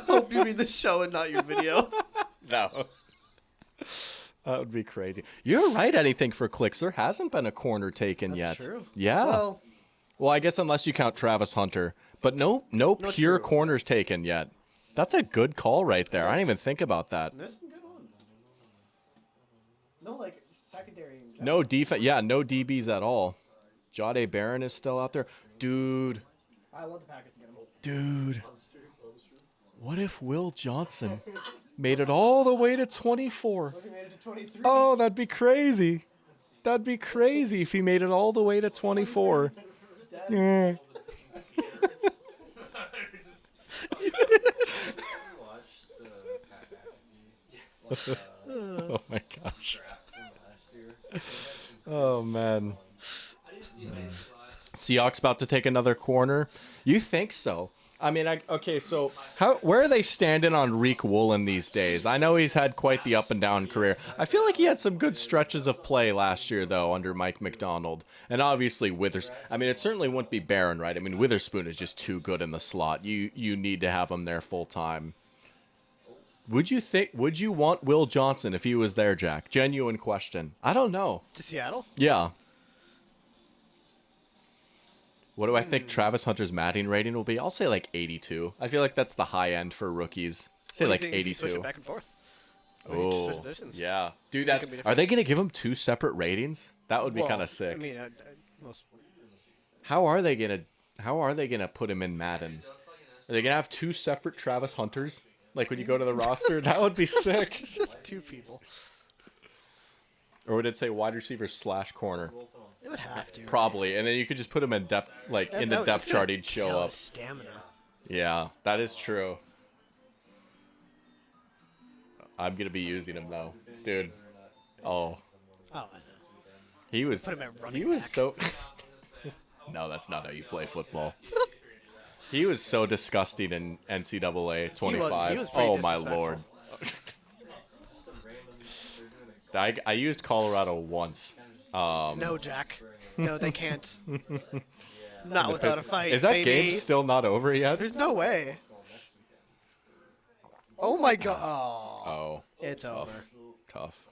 hope you mean the show and not your video. No. That would be crazy. You're right. Anything for clicks? There hasn't been a corner taken yet. True. Yeah. Well, I guess unless you count Travis Hunter, but no pure true. corners taken yet. That's a good call right there. I didn't even think about that. There's some good ones. No, like secondary. In No defense. Yeah, no DBs at all. Jade Barron is still out there, dude. I want the Packers to get him. Dude. What if Will Johnson made it all the way to 24? He made it to 23. Oh, that'd be crazy. That'd be crazy if he made it all the way to 24. Yeah. Oh my gosh. Oh man. Seahawks about to take another corner. You think so? I mean, okay. So, where are they standing on Reek Woolen these days? I know he's had quite the up and down career. I feel like he had some good stretches of play last year, though, under Mike McDonald, and obviously Withers. I mean, it certainly wouldn't be Barron, right? I mean, Witherspoon is just too good in the slot. You need to have him there full time. Would you want Will Johnson if he was there, Jack? Genuine question. I don't know. To Seattle? Yeah. What do I think Travis Hunter's Madden rating will be? I'll say like 82. I feel like that's the high end for rookies. Say What like do you think if you switch 82. it back and forth? Or you just switch Oh, positions? yeah. Dude, Think it can be are they going to give him 2 separate ratings? That would be Well, kind of sick. I mean, most How are they going to put him in Madden? Are they going to have 2 separate Travis Hunters? Like when you go to the roster? That would be sick. 2 people. Or would it say wide receiver / corner? It would have to. Probably. And then you could just put him in depth, like in the depth chart, he'd show up. Stamina. Yeah, that is true. I'm going to be using him though. Dude. Oh. Oh, I know. He was Put him at running he was back. so No, that's not how you play football. He was so disgusting in NCAA 25. he was pretty Oh my disrespectful. lord. I used Colorado once. No, Jack. No, they can't. Not without a fight. Is that baby. game still not over yet? There's no way. Oh my god. Oh, Oh, it's tough. over. Tough.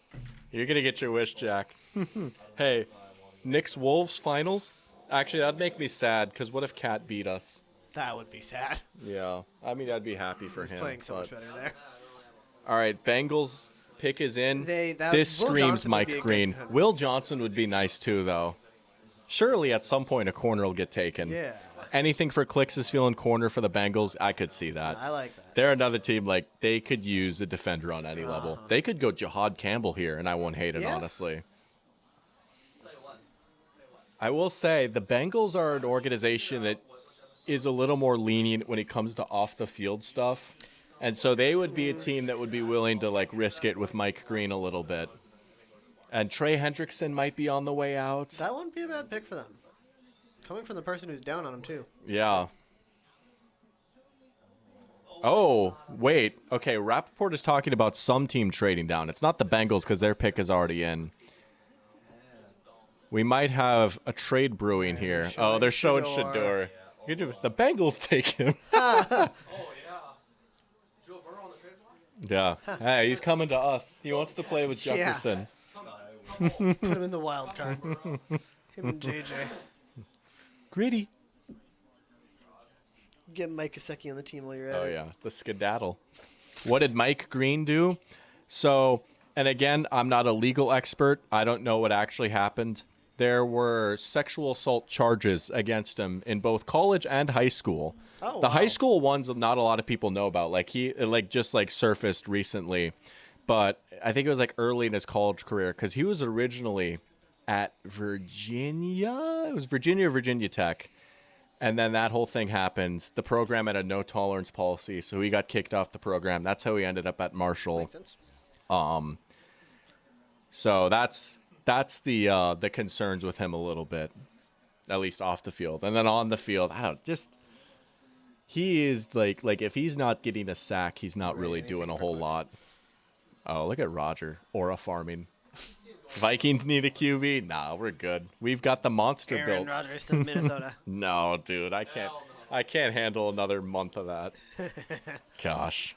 You're gonna get your wish, Jack. Hey, Knicks Wolves finals. Actually, that'd make me sad. Because what if Cat beat us? That would be sad. Yeah, I mean, I'd be happy for him. Playing so much but- better there. All right, Bengals pick is in. That- This Will screams Johnson would Mike be a good Green. contender. Will Johnson would be nice too, though. Surely at some point a corner will get taken. Yeah. Anything for clicks is feeling corner for the Bengals. I could see that. I like that. They're another team like they could use a defender on any level. Uh-huh. They could go Jahad Campbell here, and I won't hate it Yeah. honestly. I will say the Bengals are an organization that is a little more lenient when it comes to off the field stuff. And so they would be a team that would be willing to like risk it with Mike Green a little bit. And Trey Hendrickson might be on the way out. That wouldn't be a bad pick for them. Coming from the person who's down on him too. Yeah. Oh, wait. Okay, Rappaport is talking about some team trading down. It's not the Bengals because their pick is already in. We might have a trade brewing here. Oh, they're showing Shador. Shador. The Bengals take him. Oh yeah. Joe Burrow on the trade block? Yeah. Hey, he's coming to us. He wants to play with Yeah. Jefferson. Put him in the wild card. Him and JJ. Gritty. Get Mike Gesicki on the team while you're at Oh, it. yeah. The skedaddle. What did Mike Green do? So and again, I'm not a legal expert. I don't know what actually happened. There were sexual assault charges against him in both college and high school. Oh, the high wow. school ones not a lot of people know about. Like just surfaced recently, but I think it was like early in his college career because he was originally at Virginia. It was Virginia or Virginia Tech. And then that whole thing happens. The program had a no tolerance policy, so he got kicked off the program. That's how he ended up at Marshall. Makes sense. So that's the concerns with him a little bit, at least off the field. And then on the field, he is like if he's not getting a sack, he's not really anything doing a for whole clicks. lot. Oh, look at Roger. Aura farming. Vikings need a QB? Nah, we're good. We've got the monster Aaron built. Rodgers to Minnesota. No, dude, I can't. Hell I can't handle another month of that. Gosh.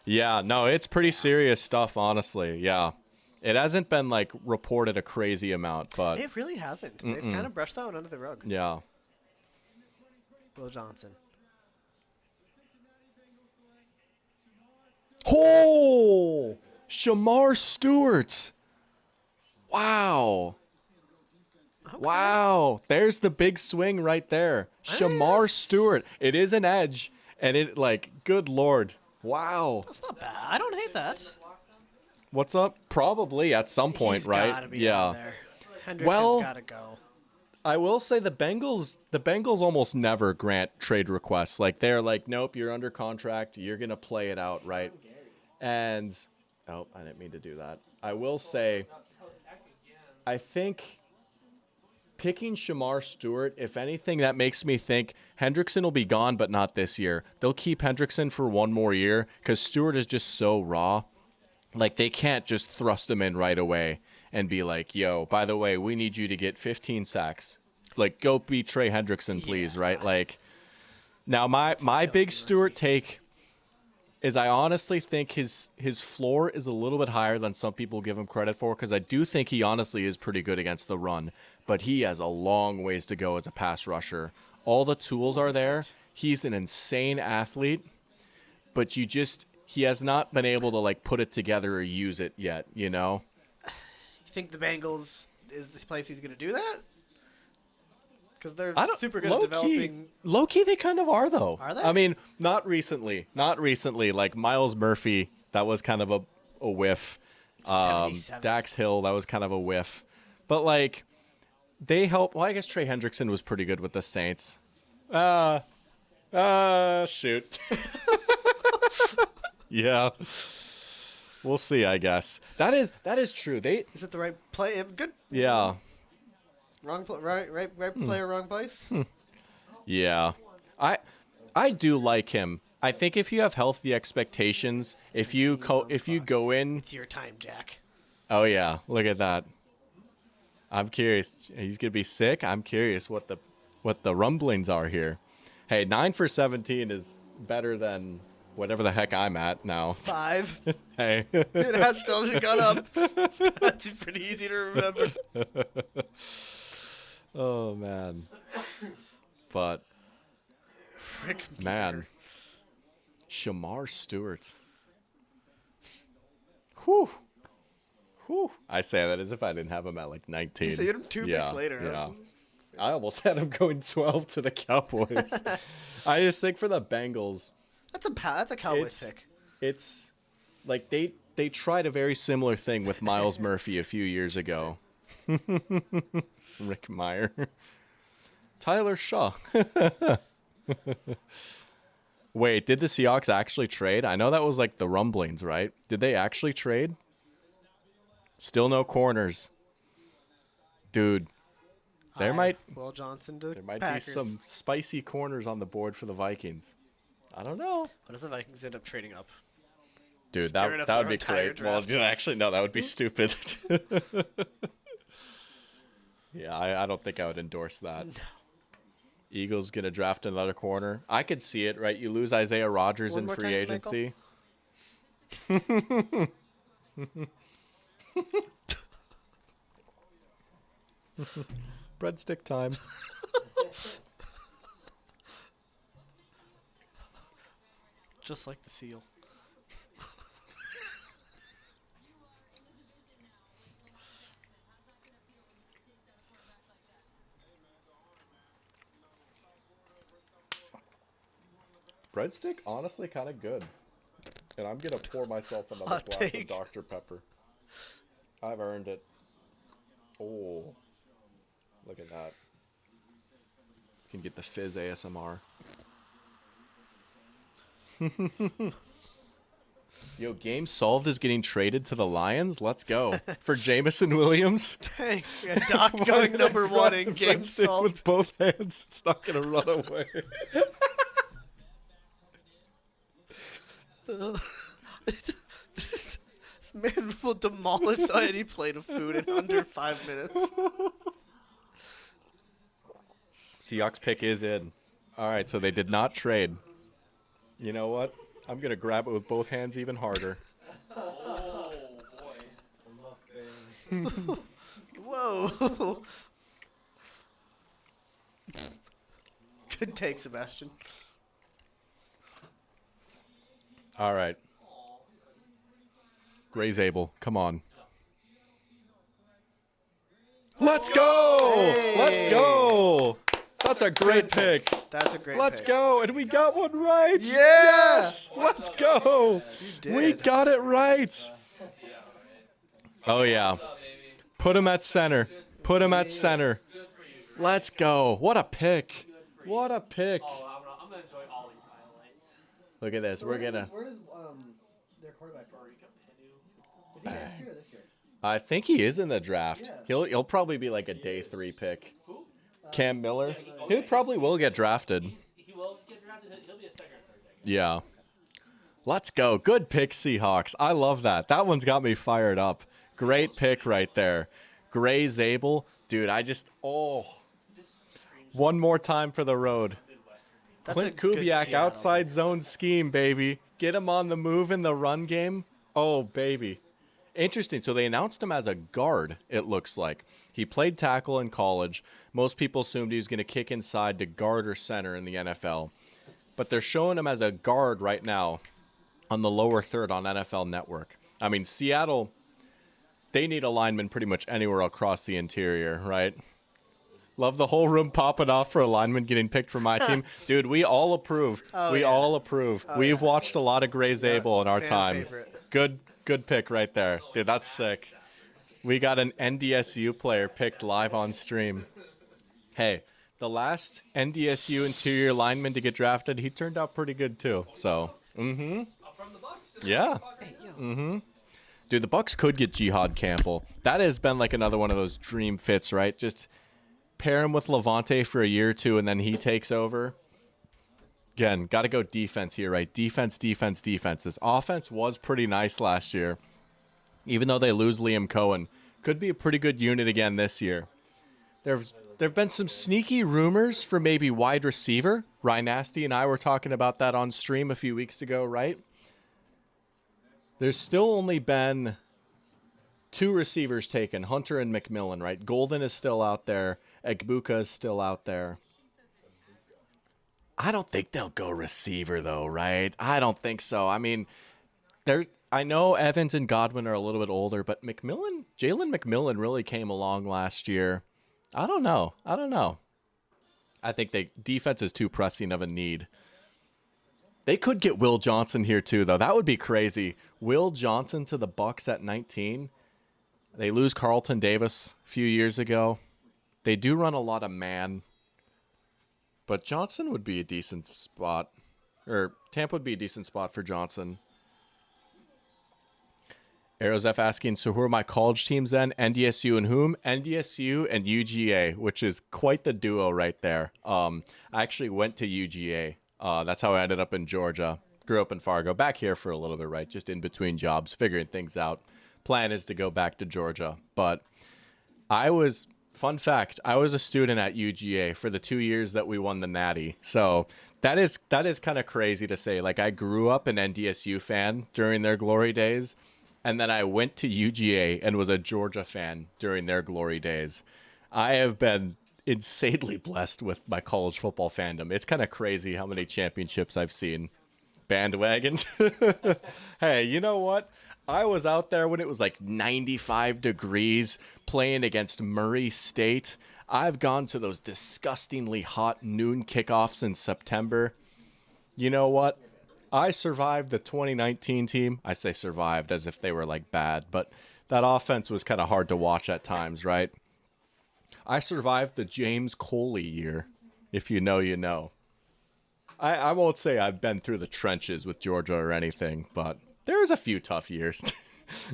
Yeah, no, it's pretty serious stuff, honestly. Yeah. It hasn't been like reported a crazy amount, but It really hasn't. They've kind of brushed that one under the rug. yeah. Will Johnson. Oh, Shamar Stewart. Wow. Wow. There's the big swing right there. Shamar Stewart. It is an edge, and it good Lord. Wow. That's not bad. I don't hate that. What's up? Probably at some point, He's right? gotta be Yeah. down there. Hendrickson's Well- gotta go. I will say the Bengals almost never grant trade requests. Like they're like, nope, you're under contract. You're gonna play it out, right? And I didn't mean to do that. I will say, I think picking Shamar Stewart, if anything, that makes me think Hendrickson will be gone, but not this year. They'll keep Hendrickson for one more year because Stewart is just so raw. Like they can't just thrust him in right away and be like, yo, by the way, we need you to get 15 sacks. Like, go be Trey Hendrickson, please, right? Like, now my big Stewart take is I honestly think his floor is a little bit higher than some people give him credit for because I do think he honestly is pretty good against the run, but he has a long ways to go as a pass rusher. All the tools are there. He's an insane athlete, but he has not been able to put it together or use it yet, you know? You think the Bengals is this place he's gonna do that? Because they're I don't super good at developing. Low key, they kind of are though. Are they? I mean, not recently. Like Miles Murphy, that was kind of a whiff. 77. Dax Hill, that was kind of a whiff. But they help. Well, I guess Trey Hendrickson was pretty good with the Saints. Shoot. Yeah. We'll see, I guess. That is true. Is it the right play? Good. Yeah. Wrong. Right player, wrong place. Yeah. I do like him. I think if you have healthy expectations, if you go in, It's your time, Jack. oh yeah, look at that. I'm curious. He's gonna be sick. I'm curious what the rumblings are here. Hey, 9 for 17 is better than whatever the heck I'm at now. 5. Hey. It has still gone up. That's pretty easy to remember. Oh man. But Frick me. man, Shamar Stewart. Whew. Whew. I say that as if I didn't have him at 19. So you had him 2 picks later. Yeah. I almost had him going 12 to the Cowboys. I just think for the Bengals, That's a Cowboys pick. it's like they tried a very similar thing with Miles Murphy a few years ago. Rick Meyer. Tyler Shaw. Wait, did the Seahawks actually trade? I know that was the rumblings, right? Did they actually trade? Still no corners. Dude, there might Will Johnson to there might Packers. be some spicy corners on the board for the Vikings. I don't know. What if the Vikings end up trading up? Dude, Staring at that their would be entire great. Well, draft. actually, no, that would be stupid. Yeah, I don't think I would endorse that. No. Eagles gonna draft another corner. I could see it, right? You lose Isaiah Rodgers One in more free time, agency. Breadstick time. Just like the seal. breadstick, honestly, kind of good. And I'm going to pour myself another Hot glass take. of Dr. Pepper. I've earned it. Oh, look at that. You can get the fizz ASMR. Yo, game solved is getting traded to the Lions. Let's go. For Jamison Williams. Dang, we had Doc going number one in The game breadstick solved. with both hands. It's not going to run away. This man will demolish any plate of food in under 5 minutes. Seahawks pick is in. All right, so they did not trade. You know what? I'm going to grab it with both hands even harder. Oh boy. Whoa. Good take, Sebastian. All right. Gray Zabel, come on. Let's go! Let's go! That's a great pick. That's a great Let's pick. go. And we got one right. Yeah! Yes! Let's go. You We did. got it right. Oh, yeah. Put him at center. Put him at center. Let's go. What a pick. What a pick. Oh, I'm gonna enjoy all these highlights. Look at this. We're going to... Where does their quarterback go? Is he next year or this year? I think he is in the draft. Yeah. He'll probably be like a day 3 pick. Cam Miller. He probably will get drafted. He will get drafted. He'll be a second or third pick. Yeah. Let's go. Good pick, Seahawks. I love that. That one's got me fired up. Great pick right there. Gray Zabel. Dude, one more time for the road. That's Clint a good Kubiak, Seattle. outside zone scheme, baby. Get him on the move in the run game. Oh, baby. Interesting. So they announced him as a guard, it looks like. He played tackle in college. Most people assumed he was going to kick inside to guard or center in the NFL. But they're showing him as a guard right now on the lower third on NFL Network. I mean, Seattle, they need a lineman pretty much anywhere across the interior, right? Love the whole room popping off for a lineman getting picked for my team. Dude, we all approve. We all approve. We've watched a lot of Gray Zabel in our fan time. favorite. Good pick right there. Dude, that's sick. We got an NDSU player picked live on stream. Hey, the last NDSU interior lineman to get drafted, he turned out pretty good too. So, From the Bucks. yeah. Dude, the Bucks could get Jihad Campbell. That has been like another one of those dream fits, right? Just pair him with Levante for a year or two, and then he takes over. Again, got to go defense here, right? Defense. This offense was pretty nice last year. Even though they lose Liam Cohen, could be a pretty good unit again this year. There've been some sneaky rumors for maybe wide receiver. Ryan Nasty and I were talking about that on stream a few weeks ago, right? There's still only been 2 receivers taken, Hunter and McMillan, right? Golden is still out there. Egbuka is still out there. I don't think they'll go receiver, though, right? I don't think so. I mean, I know Evans and Godwin are a little bit older, but Jalen McMillan really came along last year. I don't know. I think defense is too pressing of a need. They could get Will Johnson here, too, though. That would be crazy. Will Johnson to the Bucks at 19. They lose Carlton Davis a few years ago. They do run a lot of man. But Johnson would be a decent spot. Or Tampa would be a decent spot for Johnson. Arrows F asking, so who are my college teams then? NDSU and whom? NDSU and UGA, which is quite the duo right there. I actually went to UGA. That's how I ended up in Georgia. Grew up in Fargo. Back here for a little bit, right? Just in between jobs, figuring things out. Plan is to go back to Georgia. But fun fact, I was a student at UGA for the 2 years that we won the Natty. So that is kind of crazy to say. Like, I grew up an NDSU fan during their glory days, and then I went to UGA and was a Georgia fan during their glory days. I have been insanely blessed with my college football fandom. It's kind of crazy how many championships I've seen. Bandwagons. Hey, you know what? I was out there when it was like 95 degrees playing against Murray State. I've gone to those disgustingly hot noon kickoffs in September. You know what? I survived the 2019 team. I say survived as if they were like bad, but that offense was kind of hard to watch at times, right? I survived the James Coley year. If you know, you know. I won't say I've been through the trenches with Georgia or anything, but there was a few tough years.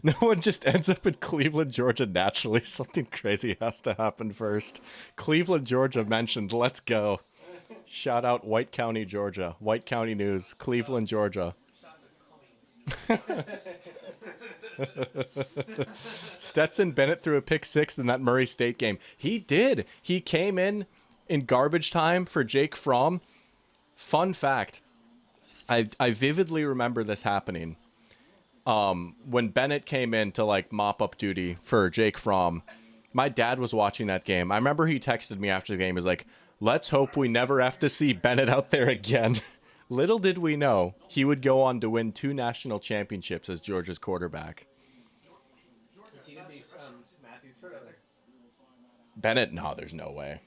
No one just ends up in Cleveland, Georgia naturally. Something crazy has to happen first. Cleveland, Georgia mentioned. Let's go. Shout out White County, Georgia. White County News. Cleveland, Georgia. Stetson Bennett threw a pick six in that Murray State game. He did. He came in garbage time for Jake Fromm. Fun fact. I vividly remember this happening. When Bennett came in to like mop up duty for Jake Fromm, my dad was watching that game. I remember he texted me after the game. He was like, let's hope we never have to see Bennett out there again. Little did we know he would go on to win 2 national championships as Georgia's quarterback. Is he gonna be Matthew's successor? Bennett, no, there's no way.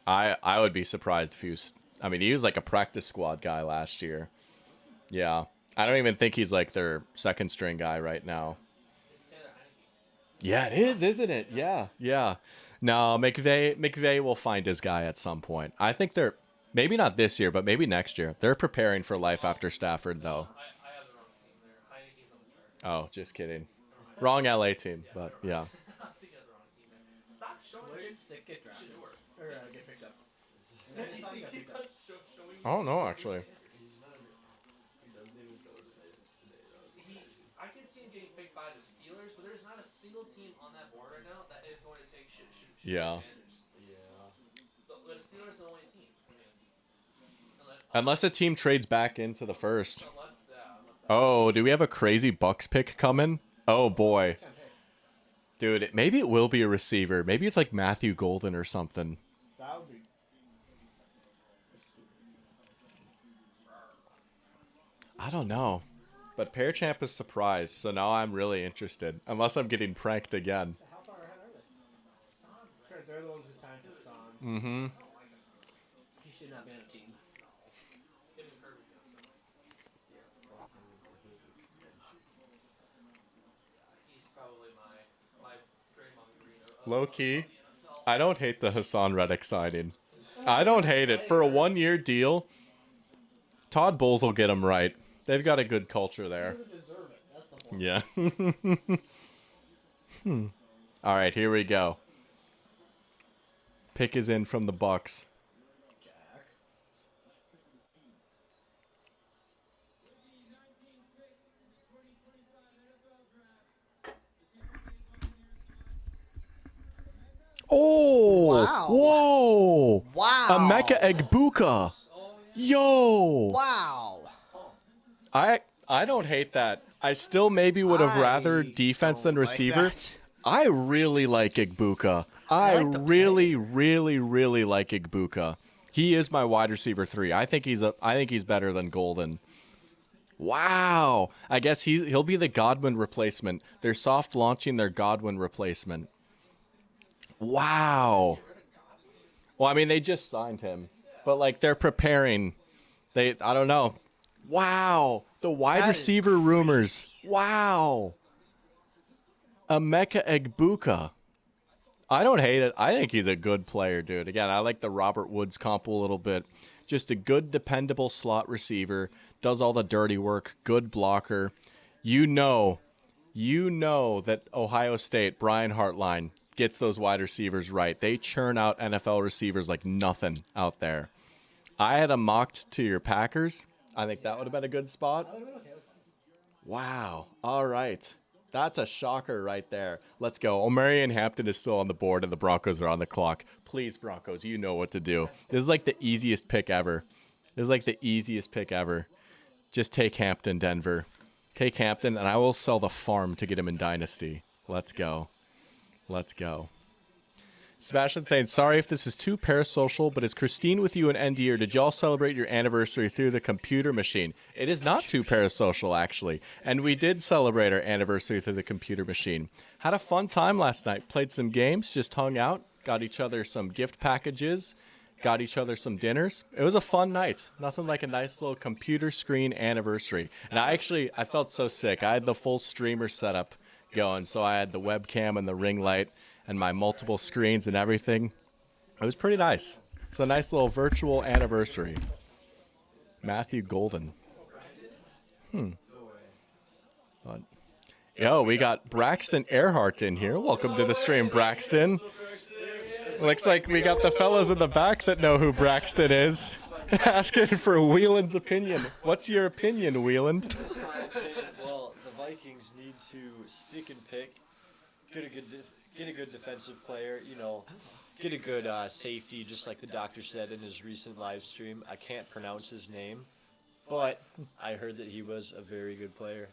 I would be surprised if he was. I mean, he was like a practice squad guy last year. Yeah. I don't even think he's like their second string guy right now. Yeah, it is, isn't it? Yeah, yeah. No, McVay will find his guy at some point. I think they're maybe not this year, but maybe next year. They're preparing for life after Stafford, though. I have the wrong team there. Heineke's on the chart. Oh, just kidding. Wrong LA team, but yeah. I think I have the wrong team there. Stop showing Where me. did Stick get drafted? Or get picked up? I saw he got picked up. Showing me. Oh no, actually. I can see him getting picked by the Steelers, but there's not a single team on that board right now that is going to take Yeah. The Steelers are the only team. Unless a team trades back into the first. Unless Oh, do we have a crazy Bucks pick coming? Oh boy. Dude, maybe it will be a receiver. Maybe it's like Matthew Golden or something. That would be. I don't know. But Pearchamp is surprised, so now I'm really interested. Unless I'm getting pranked again. How far ahead are they? Sure, they're the ones who signed his son. Mm-hmm. He should not be on a team. he's probably my Draymond Green. Low key, I don't hate the Hassan Reddick signing. I don't hate it. For a 1-year deal, Todd Bowles will get him right. They've got a good culture there. Yeah. All right, here we go. Pick is in from the Bucks. Jack. Oh! Wow. Whoa! Wow. Emeka Egbuka. Yo! Wow. I don't hate that. I still maybe would have rather I defense than don't like receiver. that. I really like Igbuka. I like the really, really, really like Igbuka. He is my wide receiver 3. I think he's better than Golden. Wow. I guess he'll be the Godwin replacement. They're soft launching their Godwin replacement. Wow. Well, I mean, they just signed him, but like they're preparing. I don't know. Wow. The wide That is receiver rumors. Wow. Emeka Egbuka. I don't hate it. I think he's a good player, dude. Again, I like the Robert Woods comp a little bit. Just a good, dependable slot receiver. Does all the dirty work. Good blocker. You know that Ohio State, Brian Hartline, gets those wide receivers right. They churn out NFL receivers like nothing out there. I had him mocked to your Packers. I think that would have been a good spot. Wow. All right. That's a shocker right there. Let's go. Omarion Hampton is still on the board, and the Broncos are on the clock. Please, Broncos, you know what to do. This is like the easiest pick ever. Just take Hampton, Denver. Take Hampton, and I will sell the farm to get him in Dynasty. Let's go. Sebastian saying, sorry if this is too parasocial, but is Christine with you and ND, or did y'all celebrate your anniversary through the computer machine? It is not too parasocial, actually. And we did celebrate our anniversary through the computer machine. Had a fun time last night. Played some games, just hung out, got each other some gift packages, got each other some dinners. It was a fun night. Nothing like a nice little computer screen anniversary. And I felt so sick. I had the full streamer setup going, so I had the webcam and the ring light and my multiple screens and everything. It was pretty nice. It's a nice little virtual anniversary. Matthew Golden. But, yo, we got Braxton Earhart in here. Welcome to the stream, Braxton. Looks like we got the fellas in the back that know who Braxton is. Asking for Whelan's opinion. What's your opinion, Whelan? Well, the Vikings need to stick and pick, get a good defensive player, get a good safety, just like the doctor said in his recent live stream. I can't pronounce his name, but I heard that he was a very good player.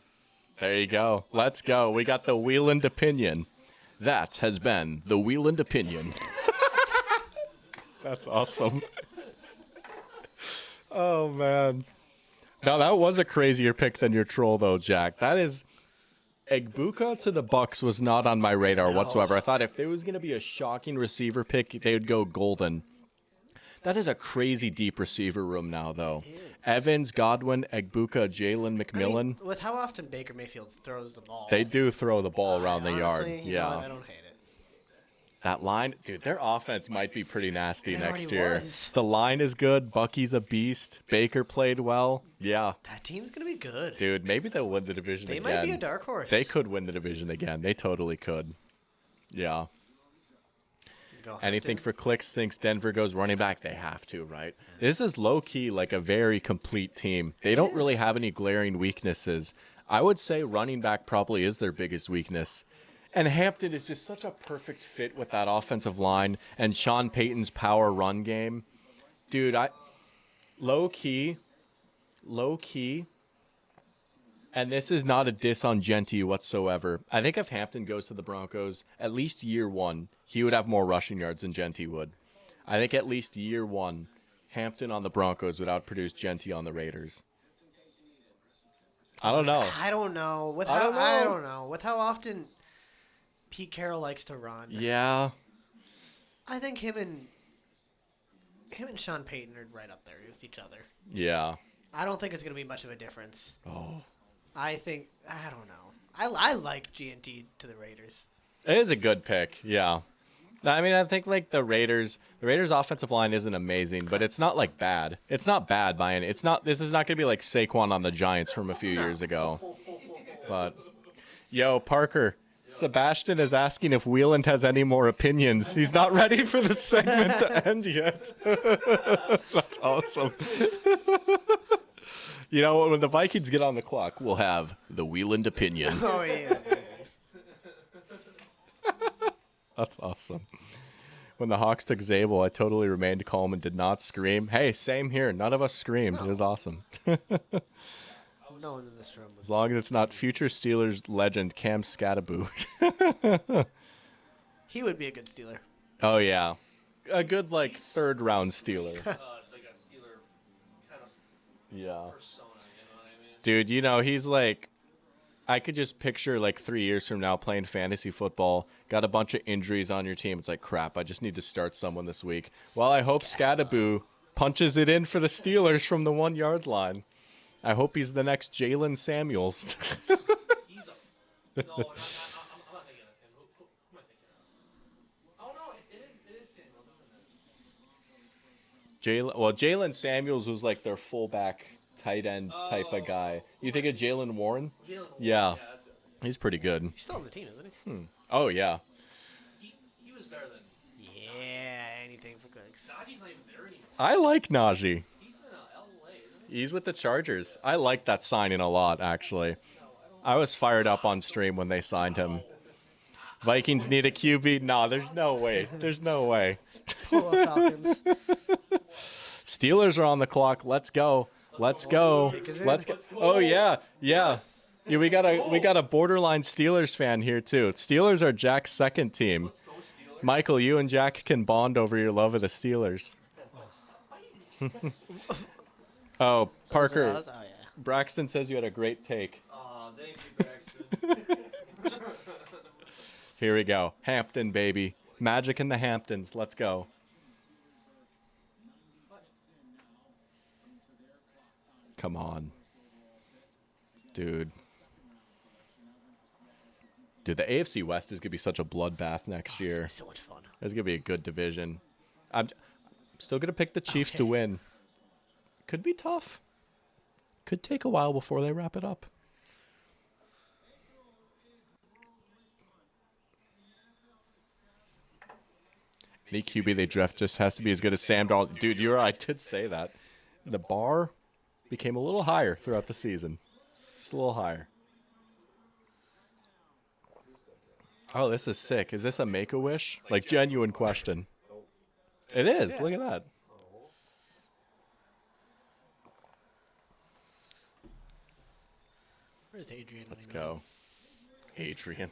There you go. Let's go. We got the Whelan opinion. That has been the Whelan opinion. That's awesome. Oh, man. Now, that was a crazier pick than your troll, though, Jack. That is... Egbuka to the Bucks was not on my radar whatsoever. I thought if there was going to be a shocking receiver pick, they would go Golden. That is a crazy deep receiver room now, though. Evans, Godwin, Egbuka, Jalen McMillan. I mean, with how often Baker Mayfield throws the ball. They do throw the ball around the yard. Honestly, you know Yeah. what? I don't hate it. That line, dude, their offense might be pretty nasty It next already year. was. The line is good. Bucky's a beast. Baker played well. Yeah. That team's going to be good. Dude, maybe they'll win the division They again. might be a dark horse. They could win the division again. They totally could. Yeah. Go Anything Hampton. for clicks thinks Denver goes running back. They have to, right? This is low-key like a very complete team. They don't really have any glaring weaknesses. I would say running back probably is their biggest weakness. And Hampton is just such a perfect fit with that offensive line and Sean Payton's power run game. Dude, low-key, and this is not a diss on Genty whatsoever. I think if Hampton goes to the Broncos, at least year one, he would have more rushing yards than Genty would. I think at least year one, Hampton on the Broncos would outproduce Genty on the Raiders. I don't know. I don't know. I don't know. With how often Pete Carroll likes to run. Yeah. I think him and Sean Payton are right up there with each other. Yeah. I don't think it's going to be much of a difference. Oh. I don't know. I like GNT to the Raiders. It is a good pick. Yeah. I mean, I think like the Raiders offensive line isn't amazing, but it's not like bad. It's not bad by any. This is not going to be like Saquon on the Giants from a few years ago. But yo, Parker, Sebastian is asking if Wheeland has any more opinions. He's not ready for the segment to end yet. That's awesome. You know, when the Vikings get on the clock, we'll have the Wheeland opinion. Oh, yeah. That's awesome. When the Hawks took Zabel, I totally remained calm and did not scream. Hey, same here. None of us screamed. It was awesome. No one in this room. As long as it's not future Steelers legend Cam Scatterboot. He would be a good Steeler. Oh, yeah. A good, like, third-round Steeler. Like a Steeler kind of Yeah. persona, you know what I mean? Dude, you know, he's like... I could just picture, like, 3 years from now playing fantasy football, got a bunch of injuries on your team. It's like, crap, I just need to start someone this week. Well, I hope Scatterboot punches it in for the Steelers from the 1-yard line. I hope he's the next Jalen Samuels. He's a... No, I'm not thinking of him. Who am I thinking of? Oh, no, it is Samuels, isn't it? Jalen Samuels was like their fullback tight end type of guy. You think of Jalen Warren? Jalen. Yeah. That's it. He's pretty good. He's still on the team, isn't he? Oh, yeah. He was better than... Yeah, anything for clicks. Najee's not even there anymore. I like Najee. He's in L.A., isn't he? He's with the Chargers. I like that signing a lot, actually. I was fired up on stream when they signed him. Vikings need a QB? Nah, there's no way. There's no way. Pull up Falcons. Steelers are on the clock. Let's go. Let's go. Let's go. Oh yeah, yeah. Yeah, we got a borderline Steelers fan here too. Steelers are Jack's second team. Michael, you and Jack can bond over your love of the Steelers. Oh, Parker. Oh, yeah. Braxton says you had a great take. Aw, thank you, Braxton. Here we go. Hampton, baby. Magic in the Hamptons. Let's go. Come on. Dude. Dude, the AFC West is going to be such a bloodbath next year. So much fun. It's going to be a good division. I'm still going to pick the Chiefs to Okay. win. Could be tough. Could take a while before they wrap it up. Any QB they draft just has to be as good as Sam Darnold. Dude, you're right. I did say that. The bar became a little higher throughout the season. Just a little higher. Oh, this is sick. Is this a Make-A-Wish? Like, genuine question. It is. Look at that. Where's Adrian? Let's go. Adrian.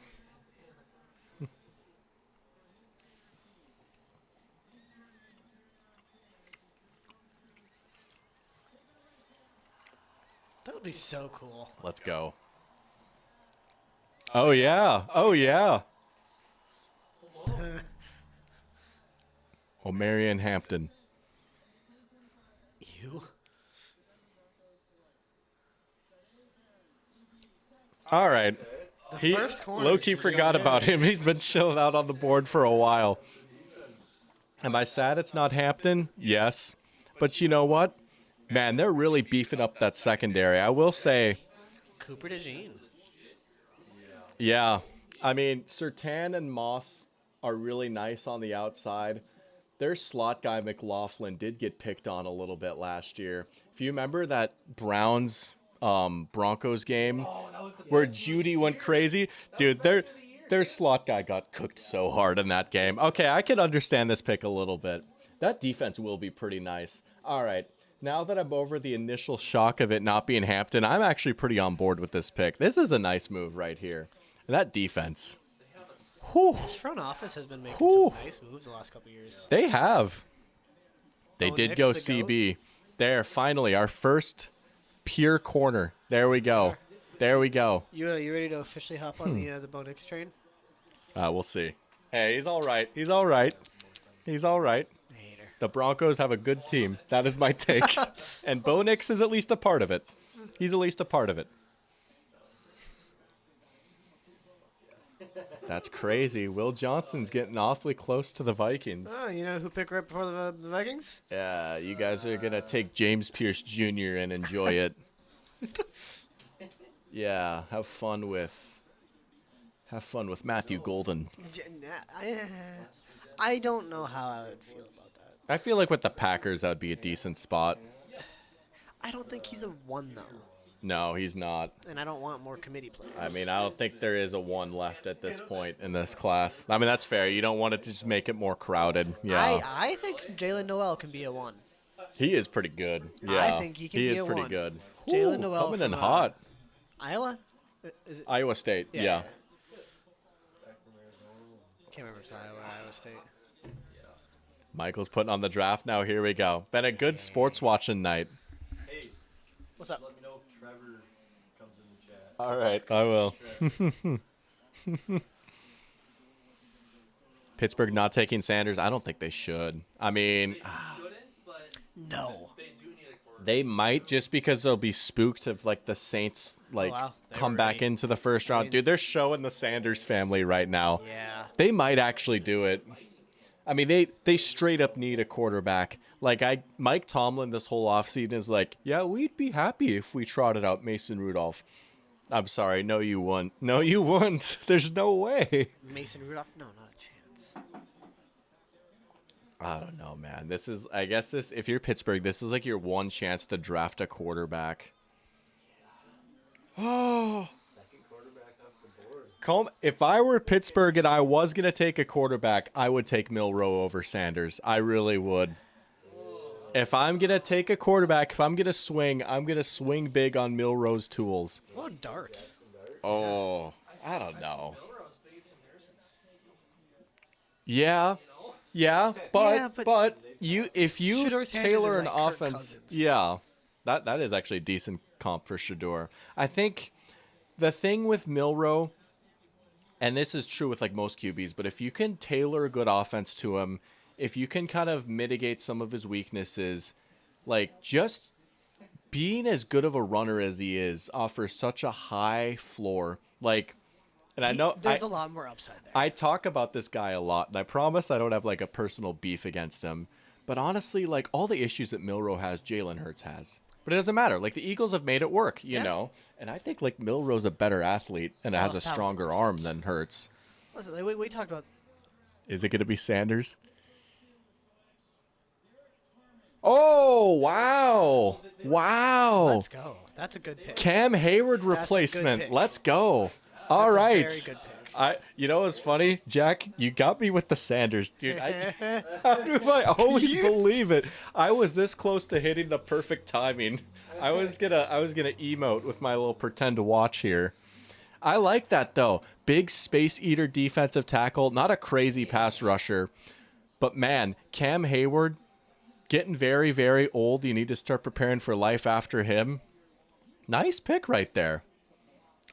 That would be so cool. Let's go. Oh, yeah. Oh, yeah. Oh, Marion Hampton. You? All right. He first corner low-key is forgot really about good. him. He's been chilling out on the board for a while. Am I sad it's not Hampton? Yes. But you know what? Man, they're really beefing up that secondary. I will say, Cooper DeJean. yeah. I mean, Surtain and Moss are really nice on the outside. Their slot guy, McLaughlin, did get picked on a little bit last year. If you remember that Browns Broncos game where Judy went crazy, dude, their slot guy got cooked so hard in that game. Okay, I can understand this pick a little bit. That defense will be pretty nice. All right, now that I'm over the initial shock of it not being Hampton, I'm actually pretty on board with this pick. This is a nice move right here. And that defense. Whew. This front office has been making Whew. some nice moves the last couple years. They have. They Bo did Nix, go the CB. There, finally, our first pure corner. There we go. There we go. You ready to officially hop on the Bo Nix train? We'll see. Hey, he's all right. He's all right. He's all right. Hater. The Broncos have a good team. That is my take. And Bo Nix is at least a part of it. He's at least a part of it. That's crazy. Will Johnson's getting awfully close to the Vikings. Oh, you know who picked right before the Vikings? Yeah, you guys are going to take James Pierce Jr. and enjoy it. Yeah, have fun with Matthew Golden. I don't know how I would feel about that. I feel like with the Packers, that would be a decent spot. I don't think he's a 1, though. No, he's not. And I don't want more committee players. I mean, I don't think there is a 1 left at this point in this class. I mean, that's fair. You don't want it to just make it more crowded. Yeah. I think Jalen Noel can be a 1. He is pretty good. Yeah. I think he can he be is a pretty 1. good. Jalen Ooh, Noel coming in from, hot. Iowa? Is it? Iowa State. Yeah. Can't remember if it's Iowa or Iowa State. Michael's putting on the draft now. Here we go. Been a good sports watching night. Hey, What's up? let me know if Trevor comes in the chat. All right, I will. Pittsburgh not taking Sanders. I don't think they should. I mean, Shouldn't, but No. they do need a quarterback. they might just because they'll be spooked if like the Saints like wow. They come were back ready. into the first round. Dude, they're showing the Sanders family right now. Yeah. They might actually do it. I mean, they straight up need a quarterback. Like Mike Tomlin this whole offseason is like, yeah, we'd be happy if we trotted out Mason Rudolph. I'm sorry, no you wouldn't. No you wouldn't. There's no way. Mason Rudolph? No, not a chance. I don't know, man. I guess if you're Pittsburgh, this is like your one chance to draft a quarterback. Oh. Second quarterback off the board. If I were Pittsburgh and I was going to take a quarterback, I would take Milroe over Sanders. I really would. If I'm going to take a quarterback, if I'm going to swing big on Milroe's tools. Oh, Dart. Oh, I don't know. Yeah, but Yeah, but if you Shedeur Sanders tailor is an like Kirk offense, Cousins. yeah, that is actually a decent comp for Shedeur. I think the thing with Milroe, and this is true with like most QBs, but if you can tailor a good offense to him, if you can kind of mitigate some of his weaknesses, like just being as good of a runner as he is offers such a high floor. Like, and I know There's a lot more upside there. I talk about this guy a lot, and I promise I don't have like a personal beef against him. But honestly, like all the issues that Milroe has, Jalen Hurts has. But it doesn't matter. Like the Eagles have made it work, you know. And I think like Milroe's a better athlete and has a stronger arm than Hurts. Listen, we talked about. Is it going to be Sanders? Oh, wow. Wow. Let's go. That's a good pick. Cam Hayward good replacement. pick. Let's go. All That's a right. very good pick. You know what's funny, Jack? You got me with the Sanders, dude. How do I always believe it? I was this close to hitting the perfect timing. I was gonna emote with my little pretend to watch here. I like that though. Big space eater defensive tackle, not a crazy pass rusher, but man, Cam Hayward getting very, very old. You need to start preparing for life after him. Nice pick right there.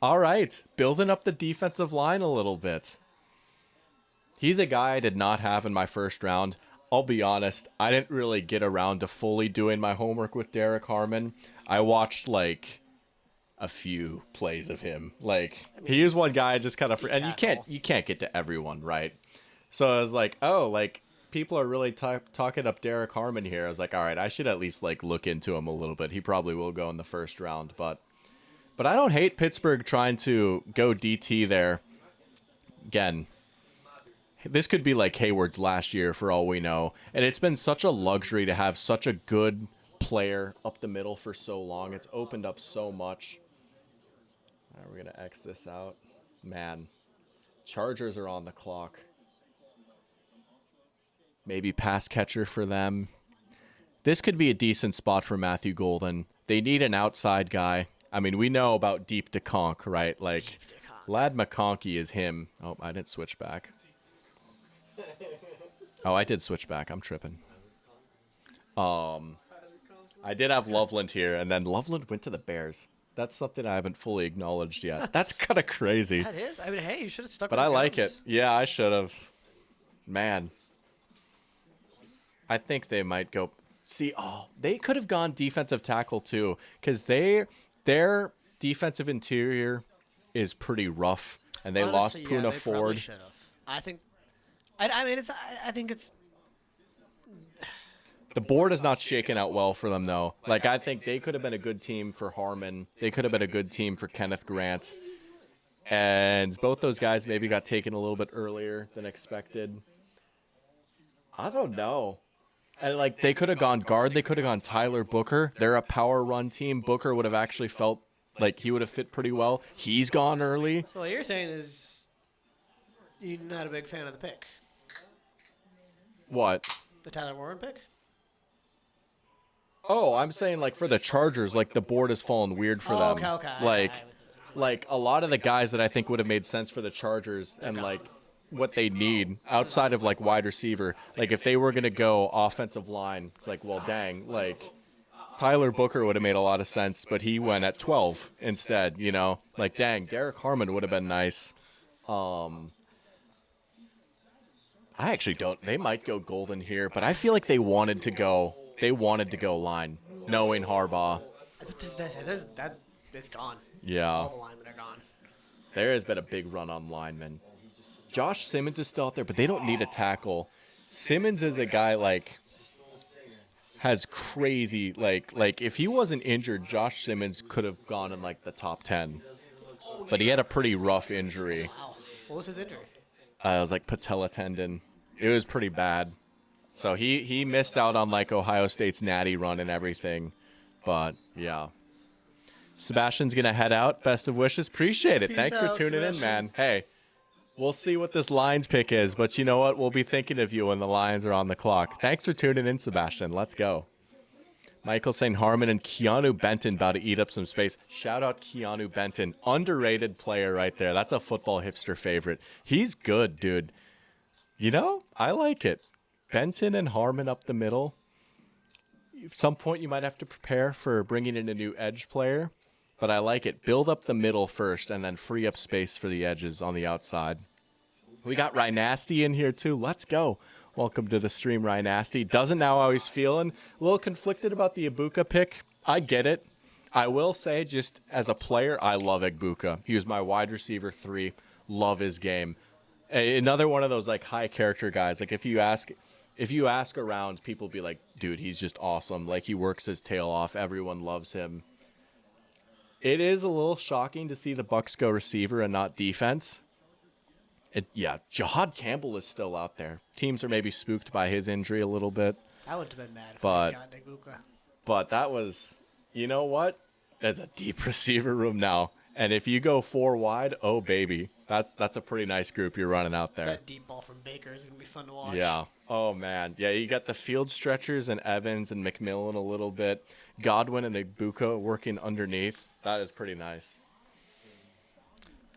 All right, building up the defensive line a little bit. He's a guy I did not have in my first round. I'll be honest, I didn't really get around to fully doing my homework with Derek Harmon. I watched like a few plays of him. Like he is one guy I just kind of and you can't get to everyone, right? So I was like, oh, like people are really talking up Derek Harmon here. I was like, all right, I should at least like look into him a little bit. He probably will go in the first round, but I don't hate Pittsburgh trying to go DT there. Again, this could be like Hayward's last year for all we know. And it's been such a luxury to have such a good player up the middle for so long. It's opened up so much. All right, we're going to X this out. Man, Chargers are on the clock. Maybe pass catcher for them. This could be a decent spot for Matthew Golden. They need an outside guy. I mean, we know about Deep DeConk, right? Like, Lad McConkey is him. Oh, I didn't switch back. Oh, I did switch back. I'm tripping. I did have Loveland here, and then Loveland went to the Bears. That's something I haven't fully acknowledged yet. That's kind of crazy. That is. I mean, hey, you should have stuck But with I the like guns. it. Yeah, I should have. Man. I think they might go. See, they could have gone defensive tackle too, because their defensive interior is pretty rough, and they Honestly, lost Poona they Ford. probably should have. I think. I mean, I think it's. The board is not shaking out well for them, though. Like, I think they could have been a good team for Harmon. They could have been a good team for Kenneth Grant. And both those guys maybe got taken a little bit earlier than expected. I don't know. And, like, they could have gone guard. They could have gone Tyler Booker. They're a power run team. Booker would have actually felt like he would have fit pretty well. He's gone early. So what you're saying is you're not a big fan of the pick, What? the Tyler Warren pick? Oh, I'm saying, like, for the Chargers, like, the board has fallen weird for them. Okay. Like, a lot of the guys that I think would have made sense for the Chargers and, like, what they need outside of, like, wide receiver. Like, if they were going to go offensive line, it's like, well, dang, like, Tyler Booker would have made a lot of sense, but he went at 12 instead, you know? Like, dang, Derek Harmon would have been nice. I actually don't. They might go Golden here, but I feel like they wanted to go line, knowing Harbaugh. It's gone. Yeah. All the linemen are gone. There has been a big run on linemen. Josh Simmons is still out there, but they don't need a tackle. Simmons is a guy, like, has crazy, like if he wasn't injured, Josh Simmons could have gone in, like, the top 10. But he had a pretty rough injury. Wow. What was his injury? It was, like, patella tendon. It was pretty bad. So he missed out on, like, Ohio State's natty run and everything. But, yeah. Sebastian's going to head out. Best of wishes. Appreciate it. Peace Thanks for out, tuning in, Sebastian. man. Hey, we'll see what this Lions pick is. But you know what? We'll be thinking of you when the Lions are on the clock. Thanks for tuning in, Sebastian. Let's go. Michael St. Harmon and Keanu Benton about to eat up some space. Shout out Keanu Benton. Underrated player right there. That's a football hipster favorite. He's good, dude. You know, I like it. Benton and Harmon up the middle. At some point, you might have to prepare for bringing in a new edge player. But I like it. Build up the middle first and then free up space for the edges on the outside. We got Rynasty in here, too. Let's go. Welcome to the stream, Rynasty. Doesn't know how he's feeling. A little conflicted about the Ibuka pick. I get it. I will say, just as a player, I love Egbuka. He was my wide receiver 3. Love his game. Another one of those like high character guys. Like if you ask around, people be like, dude, he's just awesome. Like he works his tail off. Everyone loves him. It is a little shocking to see the Bucks go receiver and not defense. Jahad Campbell is still out there. Teams are maybe spooked by his injury a little bit. I wouldn't have been mad if But- I got Egbuka. But that was, you know what? That's a deep receiver room now. And if you go 4 wide, oh baby, that's a pretty nice group you're running out there. That deep ball from Baker is gonna be fun to watch. Yeah. Oh man. Yeah, you got the field stretchers and Evans and McMillan a little bit. Godwin and Egbuka working underneath. That is pretty nice.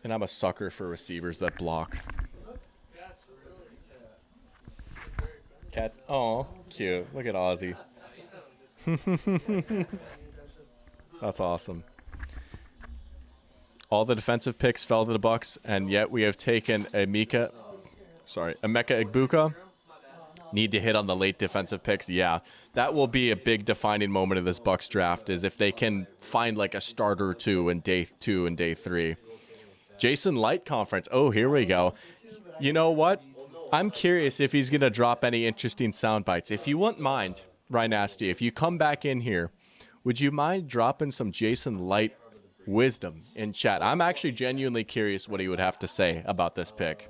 And I'm a sucker for receivers that block. Cat. Oh, cute. Look at Ozzy. That's awesome. All the defensive picks fell to the Bucks, and yet we have taken Emeka Egbuka. Need to hit on the late defensive picks. Yeah, that will be a big defining moment of this Bucks draft, is if they can find like a starter or two in day 2 and day 3. Jason Light conference. Oh, here we go. You know what? I'm curious if he's going to drop any interesting sound bites. If you wouldn't mind, Ryan Nasty, if you come back in here, would you mind dropping some Jason Light wisdom in chat? I'm actually genuinely curious what he would have to say about this pick.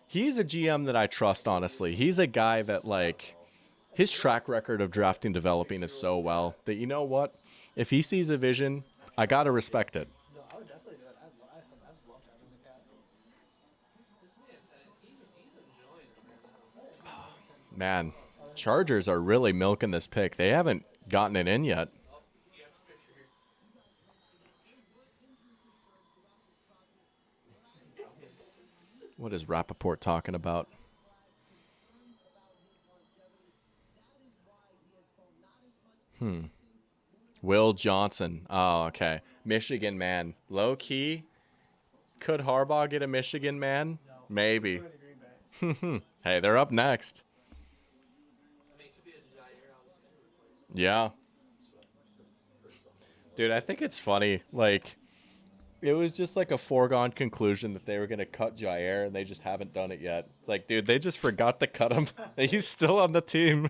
He's a GM that I trust, honestly. He's a guy that, like, his track record of drafting developing is so well that, you know what? If he sees a vision, I got to respect it. No, I would definitely do it. I'd love having the cat. Man, Chargers are really milking this pick. They haven't gotten it in yet. What is Rappaport talking about? Will Johnson. Oh, okay. Michigan man. Low key. Could Harbaugh get a Michigan man? Maybe. Hey, they're up next. Yeah. Dude, I think it's funny. Like, it was just like a foregone conclusion that they were going to cut Jair, and they just haven't done it yet. It's like, dude, they just forgot to cut him. He's still on the team.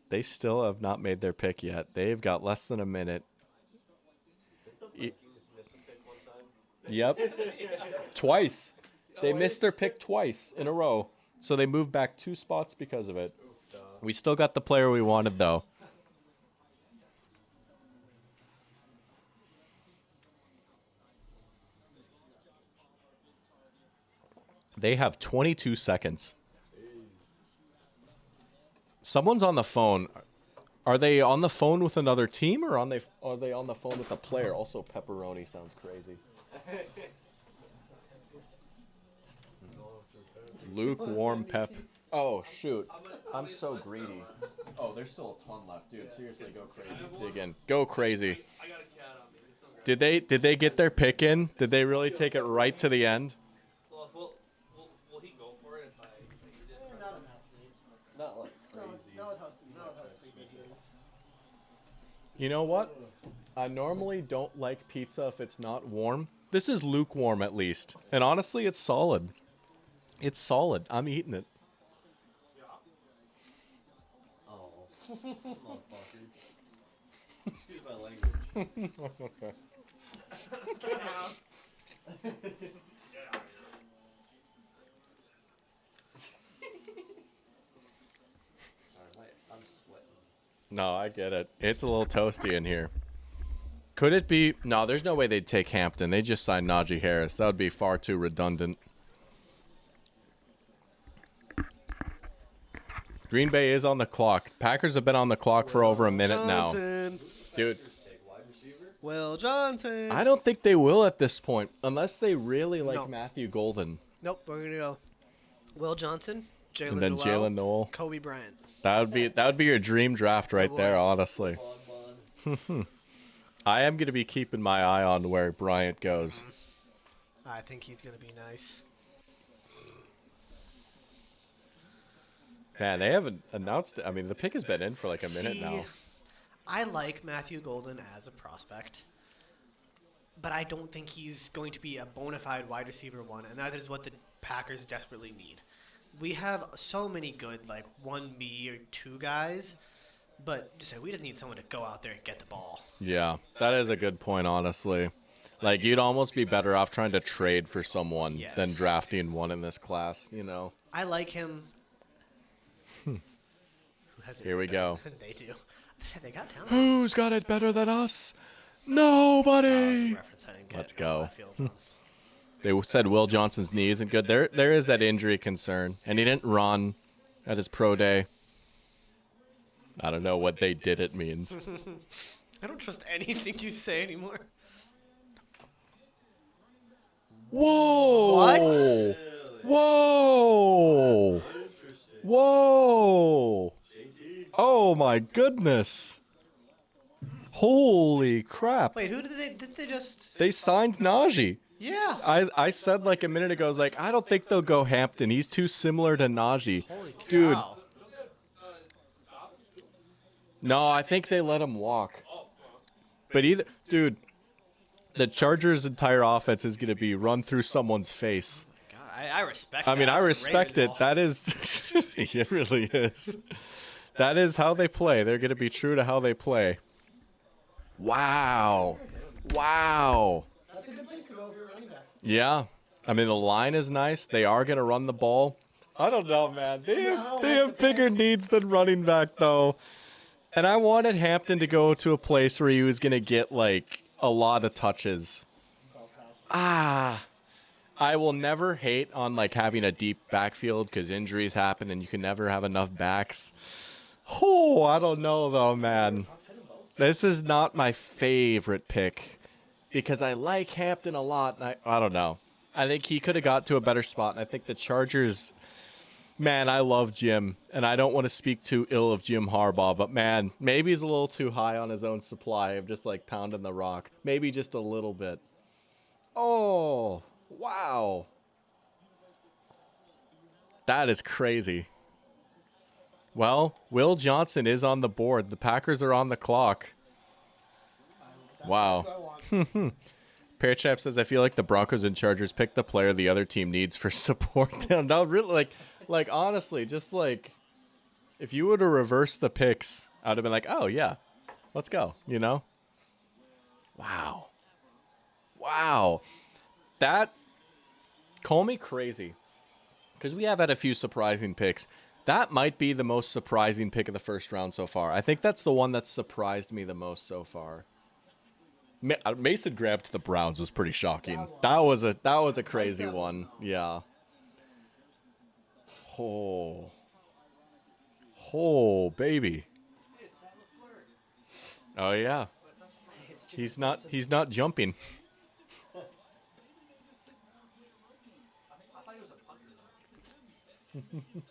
They still have not made their pick yet. They've got less than a minute. Yep. Twice. They missed their pick twice in a row. So they moved back 2 spots because of it. We still got the player we wanted, though. They have 22 seconds. Someone's on the phone. Are they on the phone with another team, or are they on the phone with a player? Also, pepperoni sounds crazy. Lukewarm pep. Oh, shoot. I'm so greedy. Oh, there's still a ton left. Dude, seriously, go crazy. Dig in. Go crazy. Did they get their pick in? Did they really take it right to the end? Well, will he go for it if I need it? Not in that stage. Not like No, crazy. no, it has sleepy he is. You know what? I normally don't like pizza if it's not warm. This is lukewarm at least. And honestly, it's solid. It's solid. I'm eating it. Oh, motherfucker. Excuse my language. Sorry, I'm sweating. No, I get it. It's a little toasty in here. Could it be? No, there's no way they'd take Hampton. They just signed Najee Harris. That would be far too redundant. Green Bay is on the clock. Packers have been on the clock for over a minute now. Johnson. Dude, Take wide receiver. Will Johnson. I don't think they will at this point, unless they really like No. Matthew Golden. Nope, we're gonna go. Will Johnson, Jalen And then Noel, Jalen Noel. Kobe Bryant. That would be your dream draft right boy. there, honestly. Bon. I am going to be keeping my eye on where Bryant goes. I think he's going to be nice. Man, they haven't announced it. I mean, the pick has been in for like a minute See, now. I like Matthew Golden as a prospect, but I don't think he's going to be a bona fide wide receiver one, and that is what the Packers desperately need. We have so many good, like, 1B or 2 guys, but we just need someone to go out there and get the ball. Yeah, that is a good point, honestly. Like, you'd almost be better off trying to trade for someone Yes. than drafting one in this class, you know? I like him. Who has it Here we better go. than they do. They got talent. Who's got it better than us? That was a Nobody! reference I didn't get. Let's go. left field from. They said Will Johnson's knee isn't good. There is that injury concern, and he didn't run at his pro day. I don't know what they did it means. I don't trust anything you say anymore. Whoa! What? Whoa! Interesting. Whoa! JT. Oh my goodness! Holy crap! Wait, who did they just? They signed Najee. Yeah. I said like a minute ago, I was like, I don't think they'll go Hampton. He's too similar to Najee. Holy cow. Dude. No, I think they let him walk. But dude, the Chargers' entire offense is going to be run through someone's face. God, I respect. I mean, that. I That's respect Ravens it. ball. That is, it really is. That is how they play. They're going to be true to how they play. Wow. Wow. That's a good place to go if you're running back. Yeah. I mean, the line is nice. They are going to run the ball. I don't know, man. They have bigger needs than running back, though. And I wanted Hampton to go to a place where he was going to get, like, a lot of touches. I will never hate on, like, having a deep backfield because injuries happen and you can never have enough backs. Oh, I don't know, though, man. This is not my favorite pick because I like Hampton a lot. And I don't know. I think he could have got to a better spot. And I think the Chargers... Man, I love Jim, and I don't want to speak too ill of Jim Harbaugh, but man, maybe he's a little too high on his own supply of just like pounding the rock. Maybe just a little bit. Oh, wow. That is crazy. Well, Will Johnson is on the board. The Packers are on the clock. Wow. That's what I want. Pearchap says, I feel like the Broncos and Chargers pick the player the other team needs for support. No, really, like honestly, just like if you were to reverse the picks, I would have been like, oh yeah, let's go. You know? Wow. That call me crazy, because we have had a few surprising picks. That might be the most surprising pick of the first round so far. I think that's the one that surprised me the most so far. Mason Graham to the Browns was pretty shocking. That was a crazy one. Yeah. Oh, baby. Oh yeah. He's not jumping. I thought he was a punter though.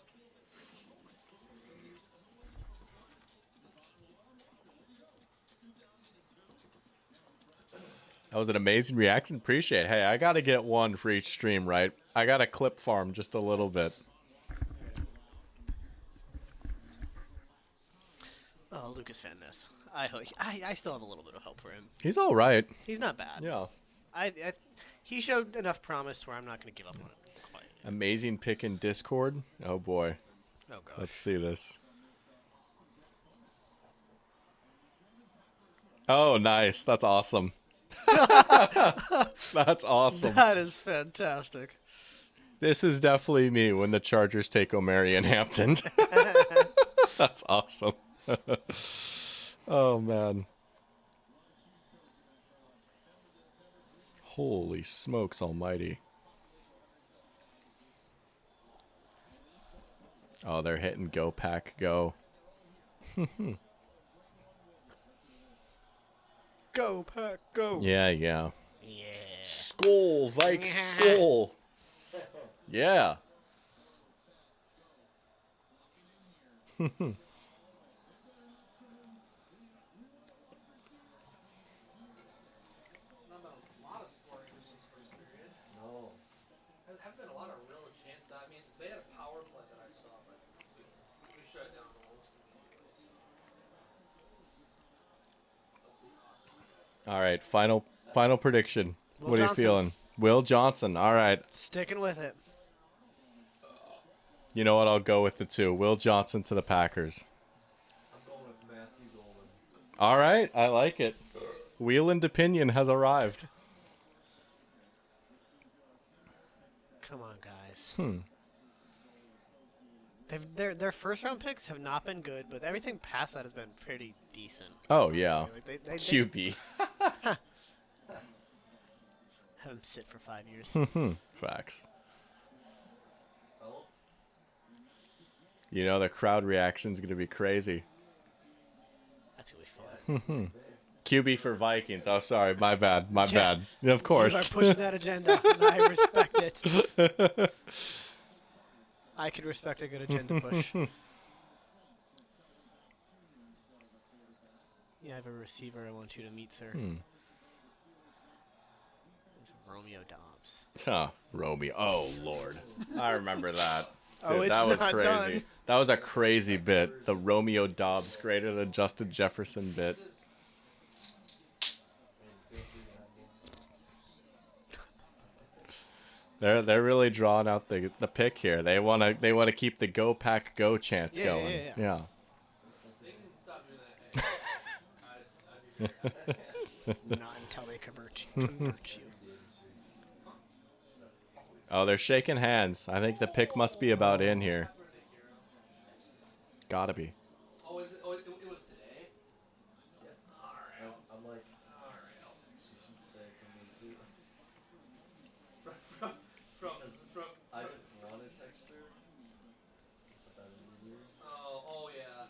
That was an amazing reaction. Appreciate it. Hey, I got to get one for each stream, right? I got to clip farm just a little bit. Oh, Lucas Van Ness. I still have a little bit of hope for him. He's all right. He's not bad. Yeah. He showed enough promise where I'm not going to give up on him. Quite. Amazing pick in Discord. Oh boy. Oh gosh. Let's see this. Oh, nice. That's awesome. That's awesome. That is fantastic. This is definitely me when the Chargers take O'Mary and Hampton. That's awesome. Oh, man. Holy smokes almighty. Oh, they're hitting go, Pack, go. Go, Pack, go. Yeah. Yeah. Skull, Vikes, skull. Yeah. Not a lot of scoring versus first period. No. shut down almost immediately. All right, final prediction. Will What are you Johnson. feeling? Will Johnson. All right. Sticking with it. You know what? I'll go with the two. Will Johnson to the Packers. I'm going with Matthew Golden. All right, I like it. Wheeland opinion has arrived. Come on, guys. Hmm. Their first round picks have not been good, but everything past that has been pretty decent. Oh yeah. Like, they QB. have him sit for 5 years. Facts. Oh, You know the crowd reaction's gonna be crazy. That's gonna be fun. QB for Vikings. Oh, sorry, my bad. My Yeah. bad. Yeah, of You are course. pushing that agenda, and I respect it. I can respect a good agenda push. Yeah, I have a receiver I want you to meet, sir. It's Romeo Dobbs. Huh, Romeo. Oh Lord, I remember that. Oh, it's that was not crazy. done. That was a crazy bit. The Romeo Dobbs greater than Justin Jefferson bit. They're really drawing out the pick here. They wanna keep the go pack go chance Yeah, going. yeah. They can stop doing that. Hey, I'd be very happy. Not until they convert you. Oh, they're shaking hands. I think the pick must be about in here. Gotta be. Oh, is it? Oh, it was today. Alright. I'm like, Alright. I'll text you should say it from me too. from. I didn't want to text her. So that would be weird. Oh yeah.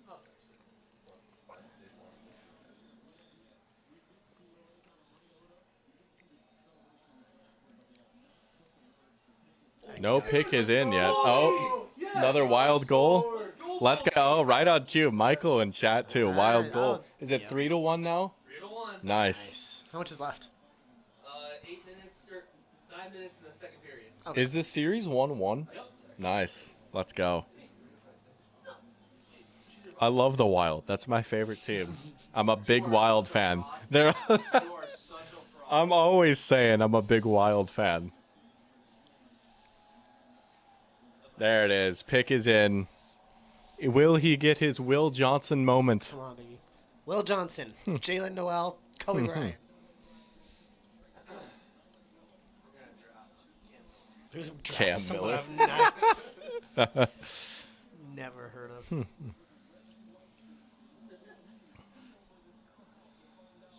I'll text her. I did want to. No pick is in yet. Oh, Yes! another wild goal. Let's go, Let's go. Oh, right on cue. Michael in chat too. Wild goal. Is it Yep. 3-1 now? 3-1. Nice. Nice. How much is left? 8 minutes or 9 minutes in the second period. Okay. Is this series 1-1? Yep. Nice. Let's go. I love the Wild. That's my favorite team. I'm a big Wild fan. They're You are such a fraud. I'm always saying I'm a big Wild fan. There it is. Pick is in. Will he get his Will Johnson moment? Come on, baby. Will Johnson, Jalen Noel, Kobe Bryant. There's a draft Cam someone Miller. I've never heard of.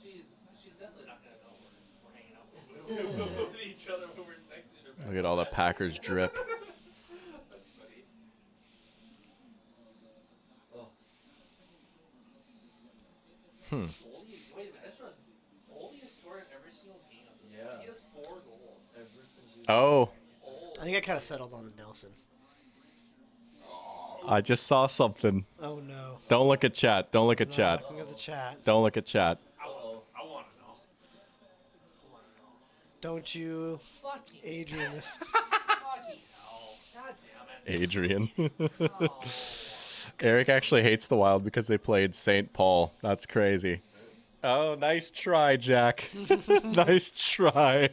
She's definitely not gonna know we're hanging out with each other when we're next to her. Look at all the Packers drip. That's funny. Oh, Boldy, wait a minute. I just realized Boldy is scoring every single game of this. Yeah. He has 4 goals. ever since you. Oh, I think I kind of settled on a Nelson. I just saw something. Oh no. Don't look at chat. Don't look at Not chat. looking at the chat. Don't look at chat. I want to know. Don't you, Fuck you. Adrian? This. Fucking hell. God damn it. Adrian. Oh. Eric actually hates the Wild because they played St. Paul. That's crazy. Oh, nice try, Jack. Nice try.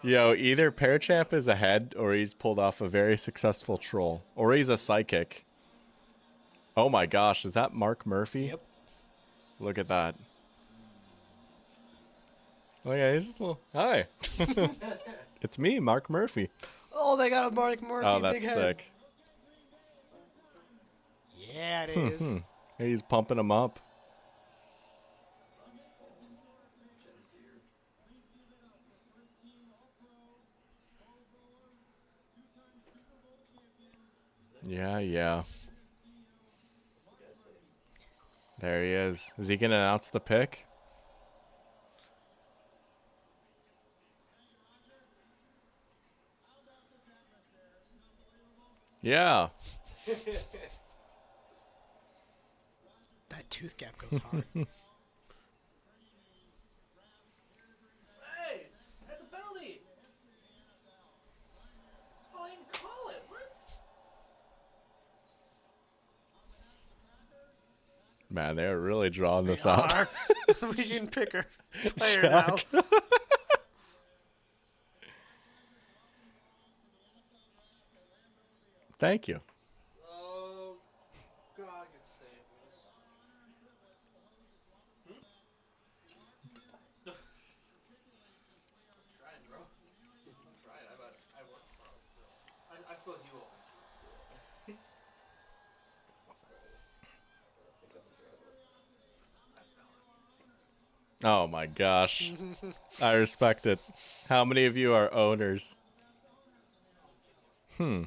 Yo, either Pearchamp is ahead or he's pulled off a very successful troll. Or he's a psychic. Oh my gosh, is that Mark Murphy? Yep. Look at that. Oh yeah, he's a little... Hi. It's me, Mark Murphy. Oh, they got a Mark Murphy. Oh, that's big head. sick. Yeah, it is. He's pumping him up. Yeah. There he is. Is he going to announce the pick? Yeah. That tooth gap goes hard. Hey, that's a penalty. Oh, ain't Man, they're really drawing this They out. are. We can pick our player now. Thank you. Oh, God, get saved, Lewis. Trying, bro. Trying. I work tomorrow. I suppose you will. Oh my gosh. I respect it. How many of you are owners? Hmm.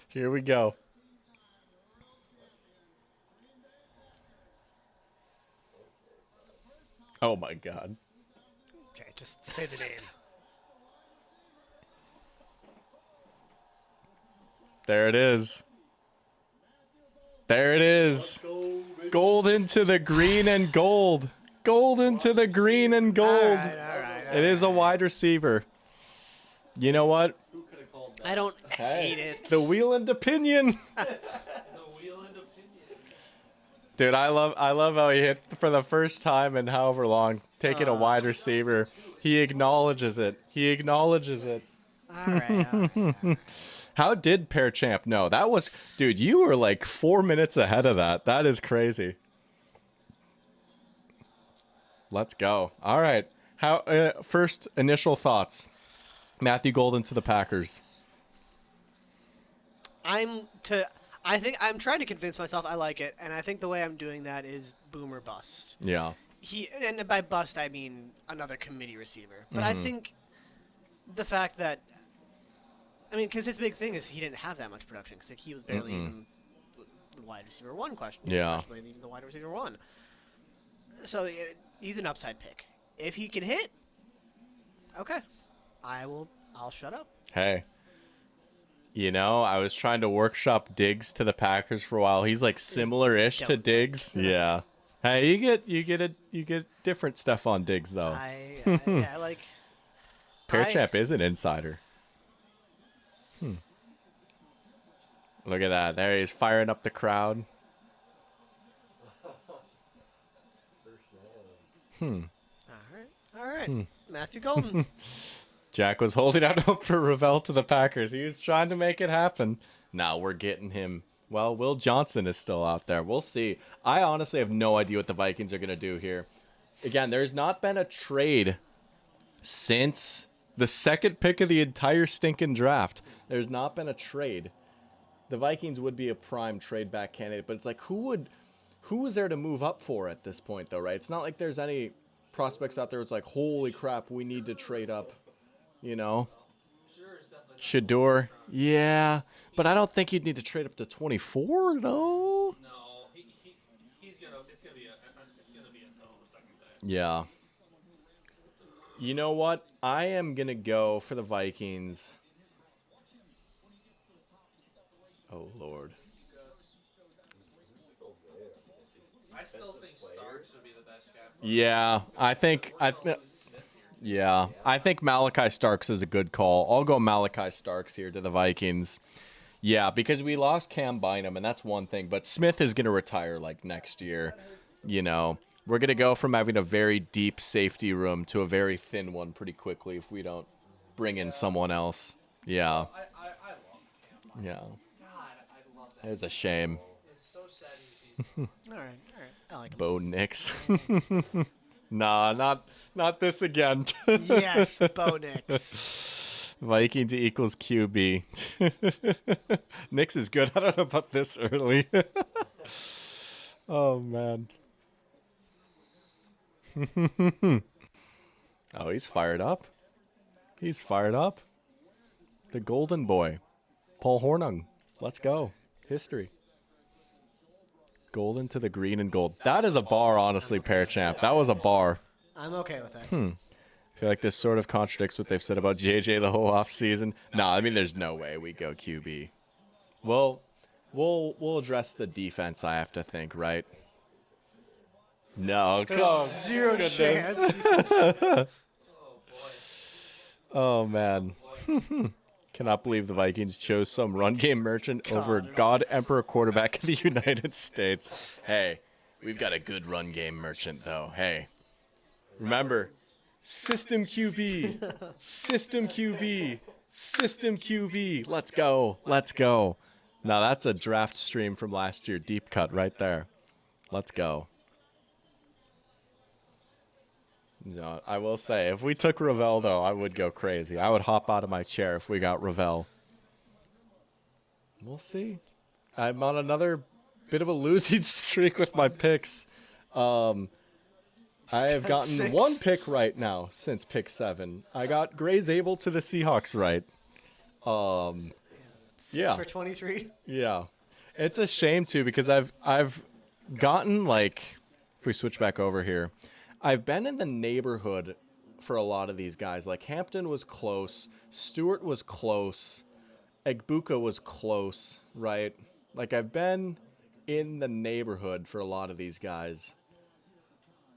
Here we go. Oh my god. Okay, just say the name. There it is. There it is. Gold into the green and gold. Gold into the green and gold. All right. It is a wide receiver. You know what? Who could have called that? I don't hate it. The wheel and opinion. The wheel and opinion. Dude, I love how he hit for the first time in however long, taking a wide receiver. He acknowledges it. He acknowledges it. All right. How did Pear Champ know? That was, dude, you were like 4 minutes ahead of that. That is crazy. Let's go. All right. How first initial thoughts. Matthew Golden to the Packers. I think I'm trying to convince myself I like it, and I think the way I'm doing that is boom or bust. Yeah. And by bust I mean another committee receiver. But I think the fact that, I mean, because his big thing is he didn't have that much production because he was barely even the wide receiver one question. Yeah. Even the wide receiver one. So he's an upside pick. If he can hit, okay, I'll shut up. Hey. You know, I was trying to workshop Diggs to the Packers for a while. He's like similar-ish to Don't. Diggs. Yeah. Hey, you get different stuff on Diggs though. I like. Pear Champ is an insider. Look at that. There he's firing up the crowd. All right. Matthew Golden. Jack was holding out hope for Revel to the Packers. He was trying to make it happen. Now we're getting him. Well, Will Johnson is still out there. We'll see. I honestly have no idea what the Vikings are going to do here. Again, there's not been a trade since the second pick of the entire stinking draft. There's not been a trade. The Vikings would be a prime trade back candidate, but it's like who is there to move up for at this point though, right? It's not like there's any prospects out there. It's like, holy crap, we need to trade up. You know, Shador, yeah, but I don't think you'd need to trade up to 24 though. No, he's gonna. It's gonna be until the second day. Yeah. You know what? I am gonna go for the Vikings. Oh Lord. I still think Starks would be the best guy. Yeah, Yeah, I think Malachi Starks is a good call. I'll go Malachi Starks here to the Vikings. Yeah, because we lost Cam Bynum, and that's one thing. But Smith is going to retire like next year. You know, we're going to go from having a very deep safety room to a very thin one pretty quickly if we don't bring in someone else. Yeah, I love Cam. yeah, God, I love that. it's a shame. It's so sad he's All right. I like him. Bo Nix. Nah, not this again. Yes, Bo Nix. Vikings equals QB. Nix is good. I don't know about this early. Oh, man. Oh, he's fired up. He's fired up. The golden boy. Paul Hornung. Let's go. History. Golden to the green and gold. That is a bar, honestly, Pear Champ. That was a bar. I'm okay with that. I feel like this sort of contradicts what they've said about JJ the whole offseason. No, I mean, there's no way we go QB. Well, we'll address the defense, I have to think, right? No, There's come. zero goodness. chance. Oh, man. Cannot believe the Vikings chose some run game merchant over God Emperor quarterback in the United States. Hey, we've got a good run game merchant, though. Hey, remember, system QB, system QB, system QB. Let's go. Let's go. Now, that's a draft stream from last year. Deep cut right there. Let's go. No, I will say, if we took Revel, though, I would go crazy. I would hop out of my chair if we got Revel. We'll see. I'm on another bit of a losing streak with my picks. I have gotten 6. one pick right now since pick 7. I got Gray Zabel to the Seahawks right. Yeah. For 23. Yeah. It's a shame, too, because I've gotten, like, if we switch back over here, I've been in the neighborhood for a lot of these guys. Like, Hampton was close. Stewart was close. Egbuka was close, right? Like, I've been in the neighborhood for a lot of these guys.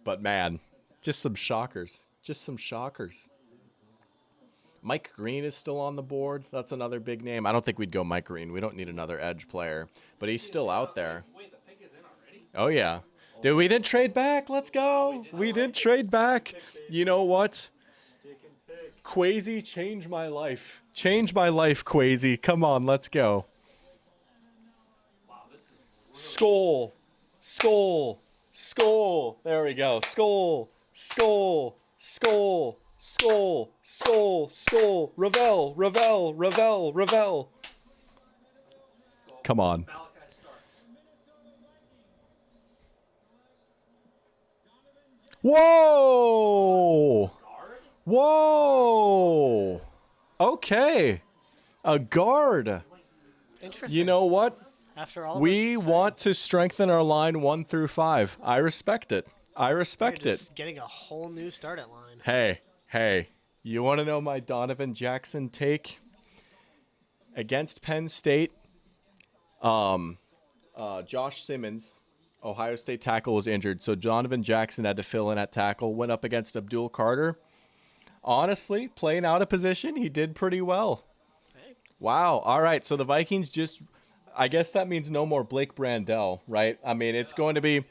But, man, just some shockers. Just some shockers. Mike Green is still on the board. That's another big name. I don't think we'd go Mike Green. We don't need another edge player. But he's still out there. Wait, the pick is in already? Oh, yeah. Dude, we didn't trade back. Let's go. We did trade back. You know what? Quasi, change my life. Change my life, Quasi. Come on, let's go. Wow, this is Skull. Skull. Skull. There we go. Skull. Skull. Skull. Skull. Skull. Skull. Revel. Revel. Revel. Revel. Come on. Malachi Starks. Whoa. Guard? Whoa. Okay. A guard. Interesting. You know what? After all, We want to strengthen our line 1 through 5. I respect it. I respect it. Getting a whole new start at line. Hey. You want to know my Donovan Jackson take? Against Penn State, Josh Simmons, Ohio State tackle, was injured, so Donovan Jackson had to fill in at tackle, went up against Abdul Carter. Honestly, playing out of position, he did pretty well. Wow. All right, so the Vikings just, I guess that means no more Blake Brandel, right? I mean, it's going to be,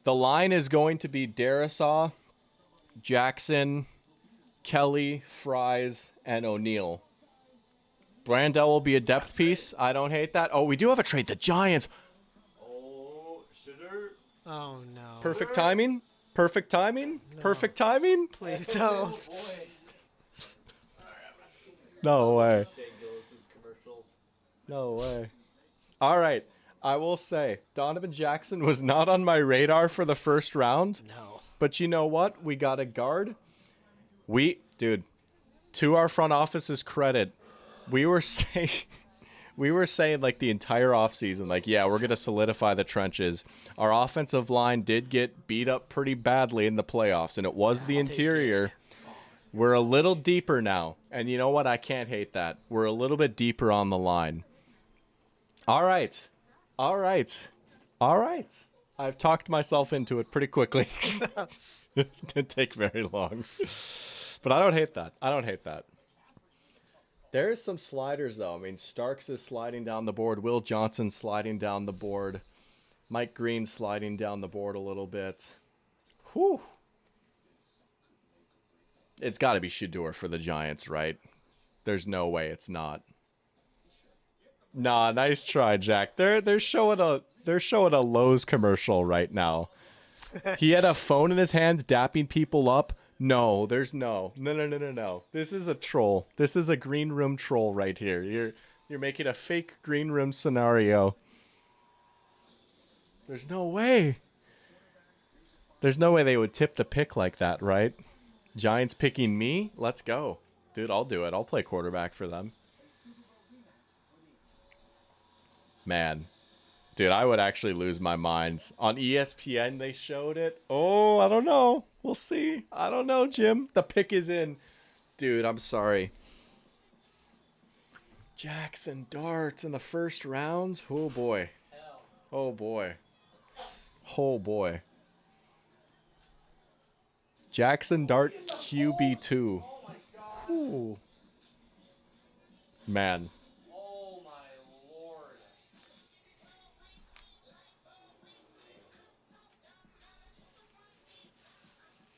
the line is going to be Darisaw, Jackson, Kelly, Fries, and O'Neal. Brandel will be a depth piece. I don't hate that. Oh, we do have a trade. The Giants. Oh, shitter. Oh no! Perfect timing. Perfect timing. Perfect timing. Please don't. Boy. No way. Shane Gillis's commercials. No way. All right. I will say, Donovan Jackson was not on my radar for the first round. No. But you know what? We got a guard. Dude, to our front office's credit, we were saying like the entire offseason, like, yeah, we're going to solidify the trenches. Our offensive line did get beat up pretty badly in the playoffs, and it was the interior. We're a little deeper now, and you know what? I can't hate that. We're a little bit deeper on the line. All right. I've talked myself into it pretty quickly. It didn't take very long. But I don't hate that. There's some sliders, though. I mean, Starks is sliding down the board. Will Johnson sliding down the board. Mike Green sliding down the board a little bit. Whew. It's got to be Shador for the Giants, right? There's no way it's not. Nah, nice try, Jack. They're showing a Lowe's commercial right now. He had a phone in his hand, dapping people up. No, there's no. This is a troll. This is a green room troll right here. You're making a fake green room scenario. There's no way. There's no way they would tip the pick like that, right? Giants picking me? Let's go. Dude, I'll do it. I'll play quarterback for them. Man. Dude, I would actually lose my mind. On ESPN, they showed it. Oh, I don't know. We'll see. I don't know, Jim. The pick is in. Dude, I'm sorry. Jackson Darts in the first rounds. Oh, boy. Oh, boy. Oh, boy. Jackson Dart QB2. Whew. Man. Oh my lord.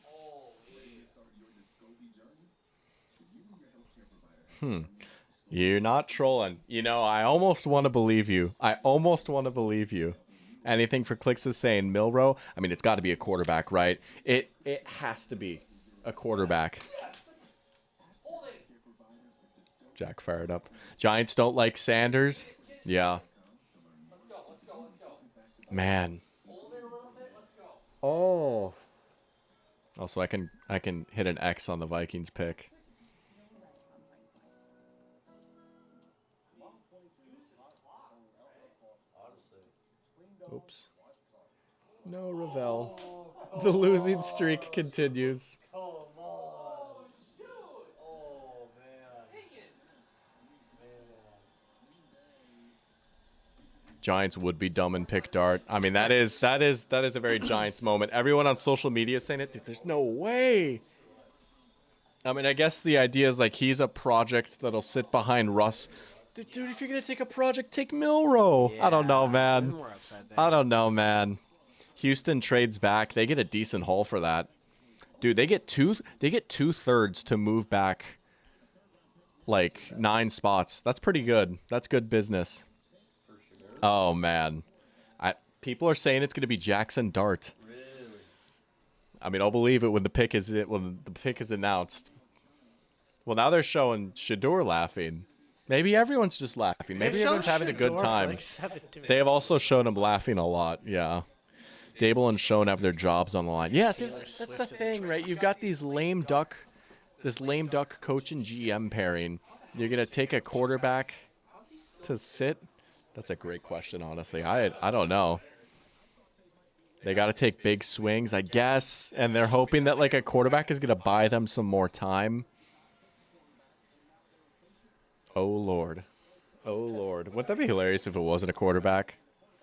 Holy. You're not trolling. You know, I almost want to believe you. Anything for clicks is saying Milrow. I mean, it's got to be a quarterback, right? It has to be a quarterback. Jack fired up. Giants don't like Sanders. Yeah. Man. Oh. Also, I can hit an X on the Vikings pick. Oops. No, Revel. The losing streak continues. Oh, man. Giants would be dumb and pick Dart. I mean, that is a very Giants moment. Everyone on social media is saying it. Dude, there's no way. I mean, I guess the idea is like he's a project that'll sit behind Russ. Dude, if you're gonna take a project, take Milrow. I don't know, man. There's more upside there. I don't know, man. Houston trades back. They get a decent haul for that. Dude, they get 2/3 to move back like 9 spots. That's pretty good. That's good business. Oh man. People are saying it's gonna be Jackson Dart. Really? I mean, I'll believe it when the pick is announced. Well, now they're showing Shador laughing. Maybe everyone's just laughing. Maybe They've everyone's shown having a good Shador for time. like 7 They have minutes. also shown him laughing a lot. Yeah. Dable and Schoen have their jobs on the line. Yes, that's the thing, right? You've got this lame duck coach and GM pairing. You're gonna take a quarterback to sit. That's a great question, honestly. I don't know. They got to take big swings, I guess, and they're hoping that like a quarterback is gonna buy them some more time. Oh Lord. Wouldn't that be hilarious if it wasn't a quarterback?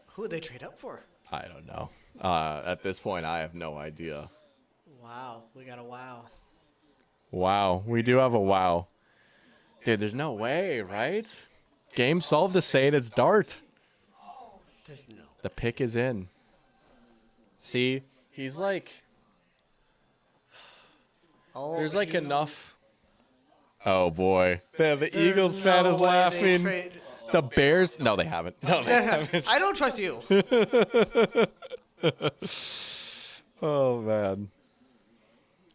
Who would they trade up for? I don't know. At this point, I have no idea. Wow, we got a wow. Wow, we do have a wow. Dude, there's no way, right? Game solved to saying it's Dart. There's no. The pick is in. See, he's like, Oh, there's like he's- enough. Oh boy, the there's Eagles fan no is way they laughing. trade- The Bears, no, they haven't. No, they haven't. I don't trust you. Oh man.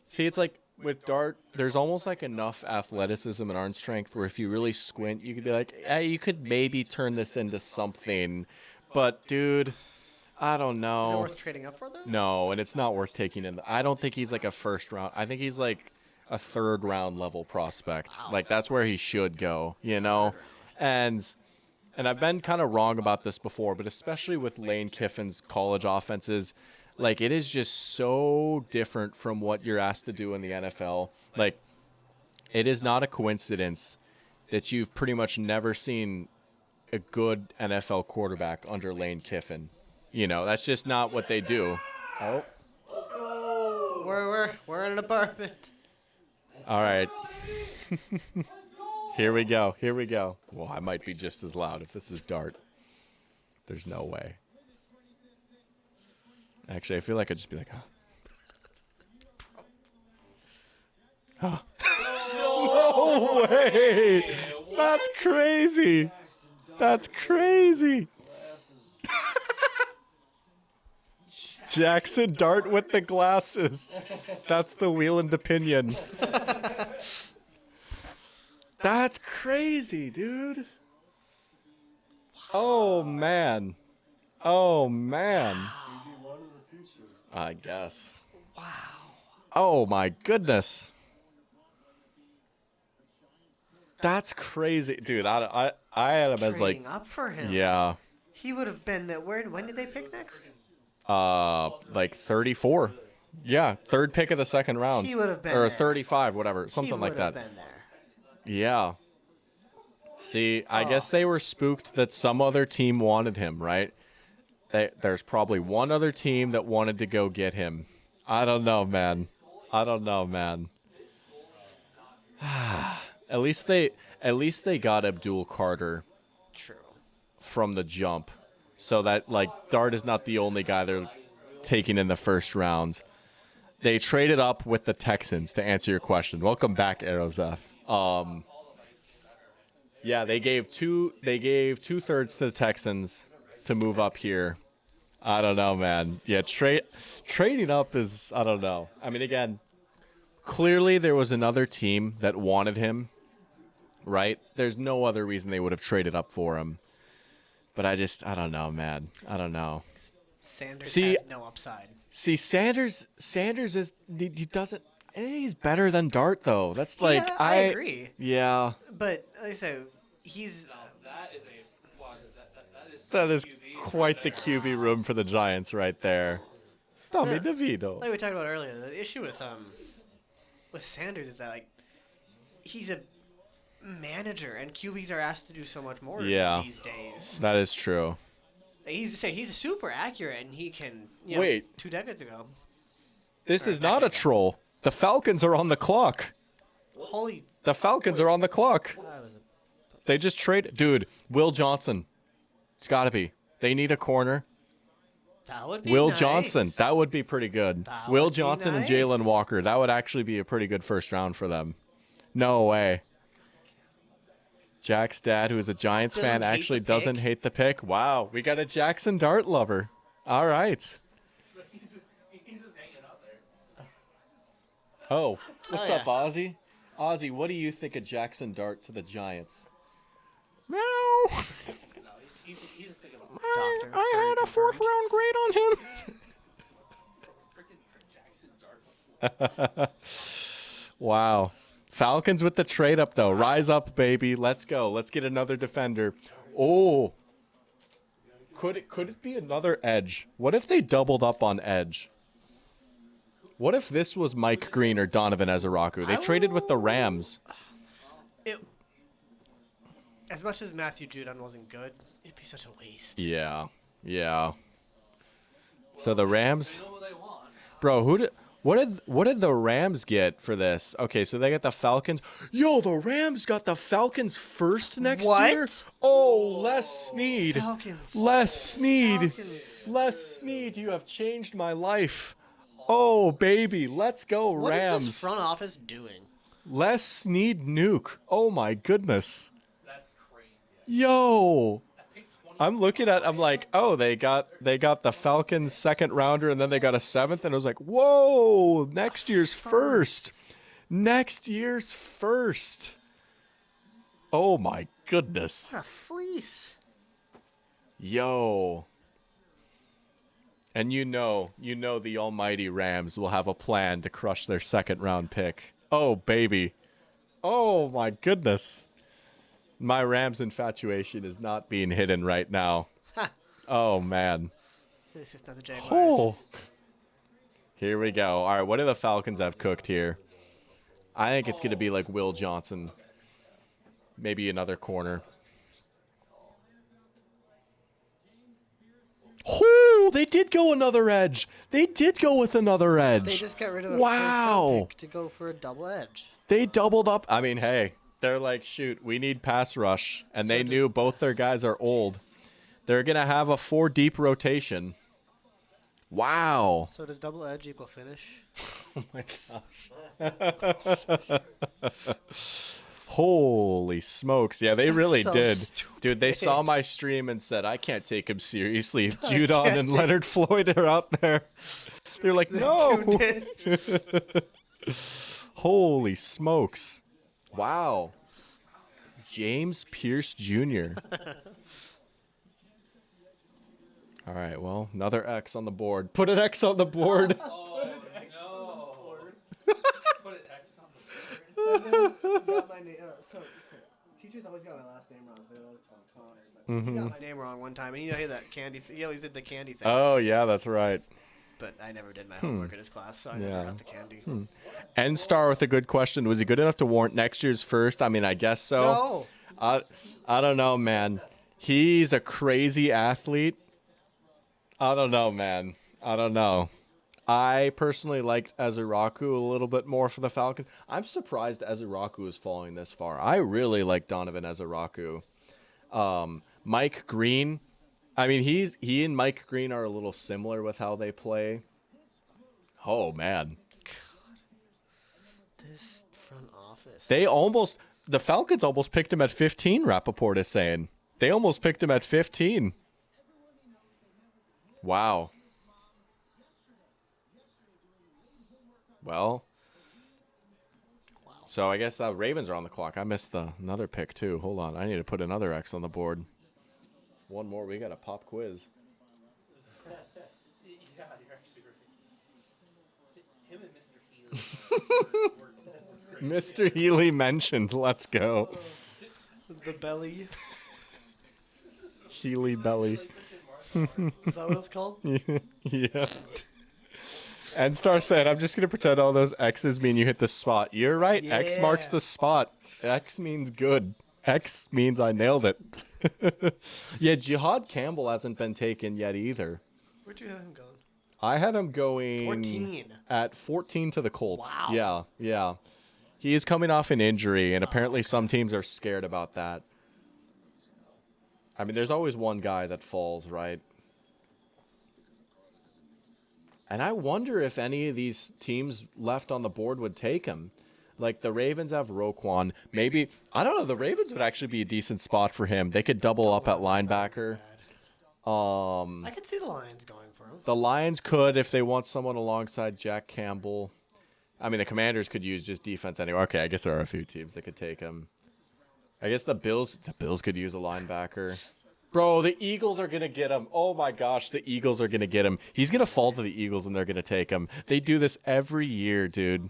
See, it's like with Dart, there's almost like enough athleticism and arm strength where if you really squint, you could be like, hey, you could maybe turn this into something. But dude, I don't Is it know. worth trading up for though? No, and it's not worth taking in. I don't think he's like a first round. I think he's like a 3rd round level prospect. Like that's where he should go, you know? And I've been kind of wrong about this before, but especially with Lane Kiffin's college offenses, like it is just so different from what you're asked to do in the NFL. Like it is not a coincidence that you've pretty much never seen a good NFL quarterback under Lane Kiffin. You know, that's just not what they do. Oh, We're in an apartment. all right. Here we go. Well, I might be just as loud if this is Dart. There's no way. Actually, I feel like I'd just be like, huh. No way! That's crazy! That's crazy! Jackson Dart with the glasses. That's the Wheeland opinion. That's crazy, dude. Oh, man. I guess. Wow. Oh, my goodness. That's crazy. Dude, I had him as like, Trading up for him. yeah. He would have been that. When did they pick next? Like 34. Yeah, 3rd pick of the 2nd round. He would have been Or there. 35, whatever, something He like would that. have been there. Yeah. See, I guess they were spooked that some other team wanted him, right? There's probably one other team that wanted to go get him. I don't know, man. I don't know, man. At least they got Abdul Carter True. from the jump, so that like Dart is not the only guy they're taking in the first rounds. They traded up with the Texans to answer your question. Welcome back, Arozef. Yeah, they gave 2/3 to the Texans to move up here. I don't know, man. Yeah, trading up is, I don't know. I mean, again, clearly there was another team that wanted him, right? There's no other reason they would have traded up for him. But I don't know, man. I don't know. Sanders See- has no upside. See, Sanders is he doesn't. I think he's better than Dart though. That's like Yeah, I agree. Yeah, But like I said, he's That is a wow, that is that is QB quite the QB room for the Giants right there. Tommy Yeah. DeVito. like we talked about earlier. The issue with Sanders is that like he's a manager, and QBs are asked to do so much more Yeah. these days. That is true. He's super accurate, and he can. You know, Wait. 2 decades ago. This Or is a not a decade ago. troll. The Falcons are on the clock. Holy. The Falcons are on the clock. that was They just trade, dude. Will Johnson. It's got to be. They need a corner. That would be Will nice. Johnson. That would be pretty good. That Will would be Johnson and nice. Jalen Walker. That would actually be a pretty good first round for them. No way. Jack's dad, who is a Giants Doesn't fan, hate actually the doesn't pick. hate the pick. Wow, we got a Jackson Dart lover. All right. He's just hanging out there. Oh, what's Oh, up, yeah. Ozzy? Ozzy, what do you think of Jackson Dart to the Giants? Meow. No, he's just thinking about Doctor. I had a Furry 4th round grade on him. freaking Jackson Dart. Wow. Falcons with the trade up, though. Rise up, baby. Let's go. Let's get another defender. Oh. Could it be another edge? What if they doubled up on edge? What if this was Mike Green or Donovan Ezeraku? They traded with the Rams. As much as Matthew Judon wasn't good, it'd be such a waste. Yeah. Yeah. So the Rams, They know what they want. bro, what did the Rams get for this? Okay, so they got the Falcons. Yo, the Rams got the Falcons first next What? year? Oh, Les Snead. Falcons. Les Snead. Falcons. Les Snead, you have changed my life. Oh, baby, let's go What is Rams. this front office doing? Les Snead nuke. Oh my goodness. That's crazy. Yo. I picked 20. I'm looking at I'm like, oh, they got the Falcons second rounder and then they got a 7th and I was like, whoa, next year's first. Next year's first. Oh my goodness. What a fleece. Yo. And you know the almighty Rams will have a plan to crush their second round pick. Oh baby. Oh my goodness. My Rams infatuation is not being hidden right now. Ha. Oh man. This is not the Jaguars. Oh. Here we go. All right, what do the Falcons have cooked here? I think it's going to be like Will Johnson. Maybe another corner. Oh, they did go another edge. They did go with another edge. They just got rid of a Wow. first-round pick to go for a double edge. They doubled up. I mean, hey, they're like, shoot, we need pass rush. And they knew both their guys are old. They're going to have a 4-deep rotation. Wow. So does double edge equal finish? Oh my gosh. Holy smokes. Yeah, they really so did. stupid. Dude, they saw my stream and said, I can't take him seriously. If Judon and Leonard Floyd are out there. They're like, no. Tuned in. Holy smokes. Wow. James Pierce Jr. All right, well, another X on the board. Put an X on the board. Oh, no. Put an X on the Got my name, so teachers always got my last name wrong. So they always call it Connor. But he got my name wrong one time, and you know he had that candy. He always did the candy thing. Oh, yeah, that's right. But I never did my homework in his class, so I never Yeah. got the candy. N-Star with a good question. Was he good enough to warrant next year's first? I mean, I guess so. No. I don't know, man. He's a crazy athlete. I don't know, man. I don't know. I personally liked Azuraku a little bit more for the Falcons. I'm surprised Azuraku is falling this far. I really like Donovan Azuraku. Mike Green, I mean, he and Mike Green are a little similar with how they play. Oh, man. This front office. The Falcons almost picked him at 15, Rappaport is saying. They almost picked him at 15. Wow. Well, so I guess Ravens are on the clock. I missed another pick, too. Hold on. I need to put another X on the board. One more. We got a pop quiz. Yeah, you're actually right. Him and Mr. Healy. Mr. Healy mentioned. Let's go. The belly. Healy belly. Is that what it's called? Yeah. And Star said, I'm just going to pretend all those X's mean you hit the spot. You're right. X marks Yeah. the spot. X means good. X means I nailed it. Yeah, Jihad Campbell hasn't been taken yet either. Where'd you have him going? I had him going 14. at 14 to the Colts. Wow. Yeah. He is coming off an injury, and apparently some teams are scared about that. I mean, there's always one guy that falls, right? And I wonder if any of these teams left on the board would take him. Like the Ravens have Roquan. Maybe, I don't know, the Ravens would actually be a decent spot for him. They could double up at linebacker. I could see the Lions going for him. The Lions could if they want someone alongside Jack Campbell. I mean, the Commanders could use just defense anyway. Okay, I guess there are a few teams that could take him. I guess the Bills could use a linebacker. Bro, the Eagles are going to get him. Oh, my gosh, the Eagles are going to get him. He's going to fall to the Eagles, and they're going to take him. They do this every year, dude.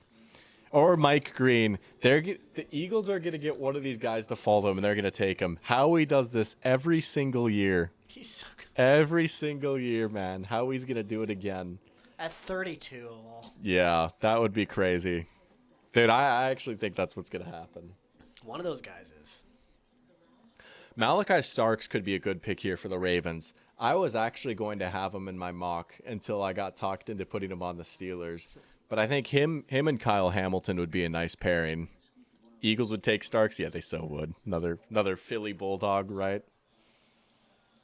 Or Mike Green. The Eagles are going to get one of these guys to fall to him, and they're going to take him. Howie does this every single year. He's so good. Every single year, man. Howie's going to do it again. At 32 of all. Yeah, that would be crazy. Dude, I actually think that's what's going to happen. One of those guys is. Malachi Starks could be a good pick here for the Ravens. I was actually going to have him in my mock until I got talked into putting him on the Steelers. But I think him and Kyle Hamilton would be a nice pairing. Eagles would take Starks? Yeah, they so would. Another Philly Bulldog, right?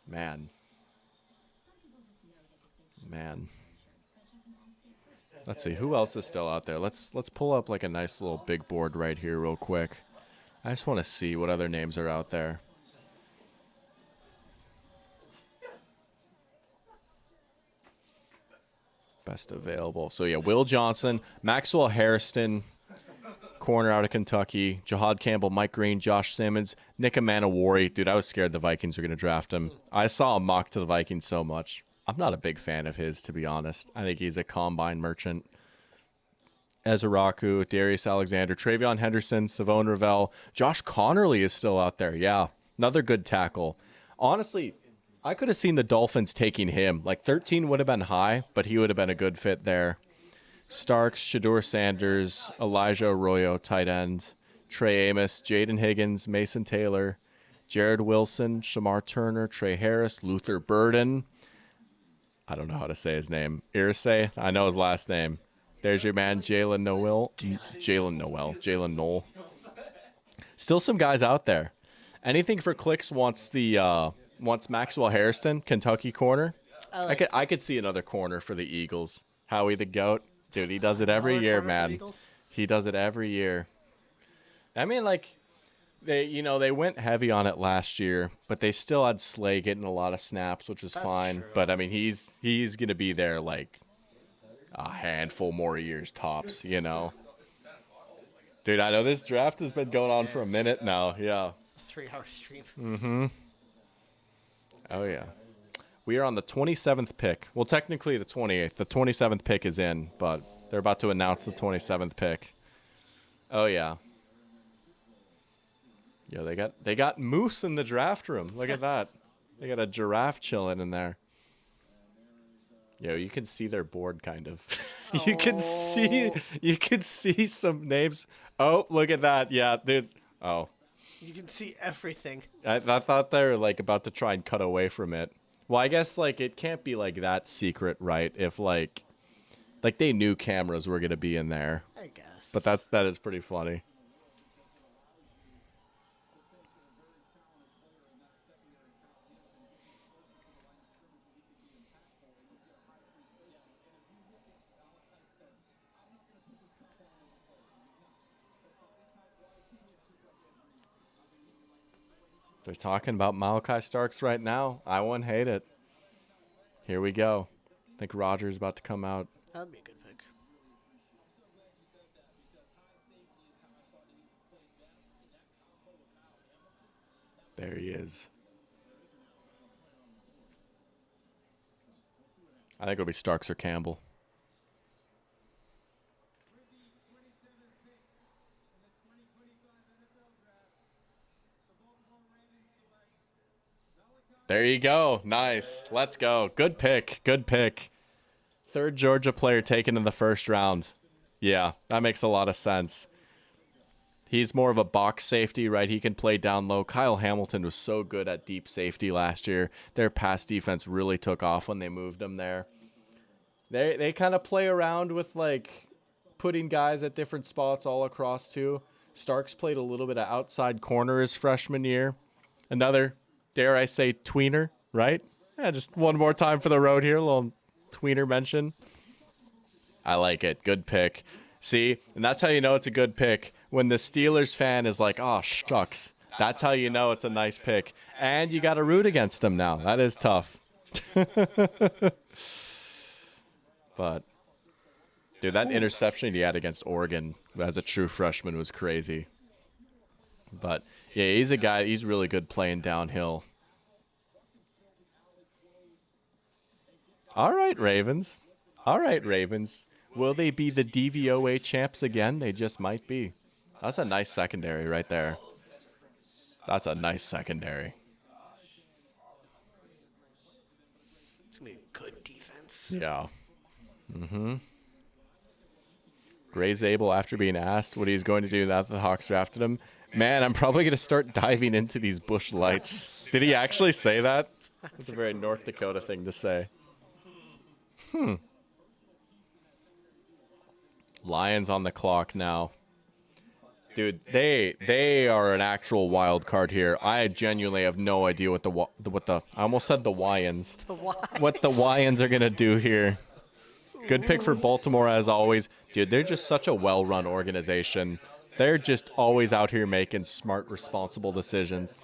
Man. Let's see, who else is still out there? Let's pull up like a nice little big board right here real quick. I just want to see what other names are out there. Best available. So, yeah, Will Johnson, Maxwell Harrison, corner out of Kentucky, Jihad Campbell, Mike Green, Josh Simmons, Nick Manawari. Dude, I was scared the Vikings were going to draft him. I saw him mock to the Vikings so much. I'm not a big fan of his, to be honest. I think he's a combine merchant. Ezraku, Darius Alexander, Travion Henderson, Shavon Revel. Josh Connerly is still out there. Yeah, another good tackle. Honestly, I could have seen the Dolphins taking him. Like 13 would have been high, but he would have been a good fit there. Starks, Shadur Sanders, Elijah Arroyo, tight end. Trey Amos, Jaden Higgins, Mason Taylor, Jared Wilson, Shamar Turner, Trey Harris, Luther Burden. I don't know how to say his name. Irsay, I know his last name. There's your man, Jalen Noel. Still some guys out there. Anything for clicks wants Maxwell Harrison, Kentucky corner. I could see another corner for the Eagles. Howie the GOAT. Dude, he does it every year, man. He does it every year. I mean, like, they went heavy on it last year, but they still had Slay getting a lot of snaps, which is fine. True. But I mean, he's gonna be there like a handful more years tops, you know. Dude, I know this draft has been going on for a minute now. Yeah. It's a 3-hour stream. Mm-hmm. Oh yeah. We are on the 27th pick. Well, technically the 28th. The 27th pick is in, but they're about to announce the 27th pick. Oh yeah. Yeah, they got moose in the draft room. Look at that. They got a giraffe chilling in there. Yo, you can see their board kind of. you can see some names. Oh, look at that. Yeah, dude. Oh. You can see everything. I thought they were like about to try and cut away from it. Well, I guess like it can't be like that secret, right? If like Like they knew cameras were gonna be in there, I guess. but that is pretty funny. They're talking about Malachi Starks right now. I wouldn't hate it. Here we go. I think Roger's about to come out. That'd be a good pick. There he is. I think it'll be Starks or Campbell. There you go. Nice. Let's go. Good pick. Good pick. Third Georgia player taken in the first round. Yeah, that makes a lot of sense. He's more of a box safety, right? He can play down low. Kyle Hamilton was so good at deep safety last year. Their pass defense really took off when they moved him there. They kind of play around with like putting guys at different spots all across too. Starks played a little bit of outside corner his freshman year. Another, dare I say, tweener, right? Yeah, just one more time for the road here. A little tweener mention. I like it. Good pick. See, and that's how you know it's a good pick. When the Steelers fan is like, oh, shucks. That's how you know it's a nice pick. And you got to root against them now. That is tough. But, dude, that interception he had against Oregon as a true freshman was crazy. But, yeah, he's a guy, he's really good playing downhill. All right, Ravens. All right, Ravens. Will they be the DVOA champs again? They just might be. That's a nice secondary right there. That's a nice secondary. It's gonna be a good defense. Yeah. Gray Zabel, after being asked what he's going to do now that the Hawks drafted him, man, I'm probably going to start diving into these bush lights. Did he actually say that? That's a very North Dakota thing to say. Lions on the clock now. Dude, they are an actual wild card here. I genuinely have no idea what the I almost said the Wyans. What the Wyans are going to do here. Good pick for Baltimore as always. Dude, they're just such a well-run organization. They're just always out here making smart, responsible decisions.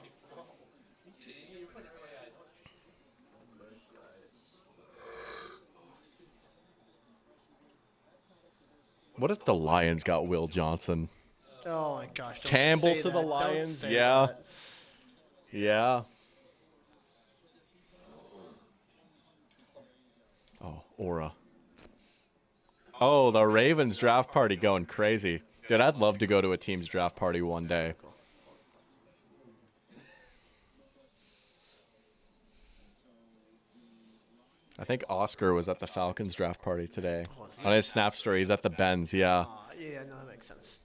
What if the Lions got Will Johnson? Oh my gosh. don't Campbell say to the that. Don't Lions? say Yeah. that. Yeah. Oh, Aura. Oh, the Ravens draft party going crazy. Dude, I'd love to go to a team's draft party one day. I think Oscar was at the Falcons draft party today. On his Snap story, he's at the Benz, yeah. Yeah, no, that makes sense.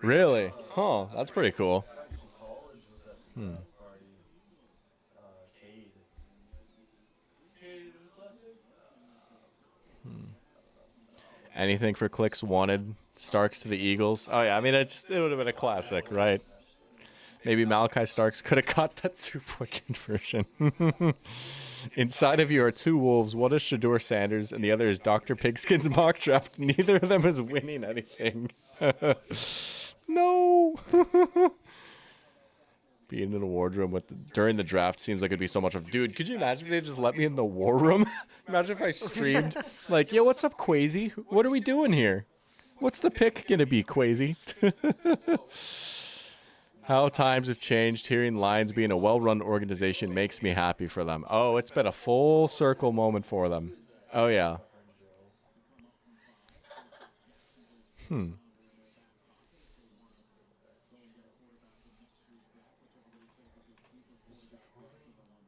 Really? Huh, that's pretty cool. Anything for clicks wanted? Starks to the Eagles? Oh, yeah, I mean, it would have been a classic, right? Maybe Malachi Starks could have caught that 2-point conversion. Inside of you are two wolves. One is Shador Sanders, and the other is Dr. Pigskin's mock draft. Neither of them is winning anything. No. Being in a wardroom during the draft seems like it'd be so much of. Dude, could you imagine if they just let me in the war room? Imagine if I streamed like, yo, what's up, Quasi? What are we doing here? What's the pick gonna be, Quasi? How times have changed. Hearing Lions being a well-run organization makes me happy for them. Oh, it's been a full circle moment for them. Oh, yeah.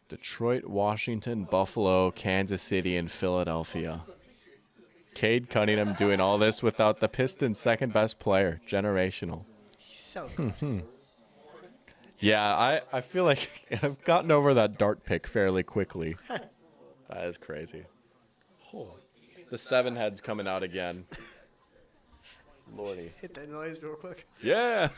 Detroit, Washington, Buffalo, Kansas City, and Philadelphia. Cade Cunningham doing all this without the Pistons' second-best player. Generational. He's so good. Yeah, I feel like I've gotten over that Dart pick fairly quickly. That is crazy. Oh, the 7 head's coming out again. Lordy. Hit that noise real quick. Yeah.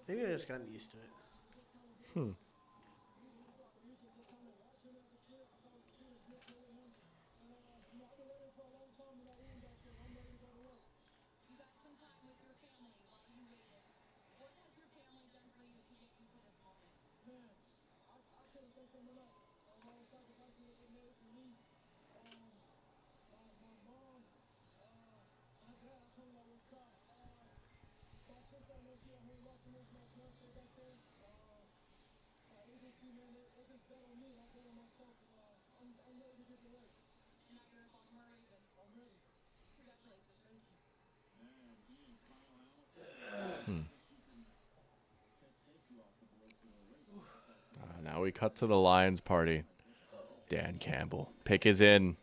Maybe I just gotten used to it. Now we cut to the Lions party. Dan Campbell. Pick is in.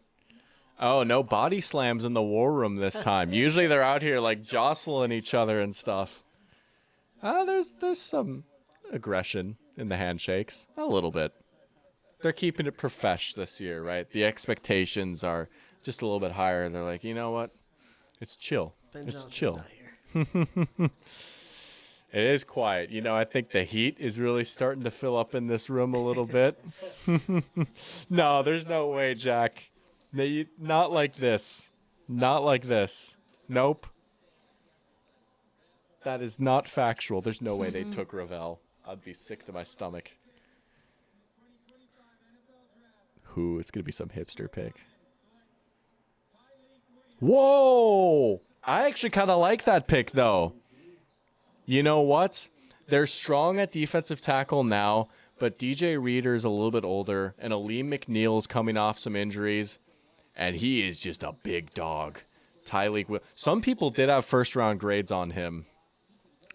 Oh, no body slams in the war room this time. Usually they're out here like jostling each other and stuff. There's some aggression in the handshakes. A little bit. They're keeping it profesh this year, right? The expectations are just a little bit higher. They're like, you know what? It's chill. Ben It's Johnson's chill. not here. It is quiet. You know, I think the heat is really starting to fill up in this room a little bit. No, there's no way, Jack. Not like this. Not like this. Nope. That is not factual. There's no way they took Revel. I'd be sick to my stomach. It's going to be some hipster pick. Whoa! I actually kind of like that pick, though. You know what? They're strong at defensive tackle now, but DJ Reader's a little bit older, and Aleem McNeil's coming off some injuries, and he is just a big dog. Some people did have first-round grades on him.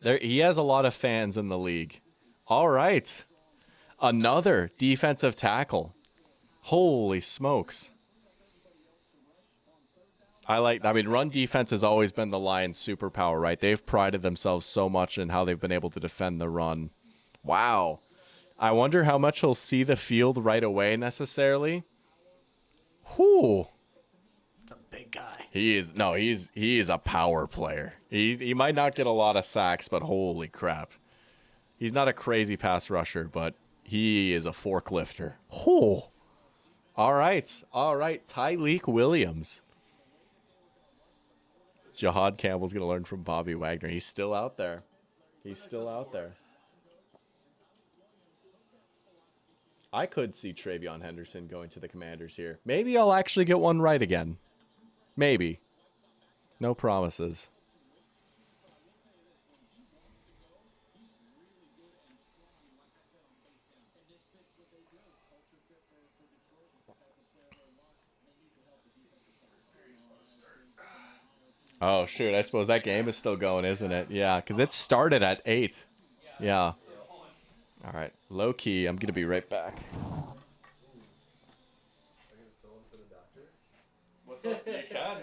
He has a lot of fans in the league. All right. Another defensive tackle. Holy smokes. Run defense has always been the Lions' superpower, right? They've prided themselves so much in how they've been able to defend the run. Wow. I wonder how much he'll see the field right away necessarily. Whew. It's a big guy. He is a power player. He might not get a lot of sacks, but holy crap. He's not a crazy pass rusher, but he is a forklifter. Whew. All right. Tyleek Williams. Jahad Campbell's going to learn from Bobby Wagner. He's still out there. I could see Travion Henderson going to the Commanders here. Maybe I'll actually get one right again. Maybe. No promises. Oh, shoot. I suppose that game is still going, isn't it? Yeah, because it started at 8. Yeah. All right. Low key. I'm going to be right back. What's up? You can.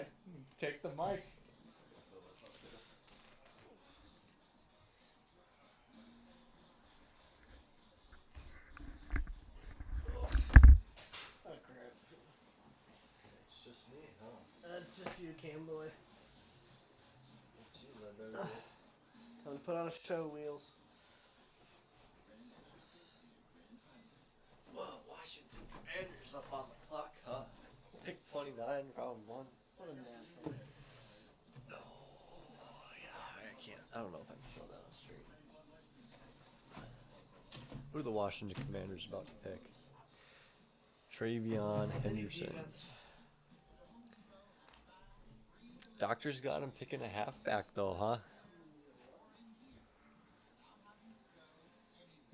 Take the mic. It's just me, huh? That's just you, Cam boy. Jeez, I better get... Time to put on a show, Wheels. Well, Washington Commanders up on the clock, huh? Pick 29, round 1. What a natural. Oh, yeah, I don't know if I can show that on stream. Who are the Washington Commanders about to pick? Travion Henderson. Doctor's got him picking a halfback, though, huh?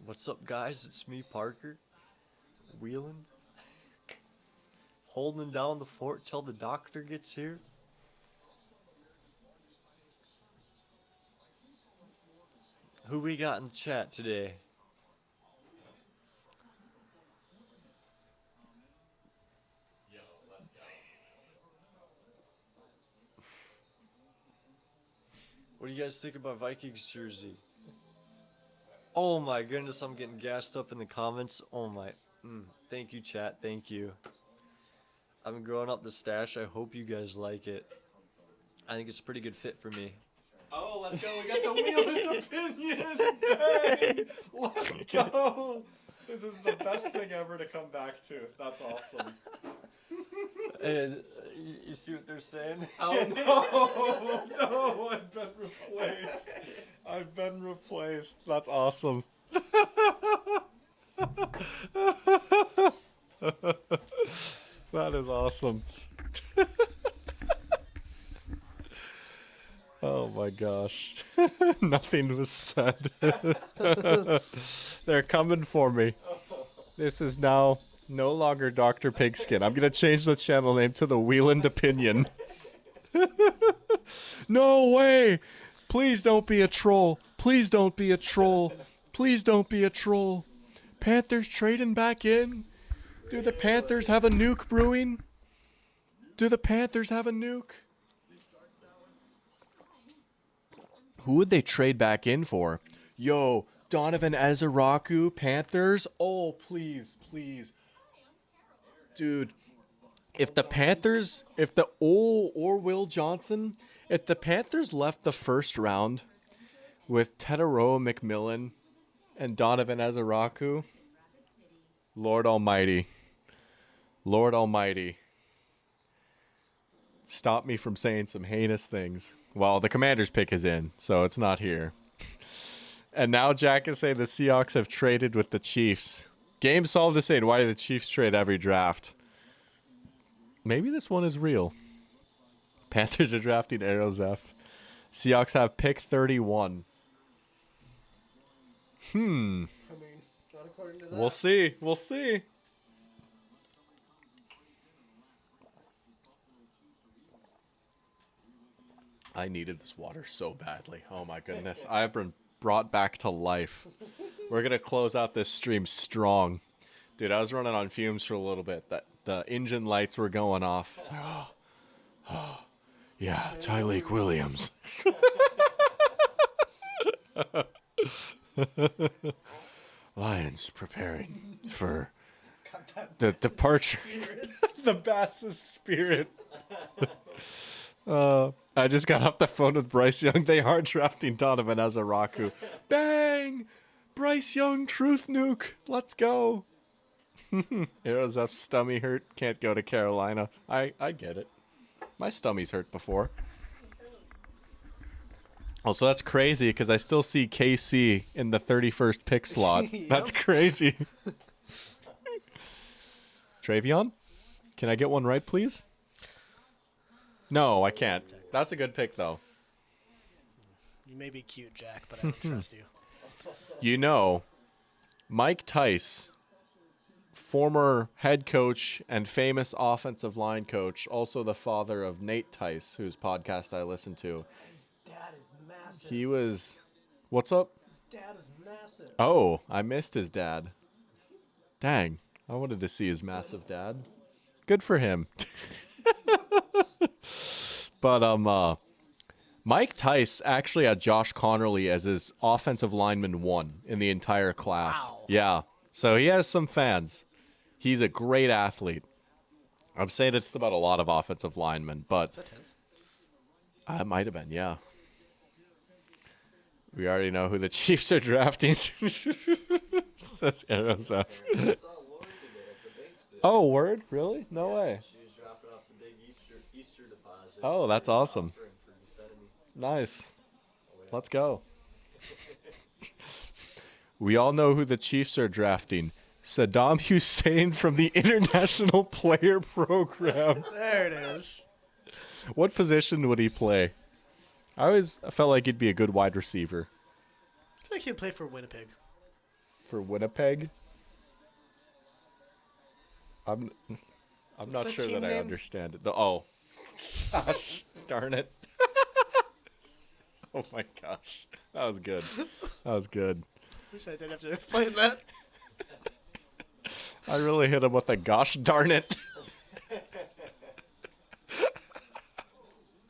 What's up, guys? It's me, Parker. Wheeland. Holding down the fort till the doctor gets here. Who we got in the chat today? What do you guys think about Vikings jersey? Oh my goodness, I'm getting gassed up in the comments. Oh my. Thank you, chat. Thank you. I've been growing up the stash. I hope you guys like it. I think it's a pretty good fit for me. Oh, let's go. We got the wheeled opinion. Dang. Let's go. This is the best thing ever to come back to. That's awesome. And you see what they're saying? Oh, no. No, I've been replaced. I've been replaced. That's awesome. That is awesome. Oh my gosh. Nothing was said. They're coming for me. This is now no longer Dr. Pigskin. I'm going to change the channel name to the Wheeland Opinion. No way! Please don't be a troll. Please don't be a troll. Please don't be a troll. Panthers trading back in? Do the Panthers have a nuke brewing? Do the Panthers have a nuke? Who would they trade back in for? Yo, Donovan Ezeraku, Panthers? Oh, please, please. Dude, if the Panthers, or Will Johnson, if the Panthers left the first round with Tedero McMillan and Donovan Ezeraku, Lord Almighty. Lord Almighty. Stop me from saying some heinous things. Well, the Commanders pick is in, so it's not here. And now Jack is saying the Seahawks have traded with the Chiefs. Game solved is saying, why do the Chiefs trade every draft? Maybe this one is real. Panthers are drafting Aerozef. Seahawks have pick 31. I mean, not according to that. We'll see. We'll see. I needed this water so badly. Oh my goodness. I have been brought back to life. We're going to close out this stream strong. Dude, I was running on fumes for a little bit. The engine lights were going off. It's like, yeah, Tyleek Williams. Lions preparing for the departure. The Bass's spirit. I just got off the phone with Bryce Young. They are drafting Donovan Ezeraku. Bang! Bryce Young, truth nuke. Let's go. Aerozef's stummy hurt. Can't go to Carolina. I get it. My stummy's hurt before. Also, that's crazy because I still see KC in the 31st pick slot. Yep. That's crazy. Travion? Can I get one right, please? No, I can't. That's a good pick, though. You may be cute, Jack, but I don't trust you. You know, Mike Tice, former head coach and famous offensive line coach, also the father of Nate Tice, whose podcast I listen to. His dad is massive. He was... What's up? His dad is massive. Oh, I missed his dad. Dang, I wanted to see his massive dad. Good for him. But Mike Tice actually had Josh Connerly as his offensive lineman 1 in the entire class. Wow. Yeah, so he has some fans. He's a great athlete. I'm saying it's about a lot of offensive linemen, but Is that his? it might have been, yeah. We already know who the Chiefs are drafting. Says Aerozef. Oh, word? Really? No way. She was dropping off the big Easter deposit. Oh, that's awesome. Offering for Yosemite. Nice. Let's go. We all know who the Chiefs are drafting. Saddam Hussein from the International Player Program. There it is. What position would he play? I always felt like he'd be a good wide receiver. I feel like he played for Winnipeg. For Winnipeg? I'm not the sure team that I name? understand it. Gosh, darn it. Oh my gosh. That was good. That was good. Wish I didn't have to explain that. I really hit him with a gosh darn it.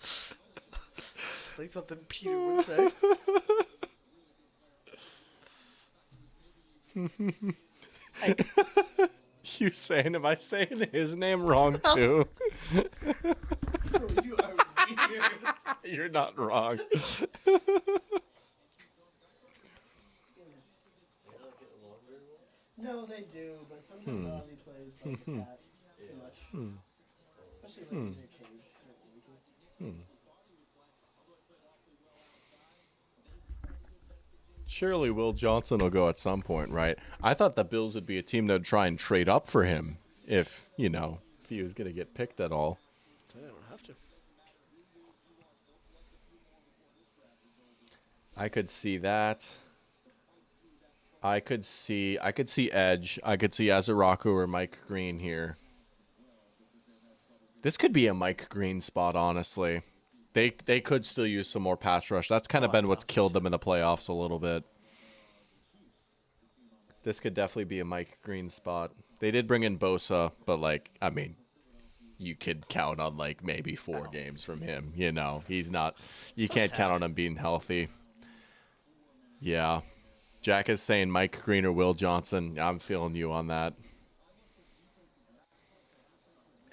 It's like something Peter would say. You saying, am I saying his name wrong too? You are weird. You're not wrong. No, they do, but sometimes Ozzy plays like that too much. Especially like in their cage. Surely Will Johnson will go at some point, right? I thought the Bills would be a team that would try and trade up for him if, you know, if he was going to get picked at all. They don't have to. I could see that. I could see Edge. I could see Azaraku or Mike Green here. This could be a Mike Green spot, honestly. They could still use some more pass rush. That's kind of been what's killed them in the playoffs a little bit. This could definitely be a Mike Green spot. They did bring in Bosa, but like, I mean, you could count on like maybe 4 games from him. You know, he's not. You can't count on him being healthy. Yeah. Jack is saying Mike Green or Will Johnson. I'm feeling you on that.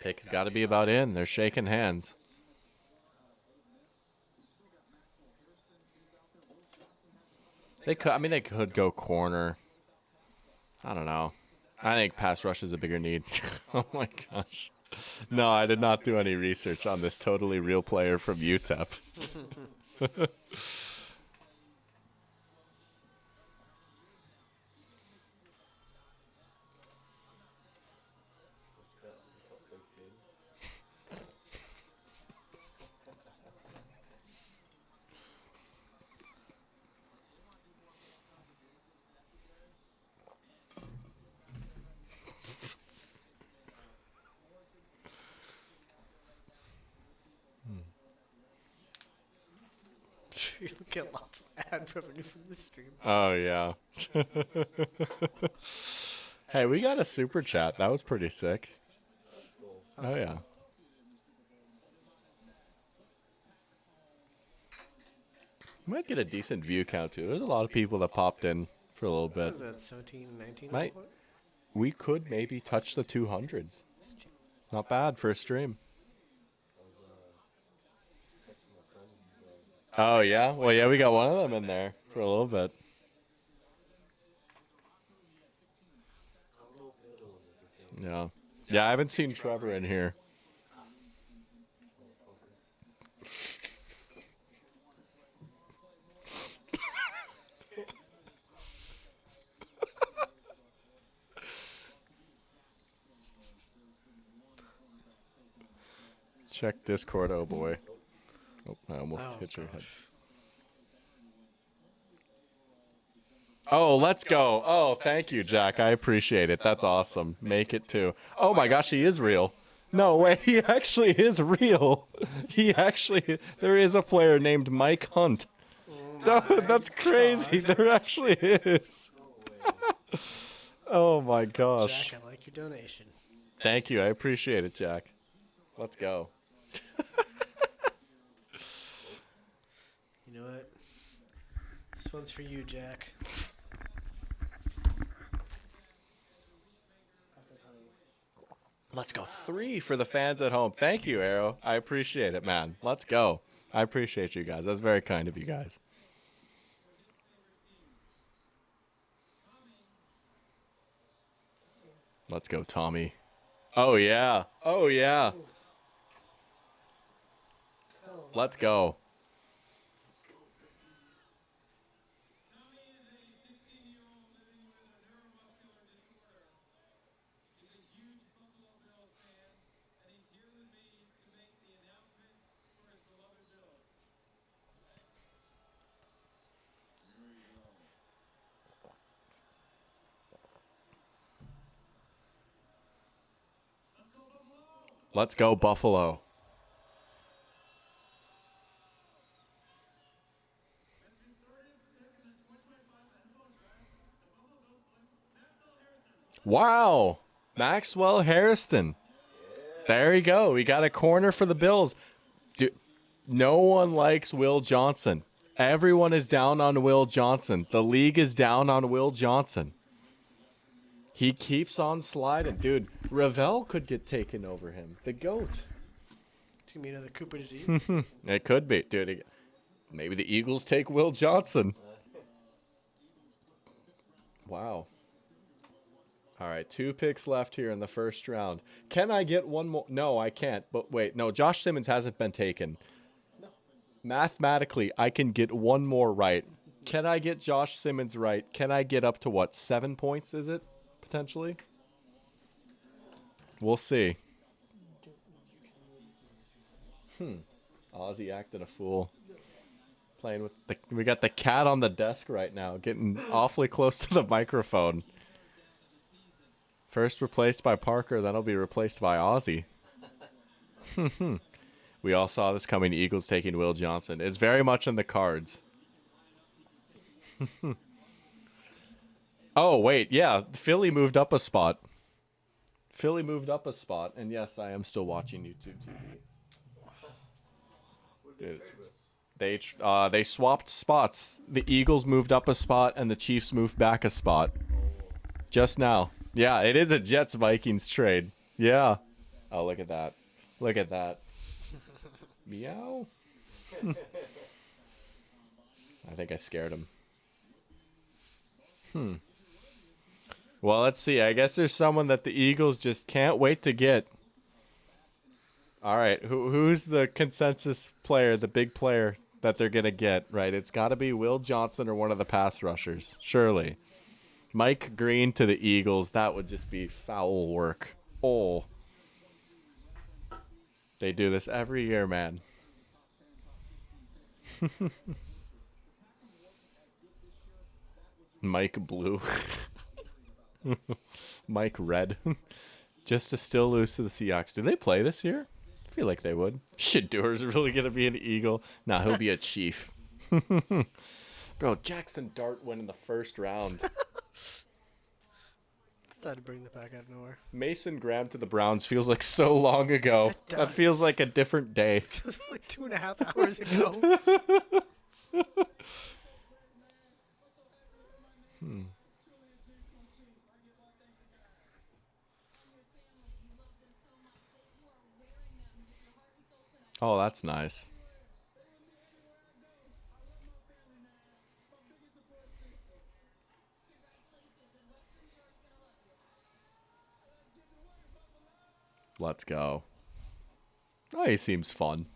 Pick's got to be about in. They're shaking hands. They could go corner. I don't know. I think pass rush is a bigger need. Oh my gosh. No, I did not do any research on this totally real player from UTEP. You'll get lots of ad revenue from this stream. Oh, yeah. Hey, we got a super chat. That was pretty sick. Oh, yeah. Might get a decent view count, too. There's a lot of people that popped in for a little bit. What is that, 17, 19? Might. We could maybe touch the 200s. Not bad for a stream. Oh, yeah? Well, yeah, we got one of them in there for a little bit. Yeah. Yeah, I haven't seen Trevor in here. Check Discord, oh boy. Oh, I almost hit your head. Oh, let's go. Oh, thank you, Jack. I appreciate it. That's awesome. Make it too. Oh my gosh, he is real. No way, he actually is real. There is a player named Mike Hunt. No, that's crazy. There actually is. Oh my gosh. Jack, I like your donation. Thank you. I appreciate it, Jack. Let's go. You know what? This one's for you, Jack. Let's go 3 for the fans at home. Thank you, Arrow. I appreciate it, man. Let's go. I appreciate you guys. That's very kind of you guys. Let's go, Tommy. Oh, yeah. Oh, yeah. Let's go. Let's go, Buffalo. Wow. Maxwell Harrison. There you go. We got a corner for the Bills. Dude, no one likes Will Johnson. Everyone is down on Will Johnson. The league is down on Will Johnson. He keeps on sliding. Dude, Revel could get taken over him. The GOAT. To me, another Cooper disease. It could be. Dude, maybe the Eagles take Will Johnson. Wow. All right, 2 picks left here in the first round. Can I get one more? No, I can't. But wait, no, Josh Simmons hasn't been taken. No. Mathematically, I can get one more right. Can I get Josh Simmons right? Can I get up to what, 7 points, is it? Potentially? We'll see. Ozzy acting a fool. Playing with we got the cat on the desk right now, getting awfully close to the microphone. First replaced by Parker, then he'll be replaced by Ozzy. We all saw this coming. Eagles taking Will Johnson. It's very much in the cards. Oh, wait. Yeah, Philly moved up a spot. And yes, I am still watching YouTube TV. Dude, they swapped spots. The Eagles moved up a spot, and the Chiefs moved back a spot. Just now. Yeah, it is a Jets-Vikings trade. Yeah. Oh, look at that. Look at that. Meow. I think I scared him. Well, let's see. I guess there's someone that the Eagles just can't wait to get. All right, who's the consensus player, the big player that they're going to get, right? It's got to be Will Johnson or one of the pass rushers, surely. Mike Green to the Eagles, that would just be foul work. Oh. They do this every year, man. Mike Blue. Mike Red. Just to still lose to the Seahawks. Do they play this year? I feel like they would. Shadur's really going to be an Eagle. Nah, he'll be a Chief. Bro, Jackson Dart went in the first round. Decided to bring the pack out of nowhere. Mason Graham to the Browns feels like so long ago. It That does. feels like a different day. Like 2.5 hours ago. Oh, that's nice. Let's go. Oh, he seems fun.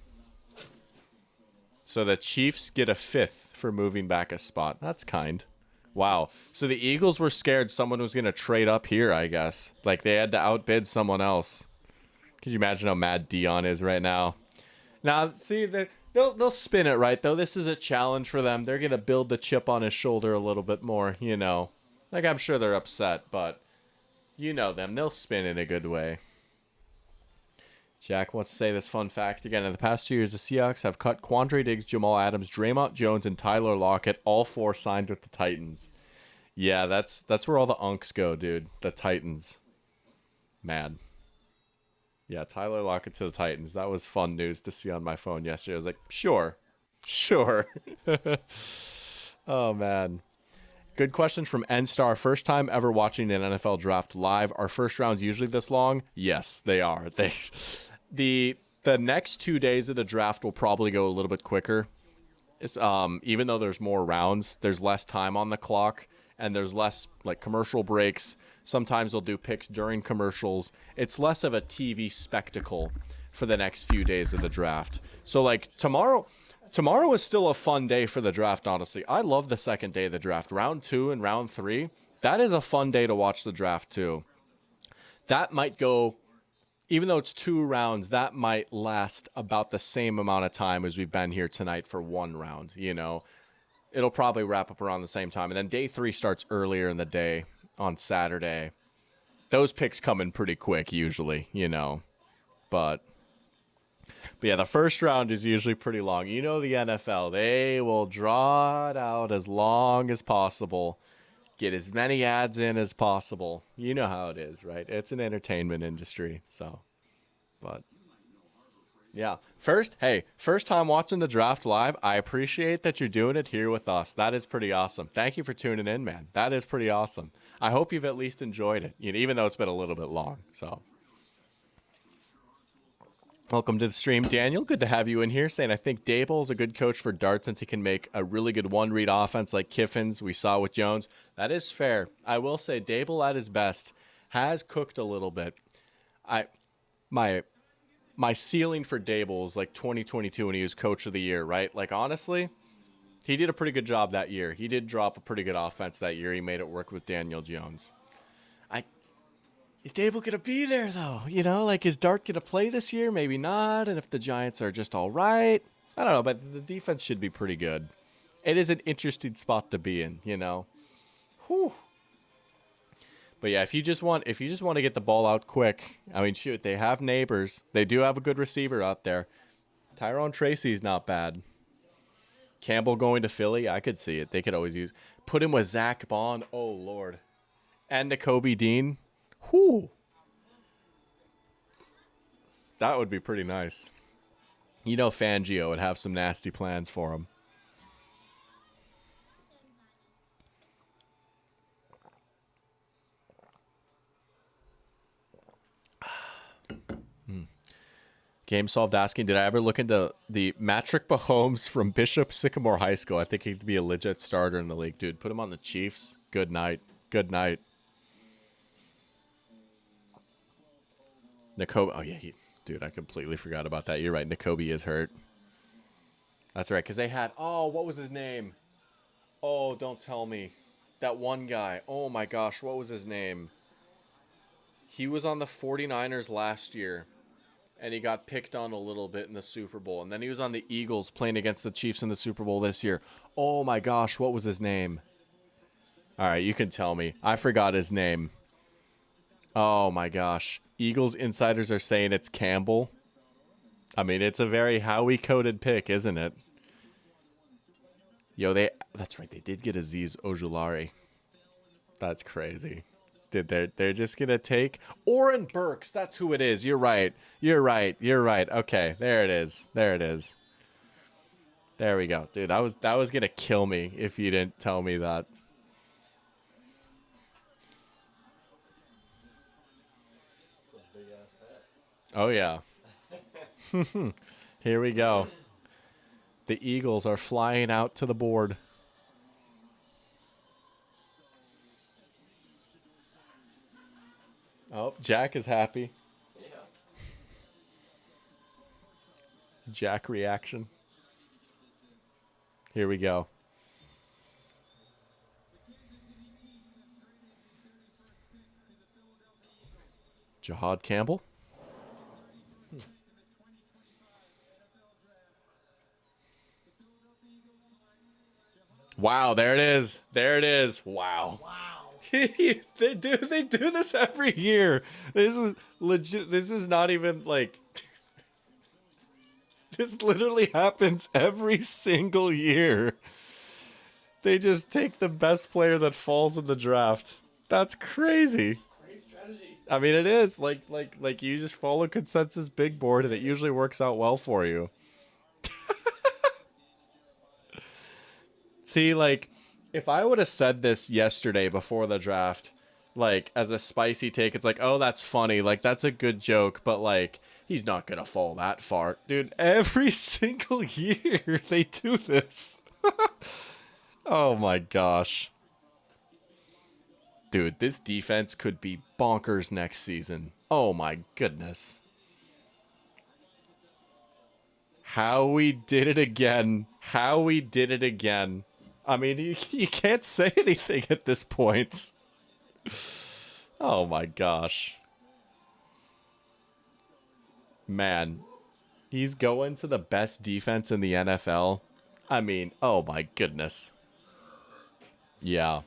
So the Chiefs get a 5th for moving back a spot. That's kind. Wow. So the Eagles were scared someone was going to trade up here, I guess. Like they had to outbid someone else. Could you imagine how mad Dion is right now? Now, see, they'll spin it right, though. This is a challenge for them. They're going to build the chip on his shoulder a little bit more, you know. Like, I'm sure they're upset, but you know them. They'll spin in a good way. Jack wants to say this fun fact again. In the past 2 years, the Seahawks have cut Quandre Diggs, Jamal Adams, Draymond Jones, and Tyler Lockett. All 4 signed with the Titans. Yeah, that's where all the unks go, dude. The Titans. Mad. Yeah, Tyler Lockett to the Titans. That was fun news to see on my phone yesterday. I was like, sure. Oh, man. Good question from N-Star. First time ever watching an NFL draft live. Are first rounds usually this long? Yes, they are. The next 2 days of the draft will probably go a little bit quicker. It's, even though there's more rounds, there's less time on the clock, and there's less like commercial breaks. Sometimes they'll do picks during commercials. It's less of a TV spectacle for the next few days of the draft. So like tomorrow is still a fun day for the draft, honestly. I love the second day of the draft. Round 2 and round 3, that is a fun day to watch the draft too. That might go, even though it's 2 rounds, that might last about the same amount of time as we've been here tonight for 1 round, you know. It'll probably wrap up around the same time. And then day 3 starts earlier in the day on Saturday. Those picks come in pretty quick usually, you know. But yeah, the first round is usually pretty long. You know the NFL, they will draw it out as long as possible. Get as many ads in as possible. You know how it is, right? It's an entertainment industry, so. But Yeah. First time watching the draft live. I appreciate that you're doing it here with us. That is pretty awesome. Thank you for tuning in, man. That is pretty awesome. I hope you've at least enjoyed it, even though it's been a little bit long. So, welcome to the stream, Daniel. Good to have you in here. Saying I think Dable is a good coach for Dart since he can make a really good one-read offense like Kiffin's we saw with Jones. That is fair. I will say Dable at his best has cooked a little bit. My ceiling for Dable is like 2022 when he was coach of the year, right? Like, honestly, he did a pretty good job that year. He did drop a pretty good offense that year. He made it work with Daniel Jones. Is Dable going to be there, though? Like, is Dart going to play this year? Maybe not. And if the Giants are just all right, I don't know, but the defense should be pretty good. It is an interesting spot to be in, Whew. But yeah, if you just want to get the ball out quick, I mean, shoot, they have neighbors. They do have a good receiver out there. Tyrone Tracy's not bad. Campbell going to Philly, I could see it. They could always put him with Zach Bond. Oh Lord, and Nakobe Dean. Whew. That would be pretty nice. Fangio would have some nasty plans for him. Game Solved asking, did I ever look into the Patrick Mahomes from Bishop Sycamore High School? I think he'd be a legit starter in the league, dude. Put him on the Chiefs. Good night. Good night. Nakobe. Oh, yeah. Dude, I completely forgot about that. You're right. Nakobe is hurt. That's right. Because they had, what was his name? Oh, don't tell me. That one guy. Oh, my gosh. What was his name? He was on the 49ers last year. And he got picked on a little bit in the Super Bowl. And then he was on the Eagles playing against the Chiefs in the Super Bowl this year. Oh, my gosh. What was his name? All right, you can tell me. I forgot his name. Oh, my gosh. Eagles insiders are saying it's Campbell. I mean, it's a very Howie-coded pick, isn't it? That's right. They did get Aziz Ojulari. That's crazy. Dude, they're just going to take Oren Burks. That's who it is. You're right. Okay, there it is. There we go. Dude, that was going to kill me if you didn't tell me that. Oh, yeah. Here we go. The Eagles are flying out to the board. Oh, Jack is happy. Yeah. Jack reaction. Here we go. Jahad Campbell. Wow, there it is. Wow. they do this every year. This is legit. This is not even like this literally happens every single year. They just take the best player that falls in the draft. That's crazy. Great strategy. I mean, it is like you just follow consensus big board and it usually works out well for you. See, like, if I would have said this yesterday before the draft, like, as a spicy take, it's like, oh, that's funny. Like, that's a good joke, but, like, he's not going to fall that far. Dude, every single year they do this. Oh, my gosh. Dude, this defense could be bonkers next season. Oh, my goodness. Howie did it again. I mean, you can't say anything at this point. Oh my gosh. Man, he's going to the best defense in the NFL. I mean, oh my goodness. Yeah.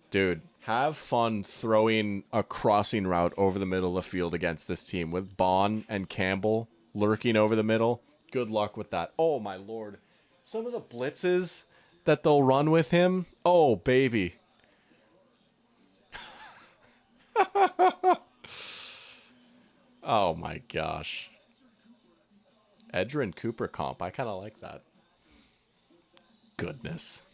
Dude, have fun throwing a crossing route over the middle of the field against this team with Bond and Campbell lurking over the middle. Good luck with that. Oh my Lord. Some of the blitzes that they'll run with him. Oh, baby. Oh, my gosh. Edgerrin Cooper comp. I kind of like that. Goodness.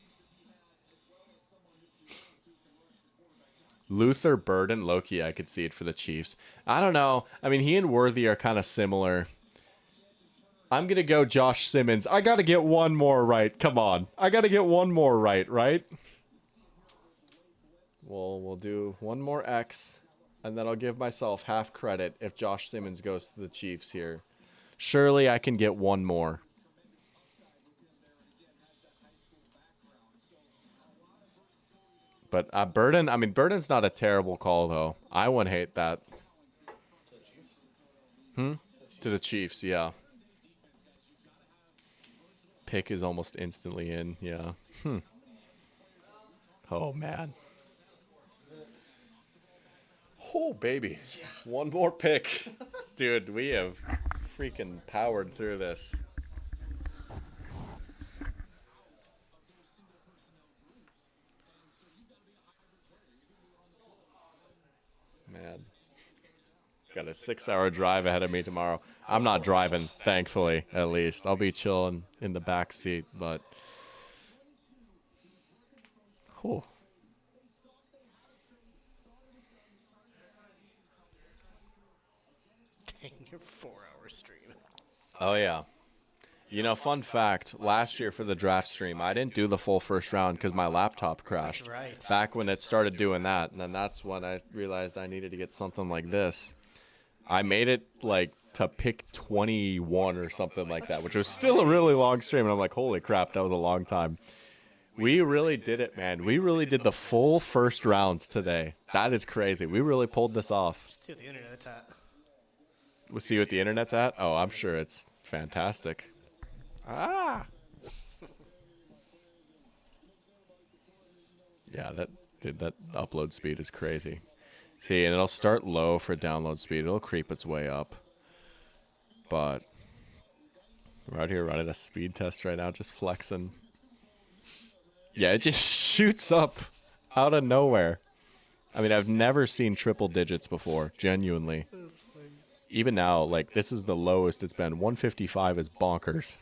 Luther Burden, Loki, I could see it for the Chiefs. I don't know. I mean, he and Worthy are kind of similar. I'm going to go Josh Simmons. I got to get one more right. Come on. I got to get one more right? Well, we'll do one more X, and then I'll give myself half credit if Josh Simmons goes to the Chiefs here. Surely I can get one more. But Burden, I mean, Burden's not a terrible call, though. I wouldn't hate that. To the Chiefs, yeah. Pick is almost instantly in, yeah. Oh, man. Oh, baby. One more pick. Dude, we have freaking powered through this. Man. Got a 6-hour drive ahead of me tomorrow. I'm not driving, thankfully, at least. I'll be chilling in the back seat, but... Whew. Dang, you're 4-hour stream. Oh, yeah. You know, fun fact, last year for the draft stream, I didn't do the full first round because my laptop crashed. Right. Back when it started doing that, and then that's when I realized I needed to get something like this. I made it, like, to pick 21 or something like that, which was still a really long stream, and I'm like, holy crap, that was a long time. We really did it, man. We really did the full first rounds today. That is crazy. We really pulled this off. Just see what the internet's at. We'll see what the internet's at? Oh, I'm sure it's fantastic. Ah! Yeah, that upload speed is crazy. See, and it'll start low for download speed. It'll creep its way up. But we're out here running a speed test right now, just flexing. Yeah, it just shoots up out of nowhere. I mean, I've never seen triple digits before, genuinely. Even now, like, this is the lowest it's been. 155 is bonkers.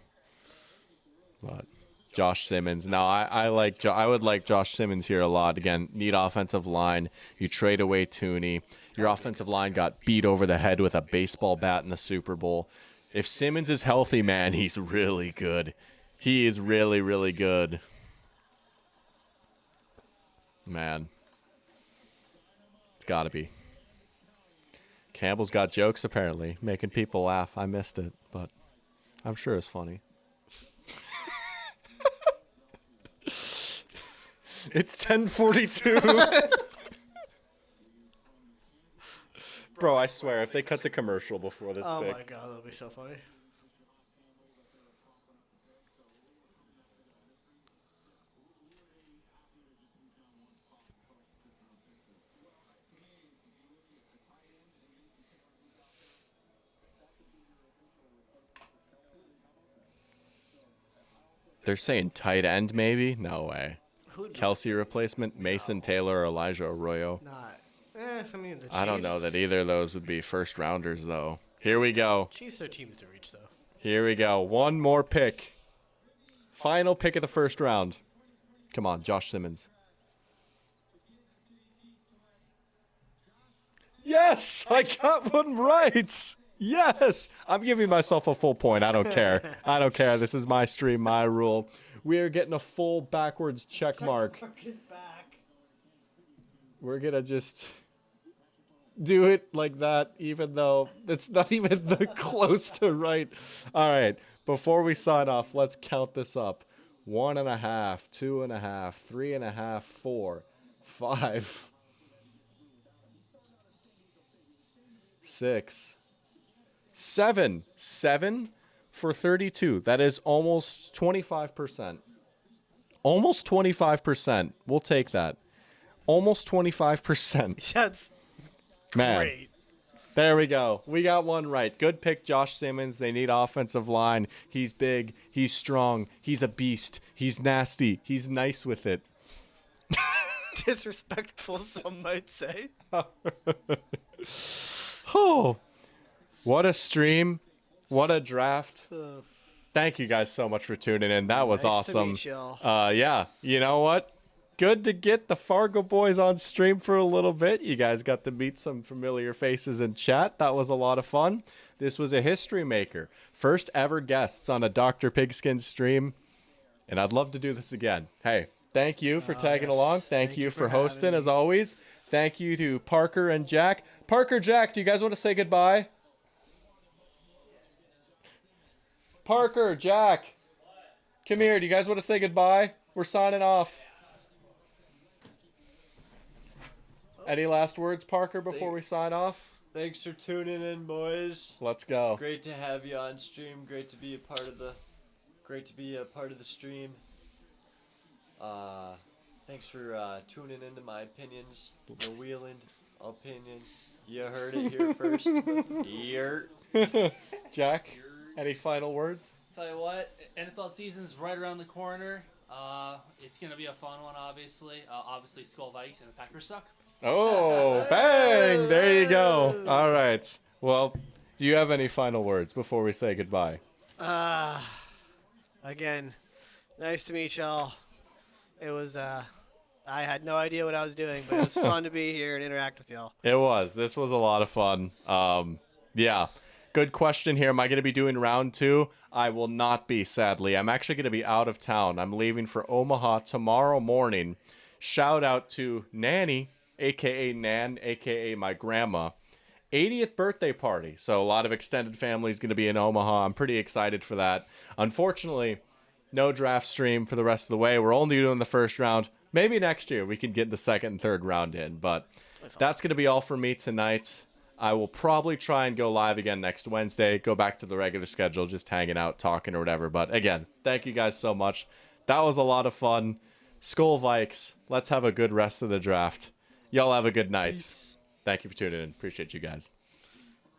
But Josh Simmons. Now, I would like Josh Simmons here a lot. Again, need offensive line. You trade away Tooney. Your offensive line got beat over the head with a baseball bat in the Super Bowl. If Simmons is healthy, man, he's really good. He is really, really good. Man. It's got to be. Campbell's got jokes, apparently, making people laugh. I missed it, but I'm sure it's funny. It's 10:42. Bro, I swear, if they cut to commercial before this Oh pick. my god, that'll be so funny. They're saying tight end, maybe? No way. Who'd Kelsey replacement, Mason Taylor or Elijah Arroyo. not? I mean, the Chiefs. I don't know that either of those would be first rounders, though. Here we go. Chiefs are teams to reach, though. Here we go. One more pick. Final pick of the first round. Come on, Josh Simmons. Yes, I got one right. Yes, I'm giving myself a full point. I don't care. I don't care. This is my stream, my rule. We are getting a full backwards check mark. is back. We're going to just do it like that, even though it's not even the close to right. All right, before we sign off, let's count this up. 1.5, 2.5, 3.5, 4, 5, 6, 7. 7 for 32. That is almost 25%. Almost 25%. We'll take that. Almost 25%. That's Man. great. There we go. We got one right. Good pick, Josh Simmons. They need offensive line. He's big. He's strong. He's a beast. He's nasty. He's nice with it. Disrespectful, some might say. Oh, what a stream. What a draft. Thank you guys so much for tuning in. That was Nice to awesome. meet y'all. Yeah, you know what? Good to get the Fargo boys on stream for a little bit. You guys got to meet some familiar faces in chat. That was a lot of fun. This was a history maker. First ever guests on a Dr. Pigskin stream. And I'd love to do this again. Hey, thank you for tagging yes. along. Thank you for having hosting, me. as always. Thank you to Parker and Jack. Parker, Jack, do you guys want to say goodbye? Parker, Jack, come here. Do you guys want to say goodbye? We're signing off. Any last words, Parker, before we sign off? Thanks for tuning in, boys. Let's go. Great to have you on stream. Great to be a part of the stream. Thanks for tuning into my opinions. The Wheeland opinion. You heard it here first. Yer. Jack, any final words? Tell you what, NFL season's right around the corner. It's gonna be a fun one, obviously. Obviously, Skull Vikes and the Packers suck. Oh, bang! There you go. All right. Well, do you have any final words before we say goodbye? Again, nice to meet y'all. It was, I had no idea what I was doing, but it was fun to be here and interact with y'all. It was. This was a lot of fun. Yeah. Good question here. Am I going to be doing round 2? I will not be, sadly. I'm actually going to be out of town. I'm leaving for Omaha tomorrow morning. Shout out to Nanny, a.k.a. Nan, a.k.a. my grandma. 80th birthday party. So a lot of extended family is going to be in Omaha. I'm pretty excited for that. Unfortunately, no draft stream for the rest of the way. We're only doing the first round. Maybe next year we can get the second and third round in. But that's going to be all for me tonight. I will probably try and go live again next Wednesday. Go back to the regular schedule, just hanging out, talking or whatever. But again, thank you guys so much. That was a lot of fun. Skull Vikes. Let's have a good rest of the draft. Y'all have a good night. Thank you for tuning in. Appreciate you guys.